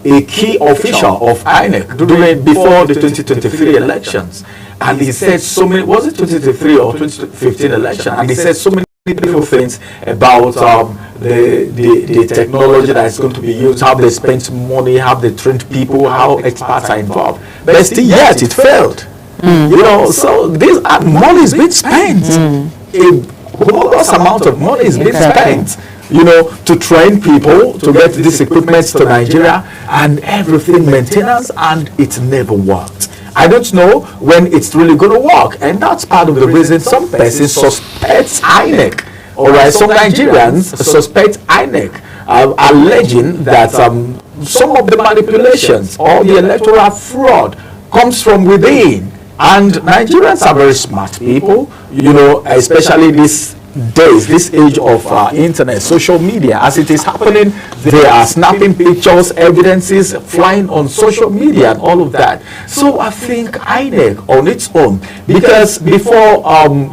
a key official of INEC before the 2023 elections, and he said so many, was it 2023 or 2015 election, and he said so many beautiful things about the technology that is going to be used, how they spent money, how they trained people, how experts are involved, but still yet it failed. So this money is being spent. A whole amount of money is being spent, to train people, to get these equipments to Nigeria and everything, maintenance, and it never worked. I don't know when it's really going to work, and that's part of the reason some persons suspect INEC. Alright, some Nigerians suspect INEC, alleging that some of the manipulations or the electoral fraud comes from within. And Nigerians are very smart people, especially these days, this age of internet, social media. As it is happening, they are snapping pictures, evidences, flying on social media and all of that. So I think INEC on its own, because before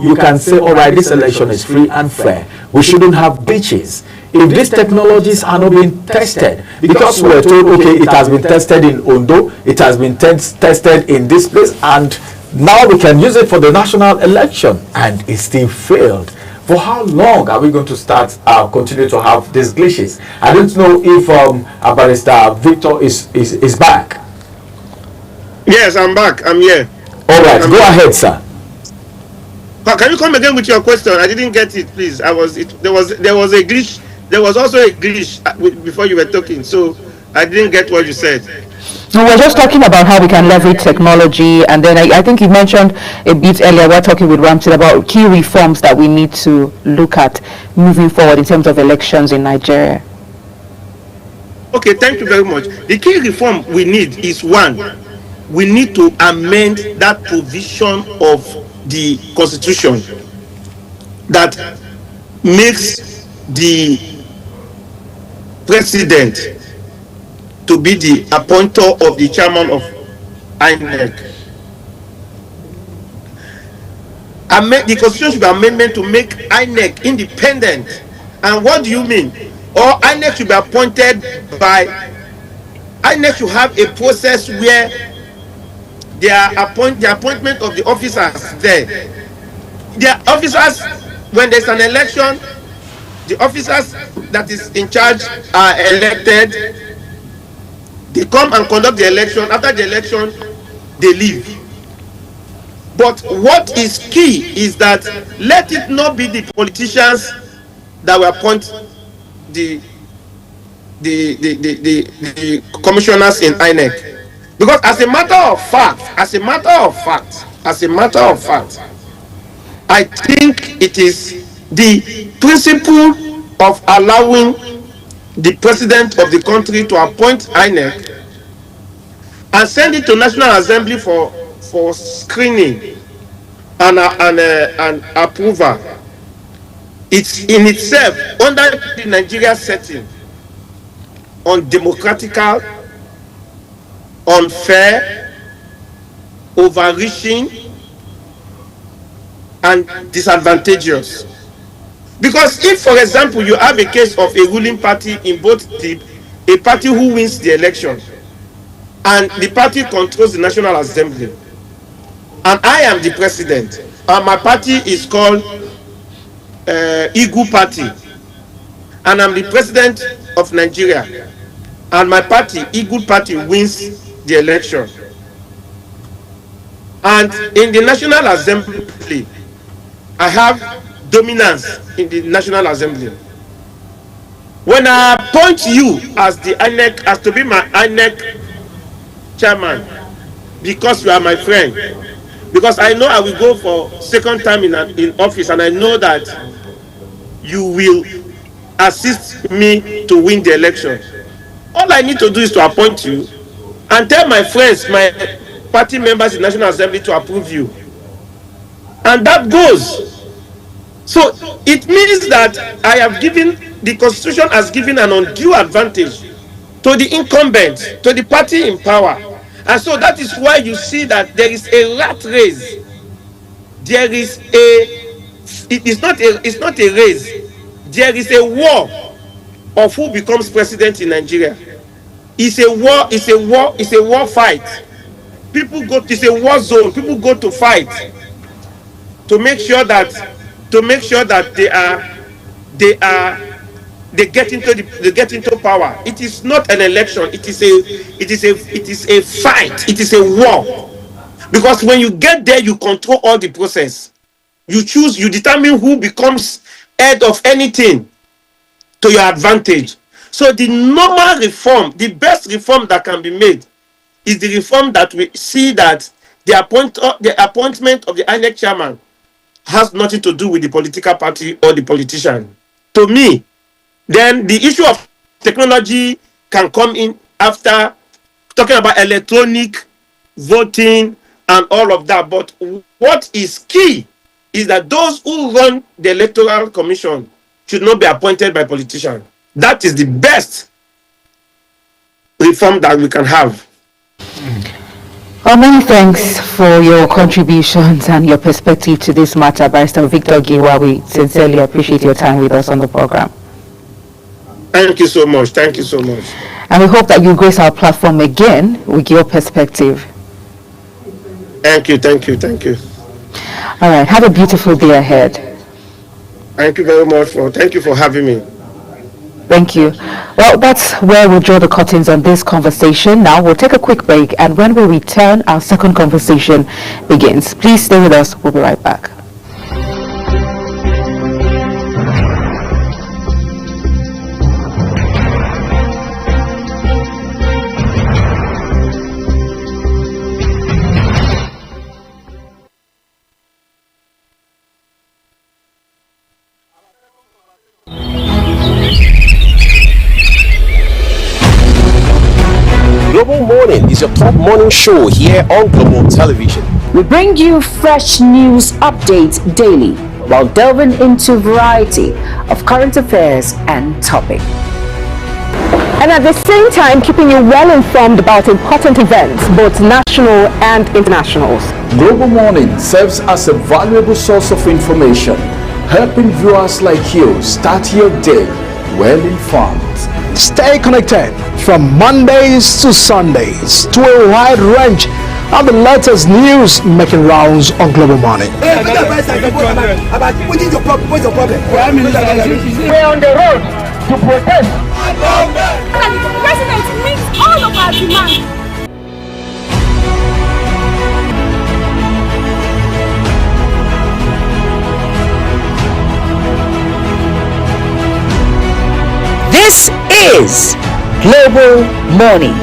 you can say, all right, this election is free and fair, we shouldn't have bitches. If these technologies are not being tested, because we're told, okay, it has been tested in Ondo, it has been tested in this place, and now we can use it for the national election, and it still failed. For how long are we going to continue to have these glitches? I don't know if Barrister Victor is back.
Yes, I'm back. I'm here.
All right, go ahead, sir.
Can you come again with your question? I didn't get it, please. There was a glitch. There was also a glitch before you were talking, so I didn't get what you said.
No, we're just talking about how we can leverage technology, and then I think you mentioned a bit earlier, we're talking with Ramsey about key reforms that we need to look at moving forward in terms of elections in Nigeria.
Okay, thank you very much. The key reform we need is, one, we need to amend that provision of the Constitution that makes the president to be the appointer of the chairman of INEC. The Constitution should be amendment to make INEC independent. And what do you mean? Or INEC should be appointed by, INEC should have a process where the appointment of the officers there their officers, when there's an election, the officers that is in charge are elected. They come and conduct the election. After the election, they leave. But what is key is that let it not be the politicians that will appoint the commissioners in INEC. Because as a matter of fact, I think it is the principle of allowing the president of the country to appoint INEC and send it to National Assembly for screening and approval. It's in itself, under the Nigeria setting, undemocratical, unfair, overreaching, and disadvantageous. Because if, for example, you have a case of a ruling party in both a party who wins the election and the party controls the National Assembly, and I am the president, and my party is called Igu Party, and I'm the president of Nigeria, and my party, Igu Party, wins the election, and in the National Assembly, I have dominance in the National Assembly. When I appoint you as the INEC, as to be my INEC chairman, because you are my friend, because I know I will go for second time in office, and I know that you will assist me to win the election. All I need to do is to appoint you and tell my friends, my party members in National Assembly, to approve you. And that goes. So it means that I have given, the Constitution has given an undue advantage to the incumbent, to the party in power. And so that is why you see that there is a rat race. There is it's not a race. There is a war of who becomes president in Nigeria. It's a war fight. People go, it's a war zone. People go to fight to make sure that they get into power. It is not an election. It is a fight. It is a war. Because when you get there, you control all the process. You choose, you determine who becomes head of anything to your advantage. So the normal reform, the best reform that can be made, is the reform that we see that the appointment of the INEC chairman has nothing to do with the political party or the politician. To me, then the issue of technology can come in after, talking about electronic voting and all of that. But what is key is that those who run the Electoral Commission should not be appointed by politicians. That is the best reform that we can have.
Well, many thanks for your contributions and your perspective to this matter, Barrister Victor Giwa. We sincerely appreciate your time with us on the program.
Thank you so much. Thank you so much.
And we hope that you grace our platform again with your perspective.
Thank you, thank you, thank you.
All right, have a beautiful day ahead.
Thank you very much. Thank you for having me.
Thank you. Well, that's where we'll draw the curtains on this conversation. Now we'll take a quick break, and when we return, our second conversation begins. Please stay with us. We'll be right back.
Global Morning is your top morning show here on Global Television.
We bring you fresh news updates daily while delving into a variety of current affairs and topics.
And at the same time, keeping you well informed about important events, both national and international.
Global Morning serves as a valuable source of information, helping viewers like you start your day well informed.
Stay connected from Mondays to Sundays to a wide range and the latest news making rounds on Global Money.
We're on the road to protest. The president meets all of our demands.
This is Global Money.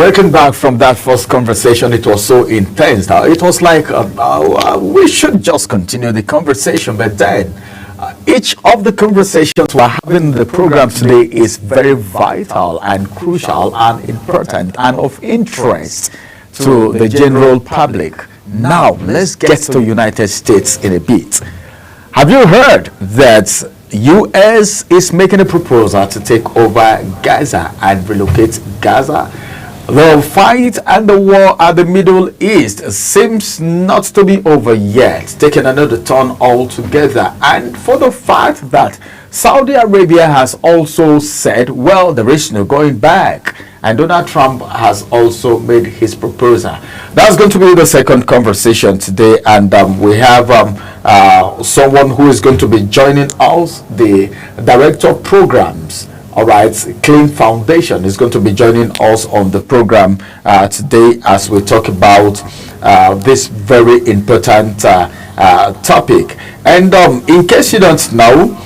Welcome back from that first conversation. It was so intense. It was like we should just continue the conversation, but then each of the conversations we're having in the program today is very vital and crucial and important and of interest to the general public. Now, let's get to United States in a bit. Have you heard that U.S. is making a proposal to take over Gaza and relocate Gaza? The fight and the war at the Middle East seems not to be over yet, taking another turn altogether. And for the fact that Saudi Arabia has also said, well, there is no going back. And Donald Trump has also made his proposal. That's going to be the second conversation today. And we have someone who is going to be joining us, the Director of Programs. All right, Clean Foundation is going to be joining us on the program today as we talk about this very important topic. And in case you don't know,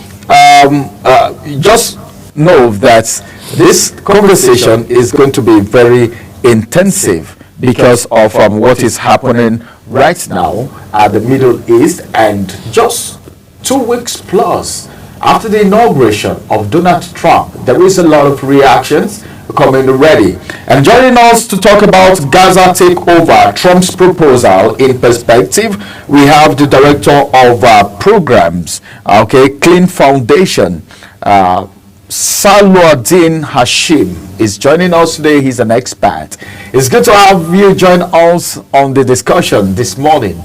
just know that this conversation is going to be very intensive because of what is happening right now at the Middle East, and just 2 weeks plus after the inauguration of Donald Trump, there is a lot of reactions coming ready. And joining us to talk about Gaza takeover, Trump's proposal in perspective, we have the director of programs, Clean Foundation, Salahuddin Hashim is joining us today. He's an expert. It's good to have you join us on the discussion this morning.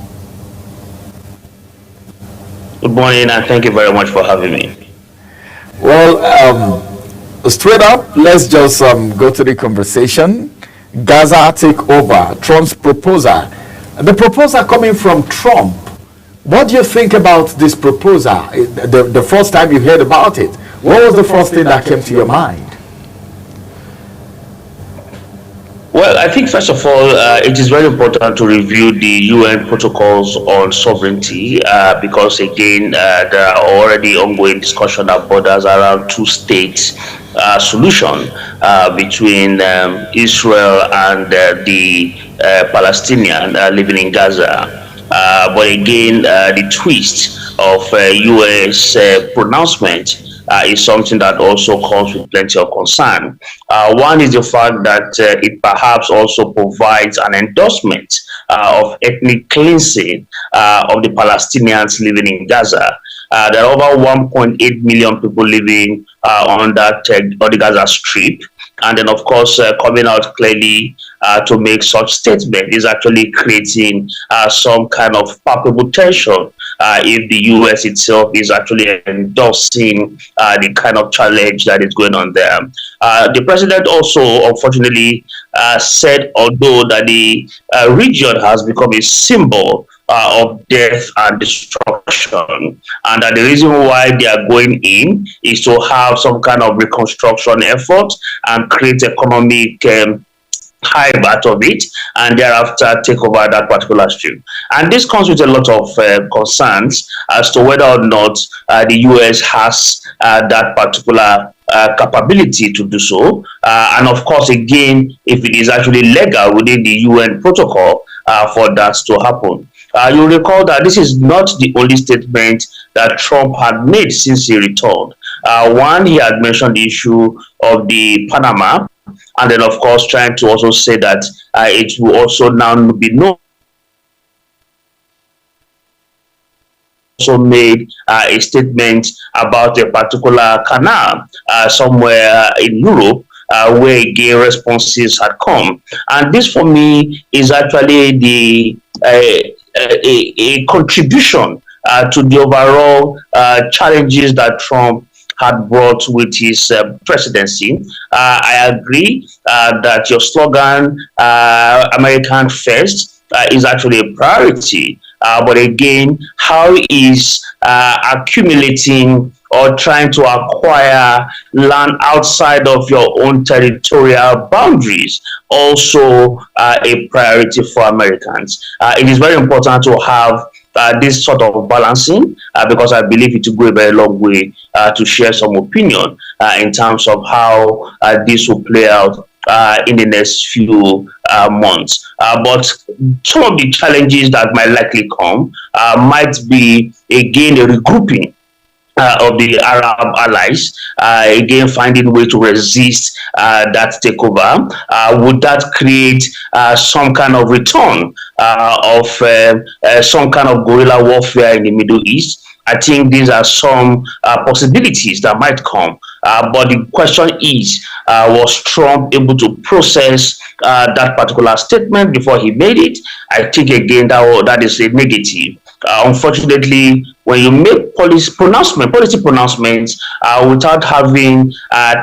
Good morning, and thank you very much for having me.
Well, straight up, let's just go to the conversation. Gaza takeover, Trump's proposal. The proposal coming from Trump. What do you think about this proposal? The first time you heard about it, what was the first thing that came to your mind?
Well, I think first of all, it is very important to review the UN protocols on sovereignty because again, there are already ongoing discussion that borders around two-state solution between Israel and the Palestinian living in Gaza. But again, the twist of US pronouncement is something that also comes with plenty of concern. One is the fact that it perhaps also provides an endorsement of ethnic cleansing of the Palestinians living in Gaza. There are over 1.8 million people living on the Gaza Strip. And then, of course, coming out clearly to make such statement is actually creating some kind of palpable tension if the U.S. itself is actually endorsing the kind of challenge that is going on there. The president also, unfortunately, said, although that the region has become a symbol of death and destruction, and that the reason why they are going in is to have some kind of reconstruction effort and create economic hive out of it, and thereafter take over that particular stream. And this comes with a lot of concerns as to whether or not the US has that particular capability to do so. And of course, again, if it is actually legal within the UN protocol for that to happen. You'll recall that this is not the only statement that Trump had made since he returned. One, he had mentioned the issue of the Panama, and then, of course, trying to also say that it will also now be known. Also made a statement about a particular canal somewhere in Europe where gay responses had come. And this, for me, is actually the a contribution to the overall challenges that Trump had brought with his presidency. I agree that your slogan, American First, is actually a priority. But again, how is accumulating or trying to acquire land outside of your own territorial boundaries also a priority for Americans? It is very important to have this sort of balancing because I believe it will go a very long way to share some opinion in terms of how this will play out in the next few months. But some of the challenges that might likely come might be, again, a regrouping of the Arab allies, again finding a way to resist that takeover. Would that create some kind of return of some kind of guerrilla warfare in the Middle East? I think these are some possibilities that might come. But the question is, was Trump able to process that particular statement before he made it? I think, again, that is a negative. Unfortunately, when you make policy pronouncements without having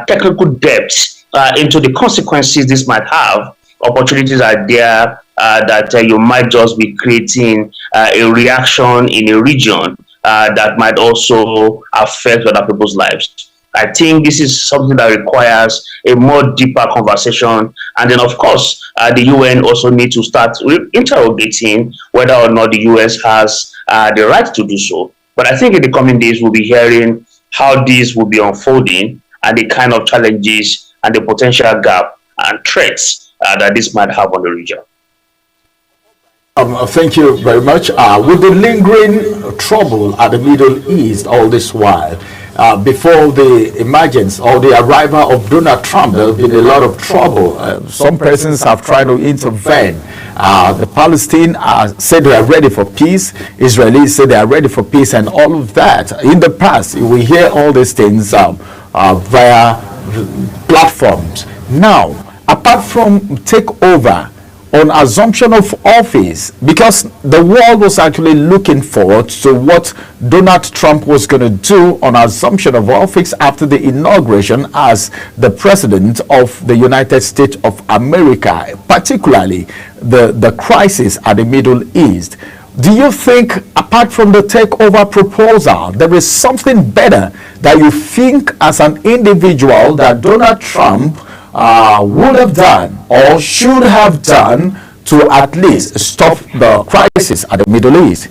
technical depth into the consequences this might have, opportunities are there that you might just be creating a reaction in a region that might also affect other people's lives. I think this is something that requires a more deeper conversation. And then, of course, the UN also needs to start interrogating whether or not the US has the right to do so. But I think in the coming days, we'll be hearing how this will be unfolding and the kind of challenges and the potential gap and threats that this might have on the region.
Thank you very much. With the lingering trouble at the Middle East all this while, before the emergence or the arrival of Donald Trump, there has been a lot of trouble. Some persons have tried to intervene. The Palestinians said they are ready for peace. Israelis said they are ready for peace, and all of that. In the past, we hear all these things via platforms. Now, apart from takeover, on assumption of office, because the world was actually looking forward to what Donald Trump was going to do on assumption of office after the inauguration as the president of the United States of America, particularly the crisis at the Middle East. Do you think, apart from the takeover proposal, there is something better that you think as an individual that Donald Trump would have done or should have done to at least stop the crisis at the Middle East?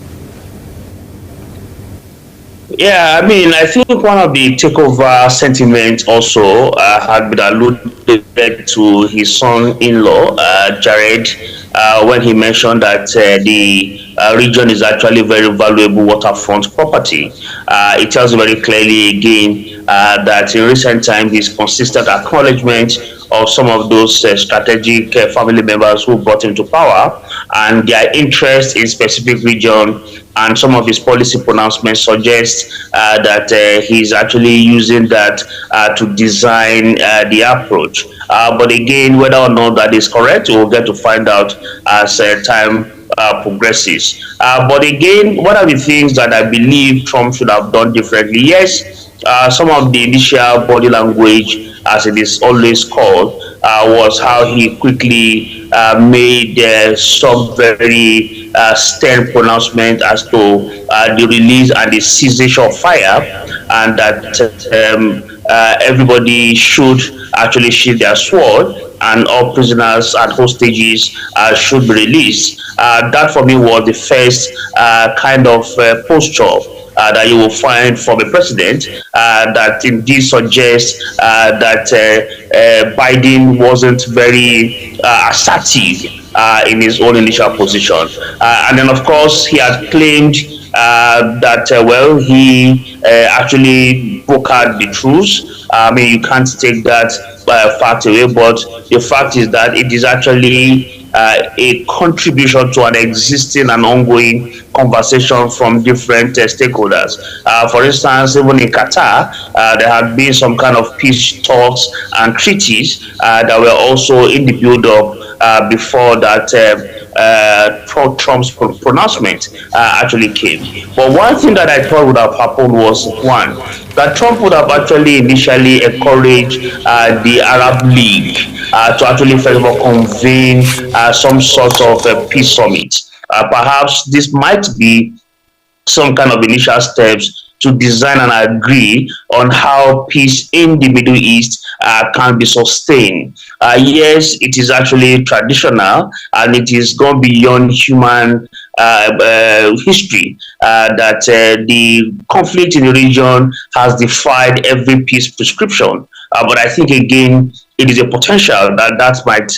Yeah, I mean, I think one of the takeover sentiments also had been alluded to his son-in-law, Jared, when he mentioned that the region is actually very valuable waterfront property. It tells very clearly again that in recent times his consistent acknowledgement of some of those strategic family members who brought him to power and their interest in specific region, and some of his policy pronouncements suggest that he's actually using that to design the approach. But again, whether or not that is correct, we'll get to find out as time progresses. But again, what are the things that I believe Trump should have done differently? Yes, some of the initial body language, as it is always called, was how he quickly made some very stern pronouncement as to the release and the cessation of fire, and that everybody should actually sheath their sword and all prisoners and hostages should be released. That for me was the first kind of posture that you will find from a president that indeed suggests that Biden wasn't very assertive in his own initial position. And then, of course, he had claimed that, well, he actually brokered the truce. I mean, you can't take that fact away, but the fact is that it is actually a contribution to an existing and ongoing conversation from different stakeholders. For instance, even in Qatar, there had been some kind of peace talks and treaties that were also in the build-up before that Trump's pronouncement actually came. But one thing that I thought would have happened was, one, that Trump would have actually initially encouraged the Arab League to actually first of all convene some sort of peace summit. Perhaps this might be some kind of initial steps to design and agree on how peace in the Middle East can be sustained. Yes, it is actually traditional and it is gone beyond human history that the conflict in the region has defied every peace prescription. But I think, again, it is a potential that might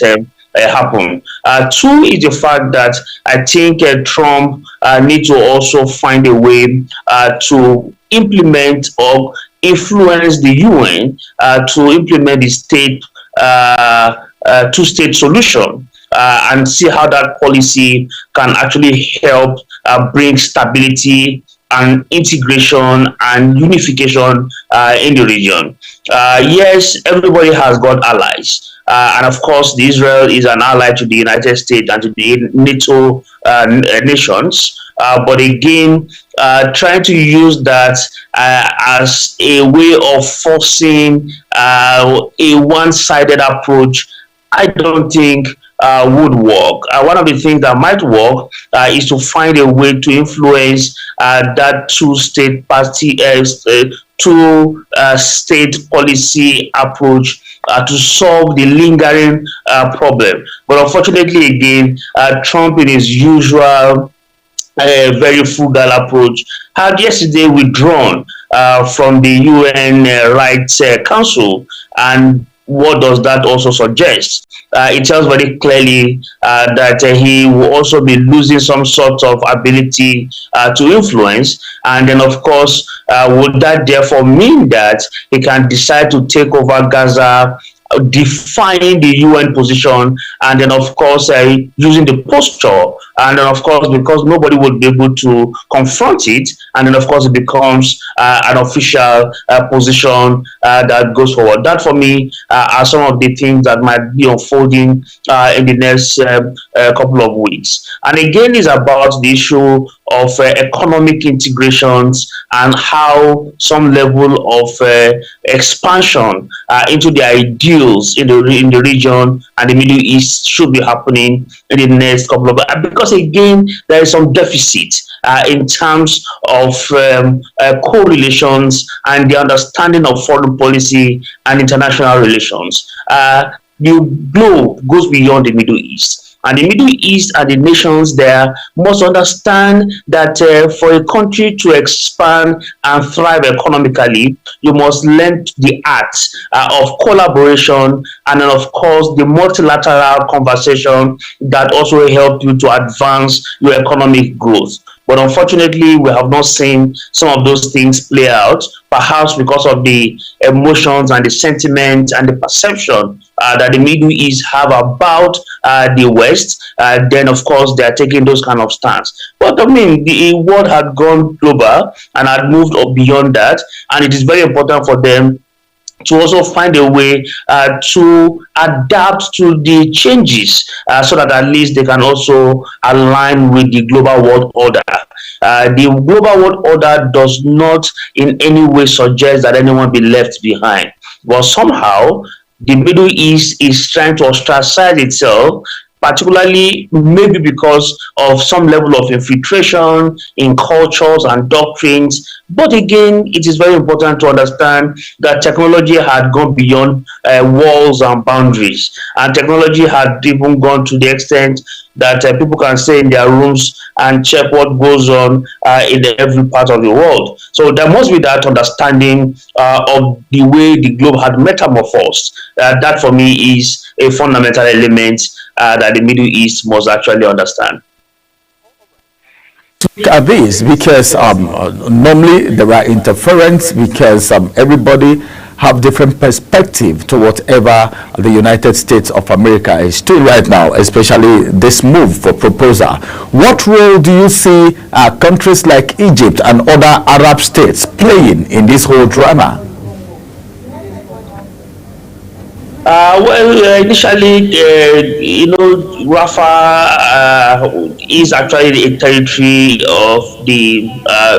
happen. Two is the fact that I think Trump needs to also find a way to implement or influence the UN to implement the state two-state solution and see how that policy can actually help bring stability and integration and unification in the region. Yes, everybody has got allies. And of course, Israel is an ally to the United States and to the NATO nations. But again, trying to use that as a way of forcing a one-sided approach, I don't think would work. One of the things that might work is to find a way to influence that two-state two-state policy approach to solve the lingering problem. But unfortunately, again, Trump, in his usual very frugal approach, had yesterday withdrawn from the UN Rights Council, and what does that also suggest? It tells very clearly that he will also be losing some sort of ability to influence. And then, of course, would that therefore mean that he can decide to take over Gaza, defining the UN position, and then of course using the posture, and then of course because nobody would be able to confront it, and then of course it becomes an official position that goes forward. That for me are some of the things that might be unfolding in the next couple of weeks. And again, is about the issue of economic integrations and how some level of expansion into the ideals in the region and the Middle East should be happening in the next couple of, because again there is some deficit in terms of correlations and the understanding of foreign policy and international relations. The globe goes beyond the Middle East. And the Middle East and the nations there must understand that for a country to expand and thrive economically, you must learn the art of collaboration, and then of course the multilateral conversation that also help you to advance your economic growth. But unfortunately, we have not seen some of those things play out, perhaps because of the emotions and the sentiment and the perception that the Middle East have about the West. Then, of course, they are taking those kind of stance. But I mean, the world had gone global and had moved up beyond that, and it is very important for them to also find a way to adapt to the changes so that at least they can also align with the global world order. The global world order does not in any way suggest that anyone be left behind. But somehow, the Middle East is trying to ostracize itself, particularly maybe because of some level of infiltration in cultures and doctrines. But again, it is very important to understand that technology had gone beyond walls and boundaries, and technology had even gone to the extent that people can stay in their rooms and check what goes on in every part of the world. So there must be that understanding of the way the globe had metamorphosed. That for me is a fundamental element that the Middle East must actually understand.
Look at this, because normally there are interference, because everybody have different perspective to whatever the United States of America is doing right now, especially this move for proposal. What role do you see countries like Egypt and other Arab states playing in this whole drama?
Well, initially, Rafah is actually a territory of the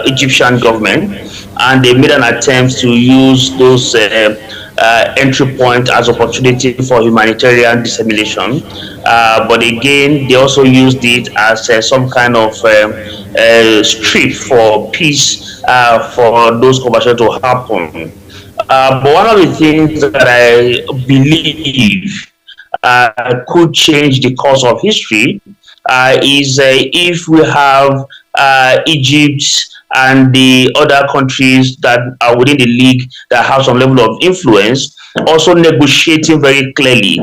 Egyptian government, and they made an attempt to use those entry points as opportunity for humanitarian dissemination. But again, they also used it as some kind of strip for peace for those conversations to happen. But one of the things that I believe could change the course of history is if we have Egypt and the other countries that are within the league that have some level of influence also negotiating very clearly,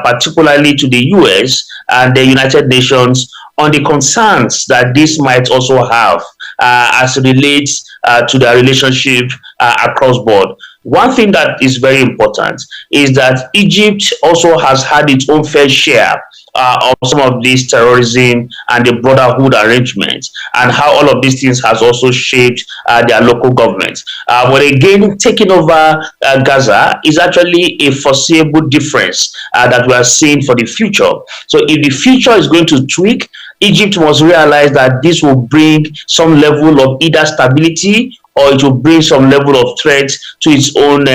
particularly to the US and the United Nations, on the concerns that this might also have as it relates to their relationship across board. One thing that is very important is that Egypt also has had its own fair share of some of these terrorism and the brotherhood arrangements, and how all of these things has also shaped their local governments. But again, taking over Gaza is actually a foreseeable difference that we are seeing for the future. So if the future is going to tweak, Egypt must realize that this will bring some level of either stability or it will bring some level of threat to its own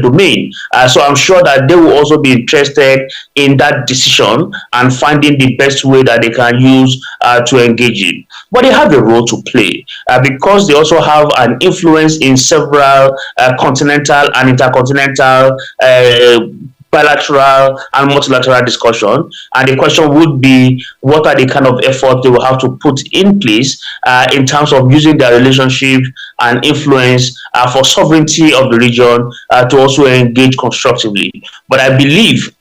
domain. So I'm sure that they will also be interested in that decision and finding the best way that they can use to engage in. But they have a role to play because they also have an influence in several continental and intercontinental bilateral and multilateral discussion. And the question would be, what are the kind of efforts they will have to put in place in terms of using their relationship and influence for sovereignty of the region to also engage constructively. But I believe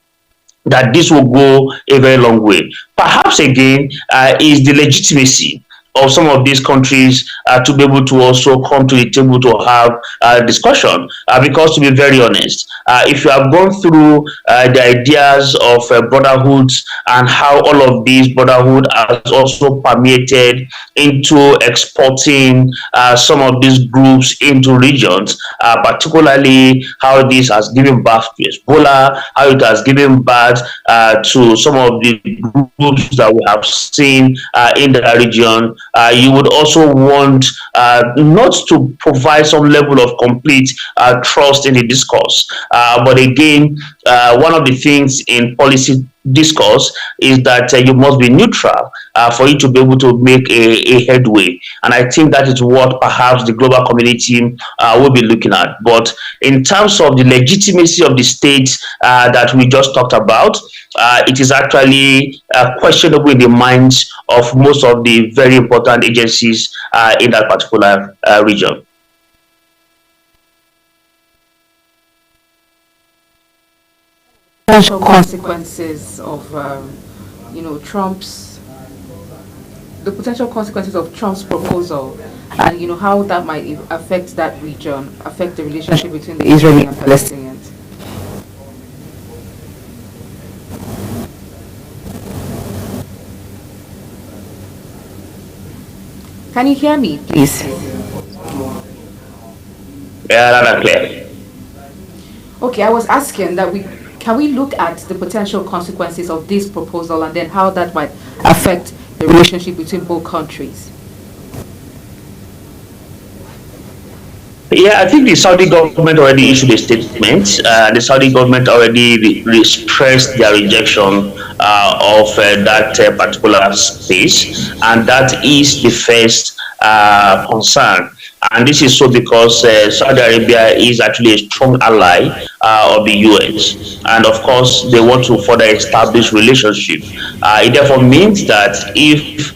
that this will go a very long way. Perhaps again is the legitimacy of some of these countries to be able to also come to the table to have a discussion. Because to be very honest, if you have gone through the ideas of brotherhoods and how all of these brotherhood has also permeated into exporting some of these groups into regions, particularly how this has given birth to Hezbollah, how it has given birth to some of the groups that we have seen in the region. You would also want not to provide some level of complete trust in the discourse. But again, one of the things in policy discourse is that you must be neutral for you to be able to make a headway. And I think that is what perhaps the global community will be looking at. But in terms of the legitimacy of the states that we just talked about, it is actually questionable in the minds of most of the very important agencies in that particular region.
Potential consequences of, the potential consequences of Trump's proposal, and how that might affect that region, affect the relationship between the Israeli and Palestinians. Can you hear me, please?
Yeah, loud and clear.
Okay, I was asking that can we look at the potential consequences of this proposal and then how that might affect the relationship between both countries?
Yeah, I think the Saudi government already issued a statement. The Saudi government already expressed their rejection of that particular space, and that is the first concern. And this is so because Saudi Arabia is actually a strong ally of the US. And of course, they want to further establish relationship. It therefore means that if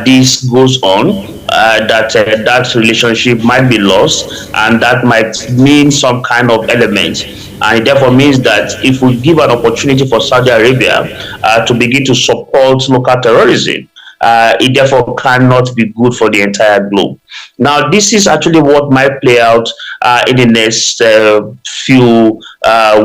this goes on, that relationship might be lost, and that might mean some kind of element. And it therefore means that if we give an opportunity for Saudi Arabia to begin to support local terrorism, it therefore cannot be good for the entire globe. Now, this is actually what might play out in the next few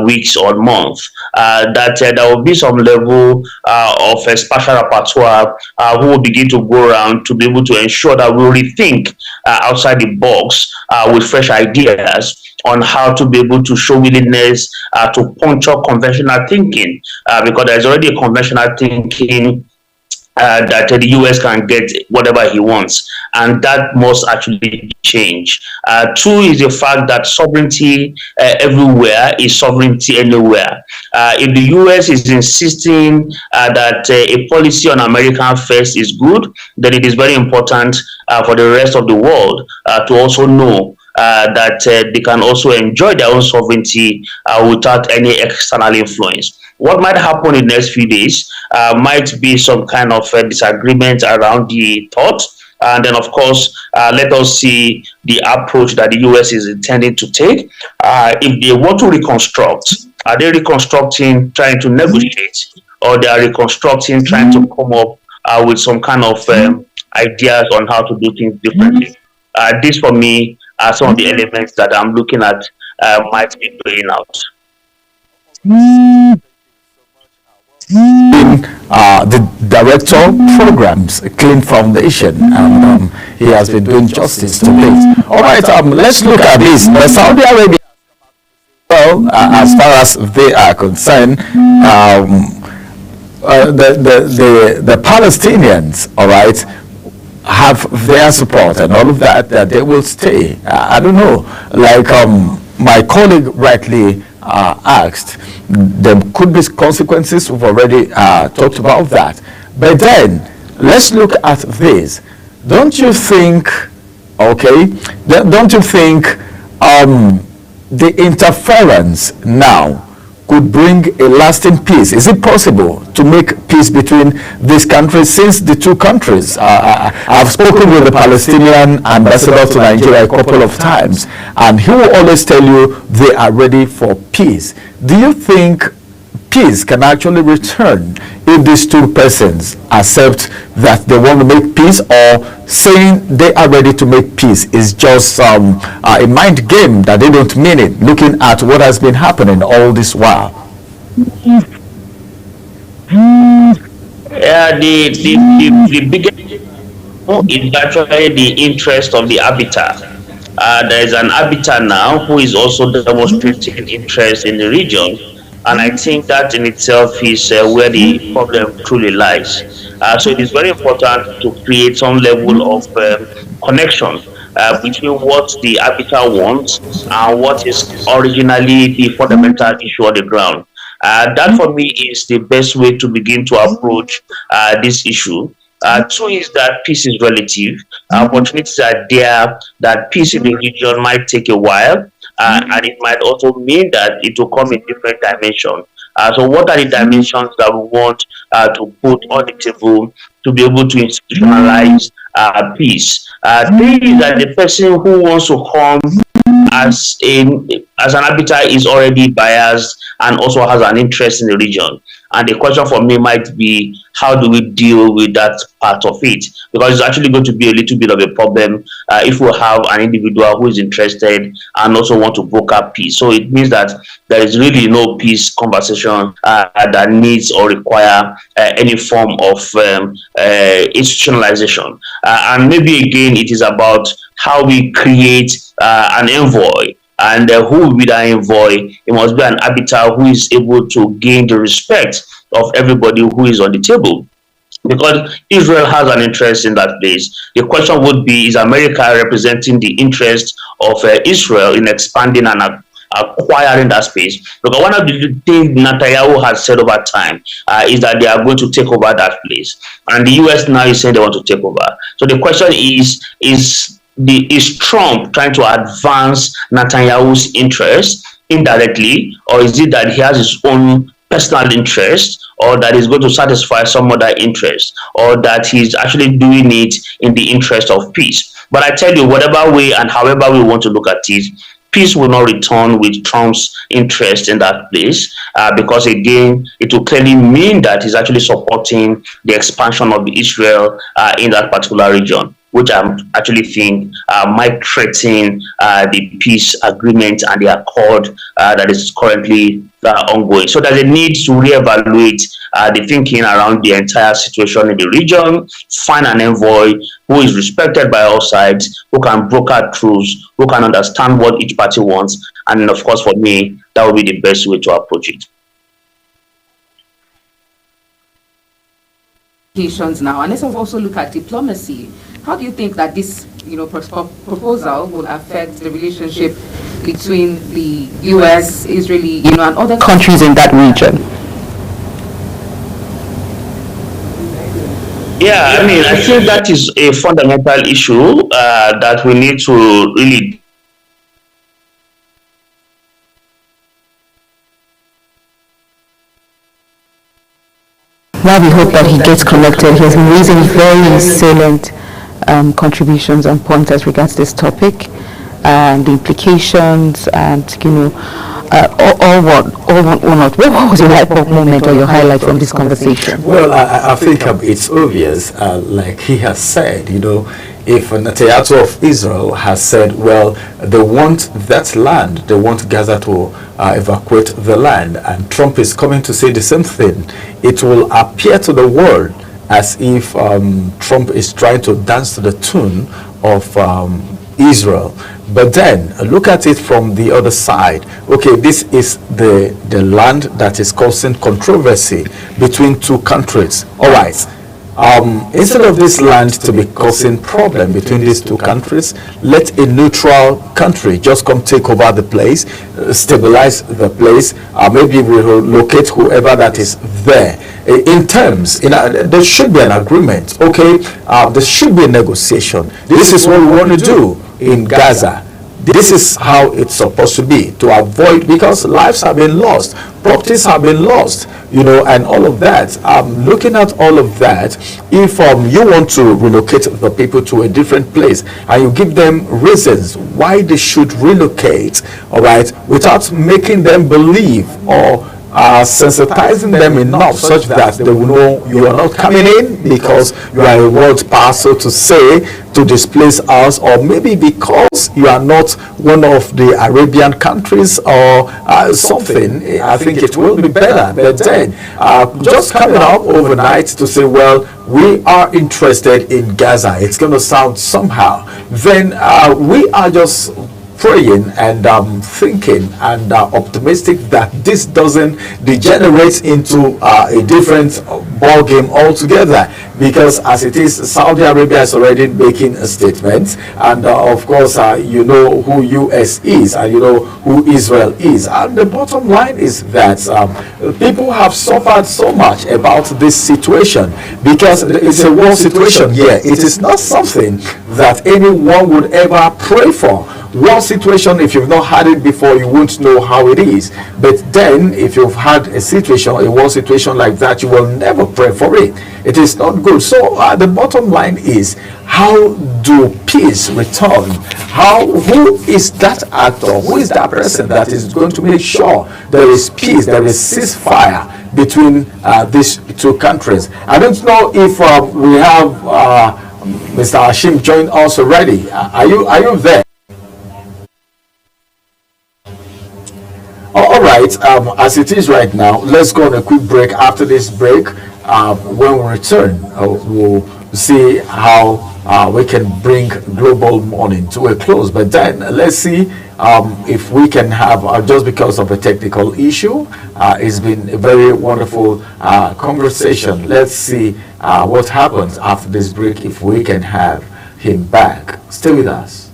weeks or months. That there will be some level of a spatial rapporteur who will begin to go around to be able to ensure that we rethink outside the box with fresh ideas on how to be able to show willingness to puncture conventional thinking, because there's already a conventional thinking that the US can get whatever he wants, and that must actually change. Two is the fact that sovereignty everywhere is sovereignty anywhere. If the US is insisting that a policy on American first is good, then it is very important for the rest of the world to also know that they can also enjoy their own sovereignty without any external influence. What might happen in the next few days might be some kind of disagreement around the thought. And then, of course, let us see the approach that the US is intending to take. If they want to reconstruct, are they reconstructing, trying to negotiate, or they are reconstructing, trying to come up with some kind of ideas on how to do things differently? This, for me, are some of the elements that I'm looking at might be playing out.
The director of programs, Clean Foundation, and he has been doing justice to this. All right, let's look at this. Saudi Arabia, well, as far as they are concerned, the Palestinians, all right, have their support and all of that, that they will stay. I don't know, like my colleague rightly asked, there could be consequences. We've already talked about that. But then, let's look at this. Don't you think, okay, don't you think the interference now could bring a lasting peace? Is it possible to make peace between these countries, since the two countries, I've spoken with the Palestinian ambassador to Nigeria a couple of times, and he will always tell you they are ready for peace. Do you think peace can actually return if these two persons accept that they want to make peace, or saying they are ready to make peace is just a mind game that they don't mean it, looking at what has been happening all this while?
Yeah, the biggest is actually the interest of the arbiter. There is an arbiter now who is also demonstrating interest in the region, and I think that in itself is where the problem truly lies. So it is very important to create some level of connection between what the arbiter wants and what is originally the fundamental issue on the ground. That for me is the best way to begin to approach this issue. Two is that peace is relative. Opportunities are there that peace in the region might take a while, and it might also mean that it will come in different dimensions. So what are the dimensions that we want to put on the table to be able to institutionalize peace? Three is that the person who wants to come as an arbiter is already biased and also has an interest in the region. And the question for me might be, how do we deal with that part of it? Because it's actually going to be a little bit of a problem if we have an individual who is interested and also want to broker peace. So it means that there is really no peace conversation that needs or require any form of institutionalization. And maybe again, it is about how we create an envoy. And who will be that envoy? It must be an arbiter who is able to gain the respect of everybody who is on the table. Because Israel has an interest in that place. The question would be, is America representing the interest of Israel in expanding and acquiring that space? Because one of the things Netanyahu has said over time is that they are going to take over that place. And the US now is saying they want to take over. So the question is Trump trying to advance Netanyahu's interest indirectly, or is it that he has his own personal interest, or that is going to satisfy some other interest, or that he's actually doing it in the interest of peace? But I tell you, whatever way and however we want to look at it, peace will not return with Trump's interest in that place, because again, it will clearly mean that he's actually supporting the expansion of Israel in that particular region, which I actually think might threaten the peace agreement and the accord that is currently ongoing. So there's a need to reevaluate the thinking around the entire situation in the region, find an envoy who is respected by all sides, who can broker truths, who can understand what each party wants, and of course, for me, that would be the best way to approach it.
Now, and let's also look at diplomacy. How do you think that this, proposal will affect the relationship between the U.S., Israeli, and other
countries in that region?
Yeah, I mean, I think that is a fundamental issue that we need to really.
Well, we hope that he gets connected. He has been raising very salient contributions and points as regards this topic, and the implications, and what was your hype moment or your highlight from this conversation?
Well, I think it's obvious, like he has said, if Netanyahu of Israel has said, well, they want that land, they want Gaza to evacuate the land, and Trump is coming to say the same thing, it will appear to the world as if Trump is trying to dance to the tune of Israel. But then look at it from the other side. Okay, this is the land that is causing controversy between two countries. All right. Instead of this land to be causing problem between these two countries, let a neutral country just come take over the place, stabilize the place, maybe relocate whoever that is there. In terms, there should be an agreement. Okay, there should be a negotiation. This is what we want to do in Gaza. This is how it's supposed to be, to avoid, because lives have been lost, properties have been lost, you know, and all of that. Looking at all of that, if you want to relocate the people to a different place and you give them reasons why they should relocate, all right, without making them believe or sensitizing them enough such that they will know you are not coming in because you are a world power, so to say, to displace us, or maybe because you are not one of the Arabian countries or something. I think it will be better. But then just coming up overnight to say, well, we are interested in Gaza, it's going to sound somehow. Then we are just praying and thinking and optimistic that this doesn't degenerate into a different ball game altogether, because as it is, Saudi Arabia is already making a statement, and of course you know who US is and you know who Israel is, and the bottom line is that people have suffered so much about this situation because it's a war situation here. It is not something that anyone would ever pray for. War situation, if you've not had it before, you won't know how it is. But then, if you've had a situation, a war situation like that, you will never pray for it. It is not good. So the bottom line is, how do peace return? Who is that actor? Who is that person that is going to make sure there is peace, there is ceasefire between these two countries? I don't know if we have Mr. Hashim joined us already. Are you there? All right, as it is right now, let's go on a quick break. After this break, when we return, we'll see how we can bring Global Morning to a close. But then let's see if we can have, just because of a technical issue, it's been a very wonderful conversation. Let's see what happens after this break, if we can have him back. Stay with us.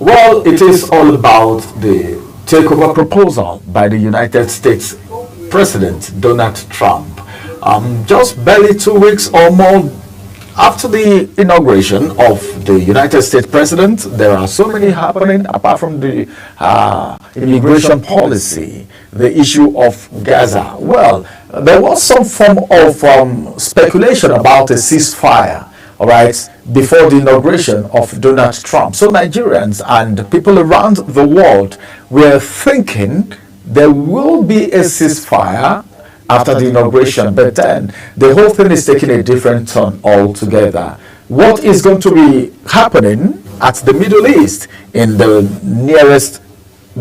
Well, it is all about the takeover proposal by the United States President Donald Trump. Just barely 2 weeks or more after the inauguration of the United States President, there are so many happening apart from the immigration policy, the issue of Gaza. Well, there was some form of speculation about a ceasefire, all right, before the inauguration of Donald Trump. So Nigerians and people around the world were thinking there will be a ceasefire after the inauguration, but then the whole thing is taking a different turn altogether. What is going to be happening at the Middle East in the nearest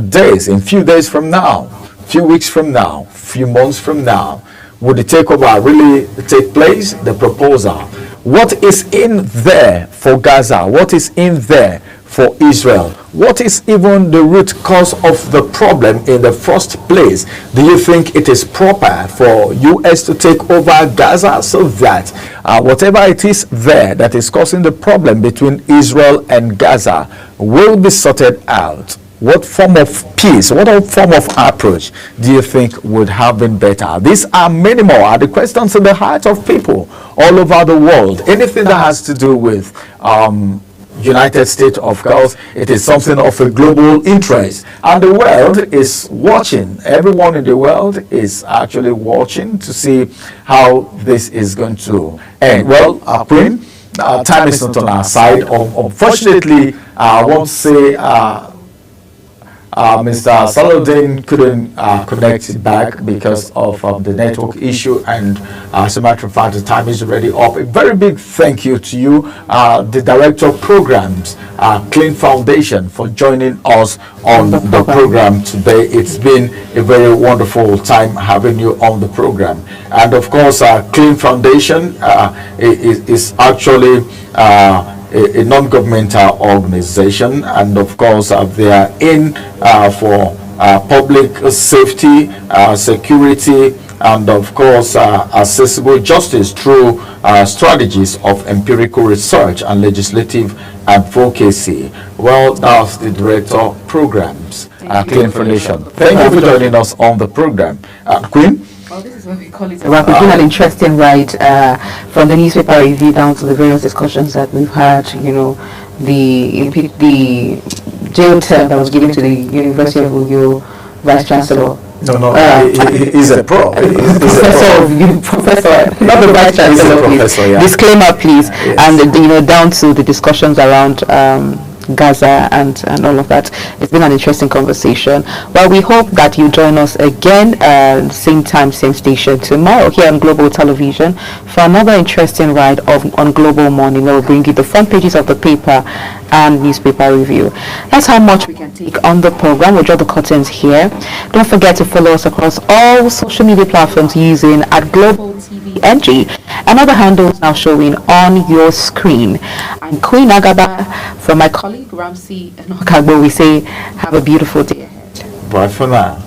days, in few days from now, few weeks from now, few months from now? Would the takeover really take place? The proposal. What is in there for Gaza? What is in there for Israel? what is even the root cause of the problem in the first place? Do you think it is proper for US to take over Gaza so that whatever it is there that is causing the problem between Israel and Gaza will be sorted out? What form of peace, what form of approach do you think would have been better? These are minimal, are the questions in the heart of people all over the world. Anything that has to do with United States, of course, it is something of a global interest. And the world is watching. Everyone in the world is actually watching to see how this is going to end. Well, Queen, time is not on our side. Unfortunately, I won't say Mr. Saladin couldn't connect back because of the network issue, and as a matter of fact, the time is already up. A very big thank you to you, the Director of Programs, Clean Foundation, for joining us on the program today. It's been a very wonderful time having you on the program. And of course, Clean Foundation is actually a non-governmental organization, and of course they are in for public safety, security, and of course accessible justice through strategies of empirical research and legislative advocacy. Well, that's the Director of Programs, Clean Foundation. Thank you for joining us on the program. Queen?
Well, this is what we call it.
Well, it's been an interesting ride from the newspaper review down to the various discussions that we've had. You know, the jail term that was given to the University of Uyo Vice Chancellor.
No, he's a pro.
Professor, not the Vice Chancellor, please.
Yeah.
Disclaimer, please.
Yes.
And down to the discussions around Gaza and all of that. It's been an interesting conversation. Well, we hope that you join us again, same time, same station tomorrow here on Global Television for another interesting ride on Global Morning. We'll bring you the front pages of the paper and newspaper review. That's how much we can take on the program. We'll draw the curtains here. Don't forget to follow us across all social media platforms using @Global TV NG and other handles now showing on your screen. I'm Queen Agaba. From my colleague Ramsey and Okagbo, we say have a beautiful day ahead.
Bye for now.